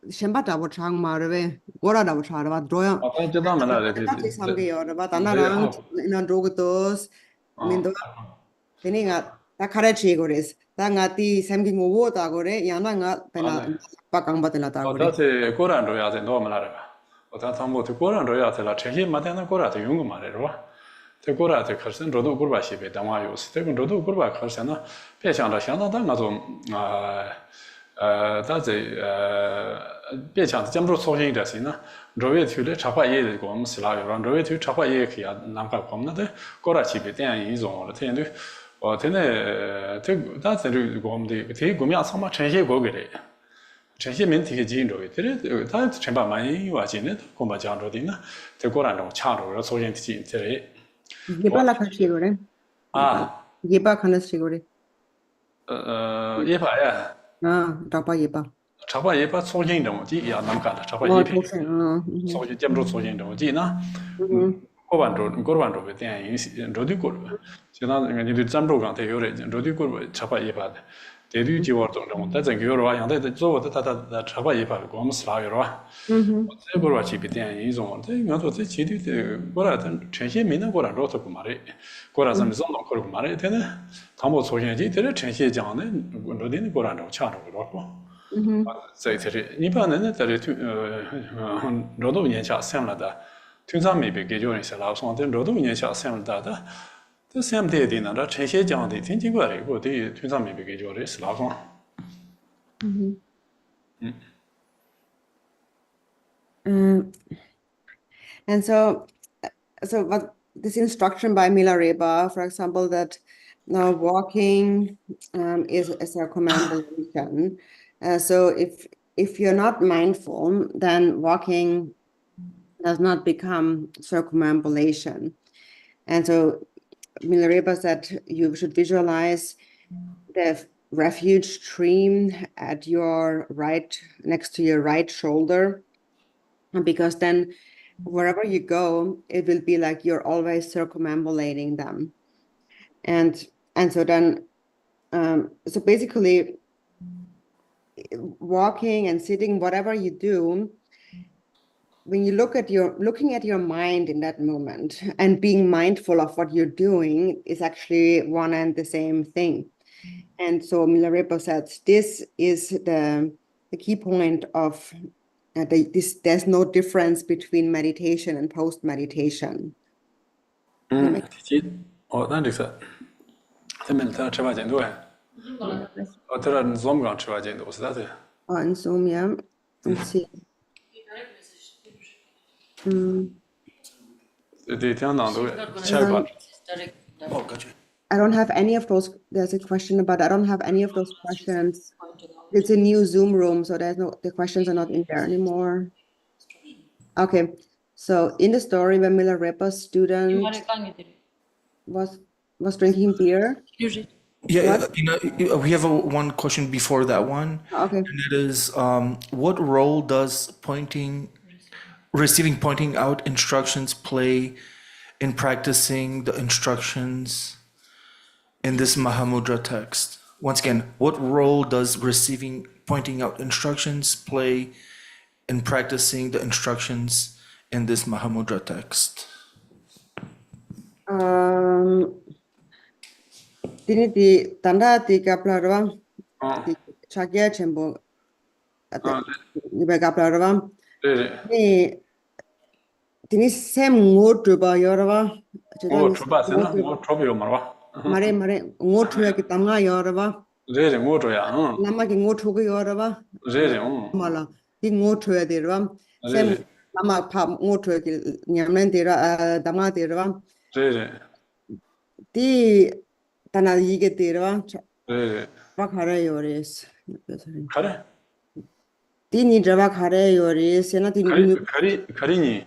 shemba da bo chang marwe gora da bo charwa doya ta samge yorwa tanarang ina dogotos mindo tini nga ta karachi gores ta nga ti samgi ngowo da gore yana nga pena pakang batela da gore 어다세 고란 로야세 노말라라 어다 담보 고란 로야세라 체히 마데나 고라세 용고 말해로 테 고라세 커선 로도 고르바시베 담아요스 테 로도 고르바 커선나 배상다 상당다 나도 다제 배상 점으로 소신이다시나 로에 튜레 차파예 고음 슬라요 로에 튜 차파예 키야 남가 검나데 고라치베 대한 이종으로 텐데 테네 테 다세르 고음데 테 고미야 상마 천시 고게래 전시면 되게 지인로에 되게 다 전반 많이 와지네 공부 장로디나 대고란로 차로 소년 지인들이 예발라 카시고래 예바 카나시고래 예바야 잡아 예바 잡아 예바 소년도 지야 남가다 잡아 예바 소년 점으로 소년도 지나 고반로 배대한 로디고 지나 이제 점으로 간테 요래 로디고 잡아 예바 대두 지워도 다른 교로와 양대 저거도 다 잡아 예발 고음스라요라 그거와 집이된 이종인데 이것도 지디 뭐라든 전시민은 거라 로토고 말해 거라서 무슨 거고 말해 되네 담보 소신이 되는 전시장에 로딘 거라로 차로 그렇고 저희들이 이번에는 다리 로도 년차 생각나다 튼삼미비 개조에서 라송한테 로도 년차 생각나다 그 샘대디나라 전시장에 tinjingwa 고 디 튼삼미비 개조를 라송 And so what this instruction by Milarepa, for example, that now walking is a circumambulation. So if you're not mindful, then walking does not become circumambulation. And so Milarepa said you should visualize the refuge tree at your right, next to your right shoulder, because then wherever you go, it will be like you're always circumambulating them. And so then, so basically walking and sitting, whatever you do, when you looking at your mind in that moment and being mindful of what you're doing is actually one and the same thing. And so Milarepa said, this is the key point of there's no difference between meditation and post-meditation. On Zoom, yeah. Let's see. I don't have any of those. There's a question about I don't have any of those questions. It's a new Zoom room, so the questions are not in there anymore. Okay, so in the story when Milarepa's student was drinking beer. Yeah, we have one question before that one. Okay. And it is, what role does receiving pointing out instructions play in practicing the instructions in this Mahamudra text? Once again, what role does receiving pointing out instructions play in practicing the instructions in this Mahamudra text? Dini di tanda di kaplarwa 자기야 전부 아, 이베 갑라라바 네. 네 디니 샘 모트바 여러바 뭐 제가 줘봤잖아. 뭐 줘봐요 말아. 마레 모트야 기 담가 여러바 네, 뭐 줘야. 응. 라마기 모트고 여러바 네, 응. 말라 디 모트야 되르바 샘 네, 라마 파 모트야 기 냠는 데라 담가 데르바 네, 디 다나 이게 데르바 네. 바 가래 요레스 가래. 디니 드바 가래 요레스 나 디니 가리니.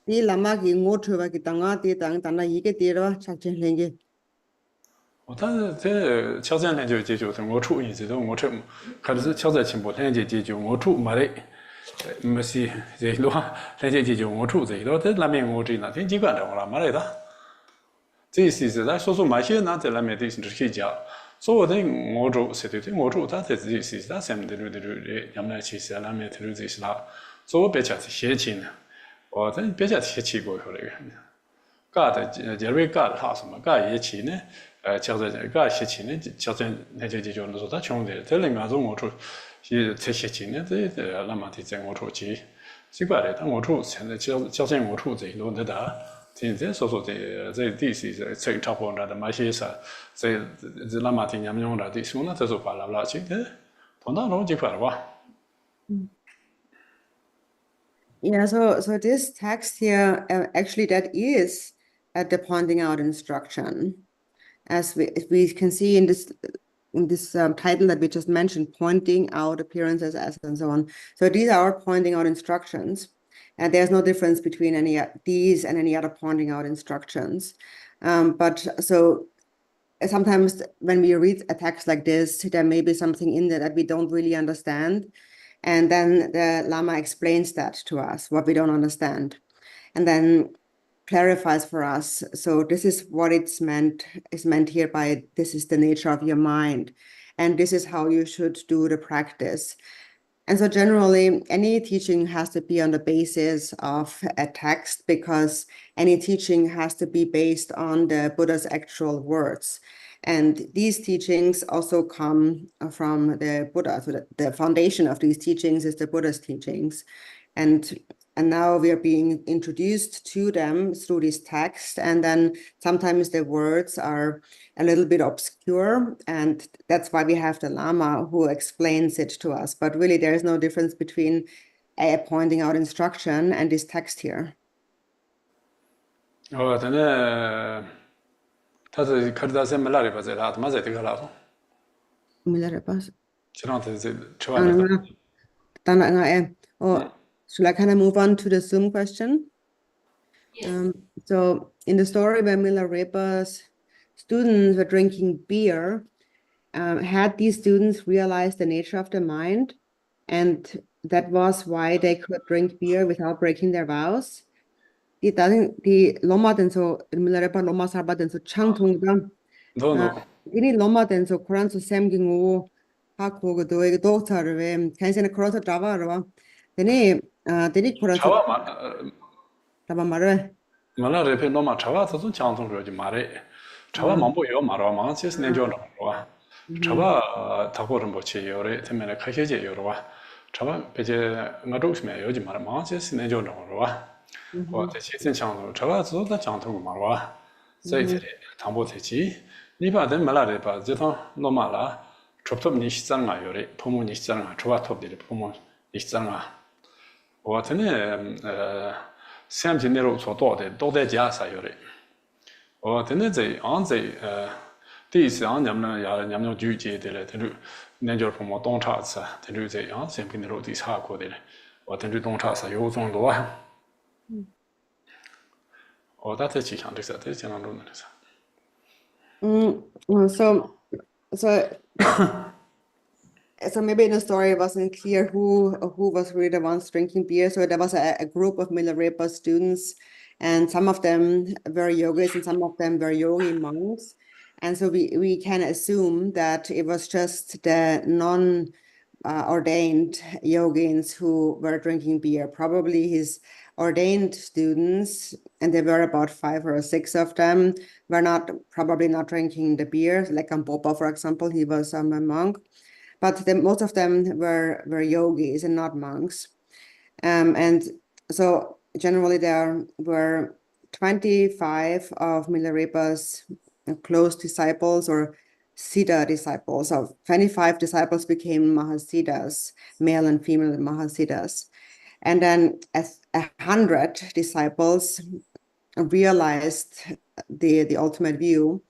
디 라마기 모트바 기 담가 디 다나 이게 데르바 착진 랭게 但是这乔山研究解决是我处一直都我处，可是乔山情报研究解决我处没得，没是这路研究解决我处这路在那边我这那天几管着我了没得的，这是咱说买些那在那边的是可以讲，所以的我处是对的我处他在自己是他下面的路的要么其实那边的路就是啦，所以我别讲是写起呢，我咱别讲写起过后那个。搞的结尾搞的好什么搞一起呢？叫做搞一起呢，叫做那就那说他穷的，这另外种我出是这些钱呢，这那么的在我出去，奇怪的，但我出现在叫在我出这一路的大，现在说这地是这差不多的买些啥，这那么的伢们用的地，说那这说话啦去的，同样弄几块了吧。Yeah, so this text here, actually that is the pointing out instruction. As we can see in this title that we just mentioned, pointing out appearances as and so on. So these are pointing out instructions. And there's no difference between these and any other pointing out instructions. But so sometimes when we read a text like this, there may be something in there that we don't really understand. And then the Lama explains that to us, what we don't understand, and then clarifies for us. So this is what is meant here by this is the nature of your mind. And this is how you should do the practice. And so generally, any teaching has to be on the basis of a text because any teaching has to be based on the Buddha's actual words. And these teachings also come from the Buddha. So the foundation of these teachings is the Buddha's teachings. And now we are being introduced to them through this text. And then sometimes the words are a little bit obscure. And that's why we have the Lama who explains it to us. But really, there is no difference between a pointing out instruction and this text here. Oh, then, 他是可是他是没来的吧？在哪？他妈在这个哪头？这两天在吃完了。Should I kind of move on to the Zoom question? Yes. So in the story where Milarepa's students were drinking beer, had these students realized the nature of the mind, and that was why they could drink beer without breaking their vows. Die Loma den so Milarepa Loma Sarba den so Changtongda. Ini Loma den so Koran so Semgingo Hakogo do ego doctor we kansen Koran Java ro. Deni Koran Java mare. Mala repe Loma Chava so Changtong ro ji mare. Chava mambo yo maro ma ches ne jo ro. Chava takoren bo che yo re temene khashe je yo ro. Chava peje ngado sme yo ji mare ma ches ne jo ro. 我在前线强度，这个做的强度嘛哇，所以这里唐伯特基，你把人没来的把这趟弄嘛了，差不多你是怎啊？有的，父母你是怎啊？出发托的父母你是怎啊？我真的三天内容做多的都在家啥有的，我真的在第一次俺们聚集的嘞，他就那叫父母东查子，他就在三天内容第查过的嘞，我他就东查啥有种多啊。 Oh, that's a chicken. This is a chicken. So maybe in the story it wasn't clear who was really the ones drinking beer. So there was a group of Milarepa students, and some of them were yogis and some of them were yogi monks. And so we can assume that it was just the non-ordained yogins who were drinking beer. Probably his ordained students, and there were about 5 or 6 of them, were probably not drinking the beer. Like Gampopa, for example, he was a monk. but most of them were yogis and not monks. And so generally there were 25 of Milarepa's close disciples or Siddha disciples. So 25 disciples became Mahasiddhas, male and female Mahasiddhas. And then as 100 disciples realized the ultimate view.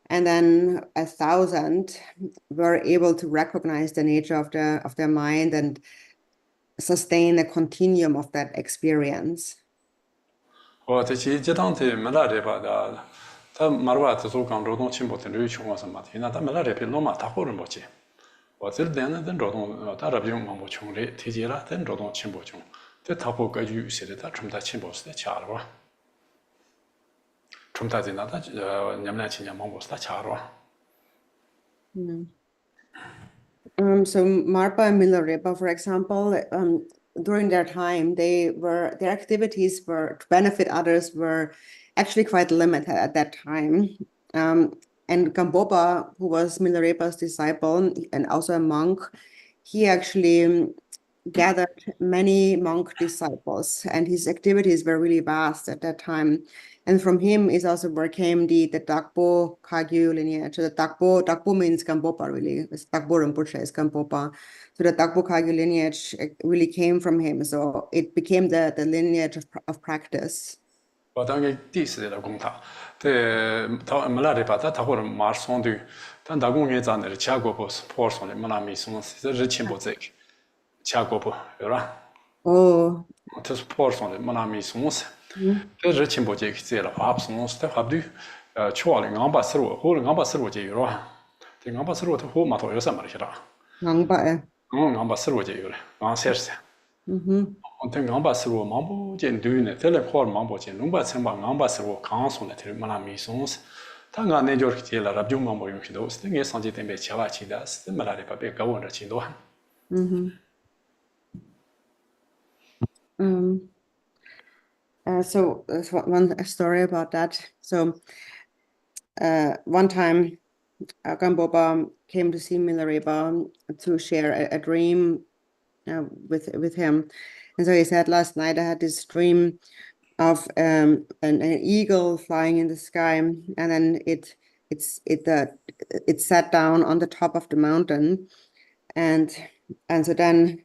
And then 1,000 were able to recognize the nature of their mind and sustain a continuum of that experience. 我这些这当的没拉的吧的，他马路啊，这做广州东青浦的旅情况什么的，那他没拉的比罗马他好人不去。我这点呢，等着东他这边忙不穷的，提起了等着东青浦穷，这他不该有些的，他从他青浦是的掐了吧？从他这那他你们俩亲家忙不是他掐了吧？ So Marpa and Milarepa, for example, during their time, their activities to benefit others were actually quite limited at that time. And Gampopa, who was Milarepa's disciple and also a monk, he actually gathered many monk disciples, and his activities were really vast at that time. And from him is also where came the Dakpo Kagyu lineage. So the Dakpo means Gampopa really. It's Dakpo Rinpoche is Gampopa. So the Dakpo Kagyu lineage really came from him. So it became the lineage of practice. 我当个第四的公他，这他没来的吧？他或者马上的，但打工人在那里吃过不？坡上的没那没送，这日前不这个吃过不？有啦。Oh. 这是坡上的没那没送噻。这日前不这个这了，花不送噻，花不对，去了俺把思路，或者俺把思路这有了，这俺把思路他或马头有什么的去了？俺把思路这有了，俺写噻。我俺把思路忙不见对呢，这来坡忙不见，弄把成把俺把思路刚送的，这没那没送噻。他俺那就是这了，就忙不用去多，这俺上几天被吃完吃的，这没来的把别搞完了吃多。So there's one story about that. So one time, Gampopa came to see Milarepa to share a dream with him, and so he said, "Last night I had this dream of an eagle flying in the sky, and then it sat down on the top of the mountain, and so then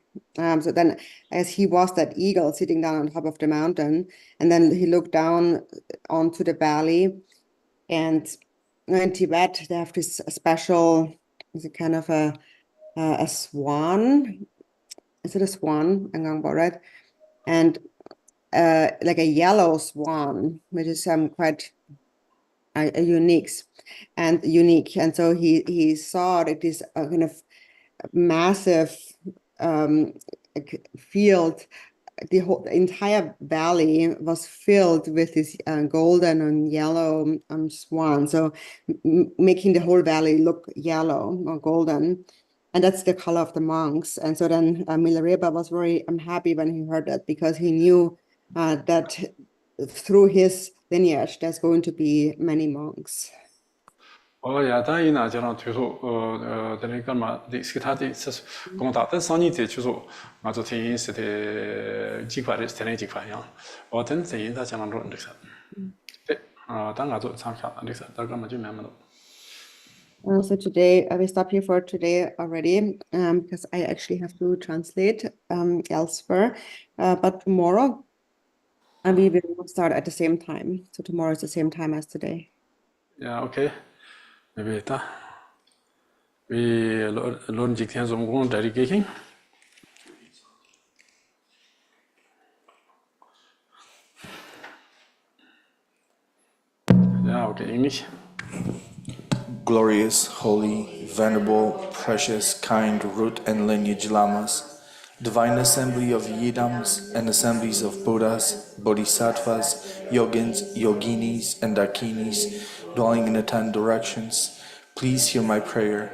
as he was that eagle sitting down on top of the mountain, and then he looked down onto the valley, and in Tibet they have this special, is it kind of a swan? Is it a swan? Right? And like a yellow swan, which is quite unique. And so he saw that this kind of massive field, the entire valley was filled with this golden and yellow swan, so making the whole valley look yellow or golden. And that's the color of the monks. And so then Milarepa was very happy when he heard that, because he knew that through his lineage, there's going to be many monks. 哦呀，当然呢，就让推说，等于干嘛的？其他的是公大，但上年的就说，俺昨天是的几块的，天天几块样。我等天他讲那种那个，对，当俺做参考那个，大概嘛就慢慢的。So today, we stop here for today already, because I actually have to translate elsewhere. But tomorrow, we will start at the same time. So tomorrow is the same time as today. Yeah, okay. Maybe that. We learn 几天总共dedication. Yeah, okay, English. Glorious, holy, venerable, precious, kind root and lineage lamas, divine assembly of yidams and assemblies of Buddhas, Bodhisattvas, Yogins, Yoginis, and Dakinis, dwelling in the 10 directions, please hear my prayer.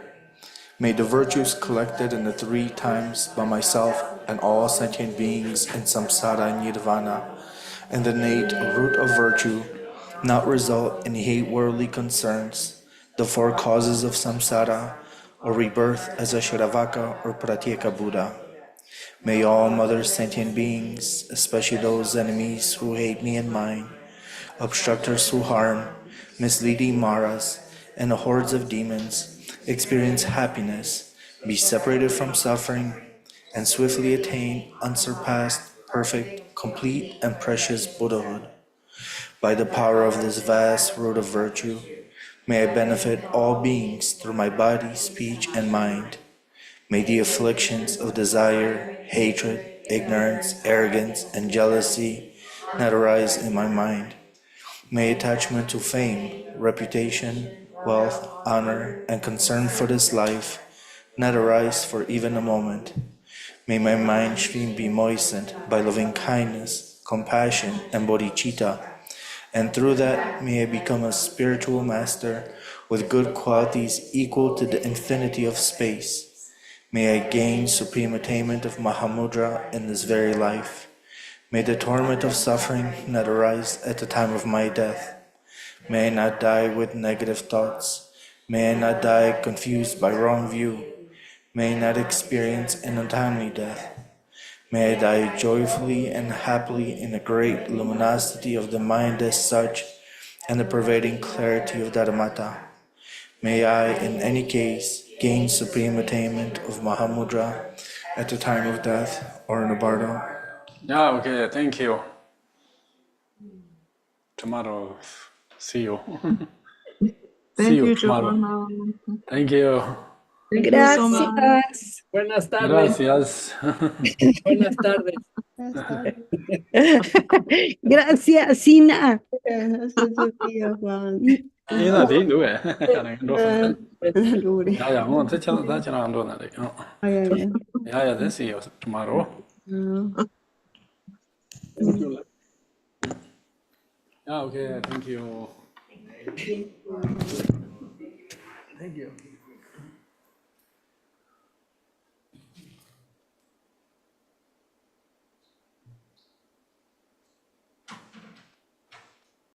May the virtues collected in the 3 times by myself and all sentient beings in samsara nirvana, and the innate root of virtue, not result in hate worldly concerns, the 4 causes of samsara, or rebirth as a Shiravaka or Pratyeka Buddha. May all mother sentient beings, especially those enemies who hate me and mine, obstructors who harm, misleading Maras, and the hordes of demons, experience happiness, be separated from suffering, and swiftly attain unsurpassed, perfect, complete, and precious Buddhahood. By the power of this vast root of virtue, may I benefit all beings through my body, speech, and mind. May the afflictions of desire, hatred, ignorance, arrogance, and jealousy not arise in my mind. May attachment to fame, reputation, wealth, honor, and concern for this life not arise for even a moment. May my mind stream be moistened by loving kindness, compassion, and bodhicitta, and through that may I become a spiritual master with good qualities equal to the infinity of space. May I gain supreme attainment of Mahamudra in this very life. May the torment of suffering not arise at the time of my death. May I not die with negative thoughts. May I not die confused by wrong view. May I not experience an untimely death. May I die joyfully and happily in the great luminosity of the mind as such and the pervading clarity of Dharmata. May I, in any case, gain supreme attainment of Mahamudra at the time of death or in the bardo. Yeah, okay, thank you. Tomorrow, see you. See Thank you you, tomorrow. Jopana. Thank you. Thank you so much. Gracias. Buenas tardes. Gracias. Buenas tardes. Buenas tardes. Gracias, Sina. Gracias, Sofía, Juan. Ina di nu eh. Ja, den då för. Roligt. Ja, hon det känner han då när det. Ja. Ja, ja, ja. Ja, det ser jag tomorrow. Ja. Yeah, okay, thank you. Thank you.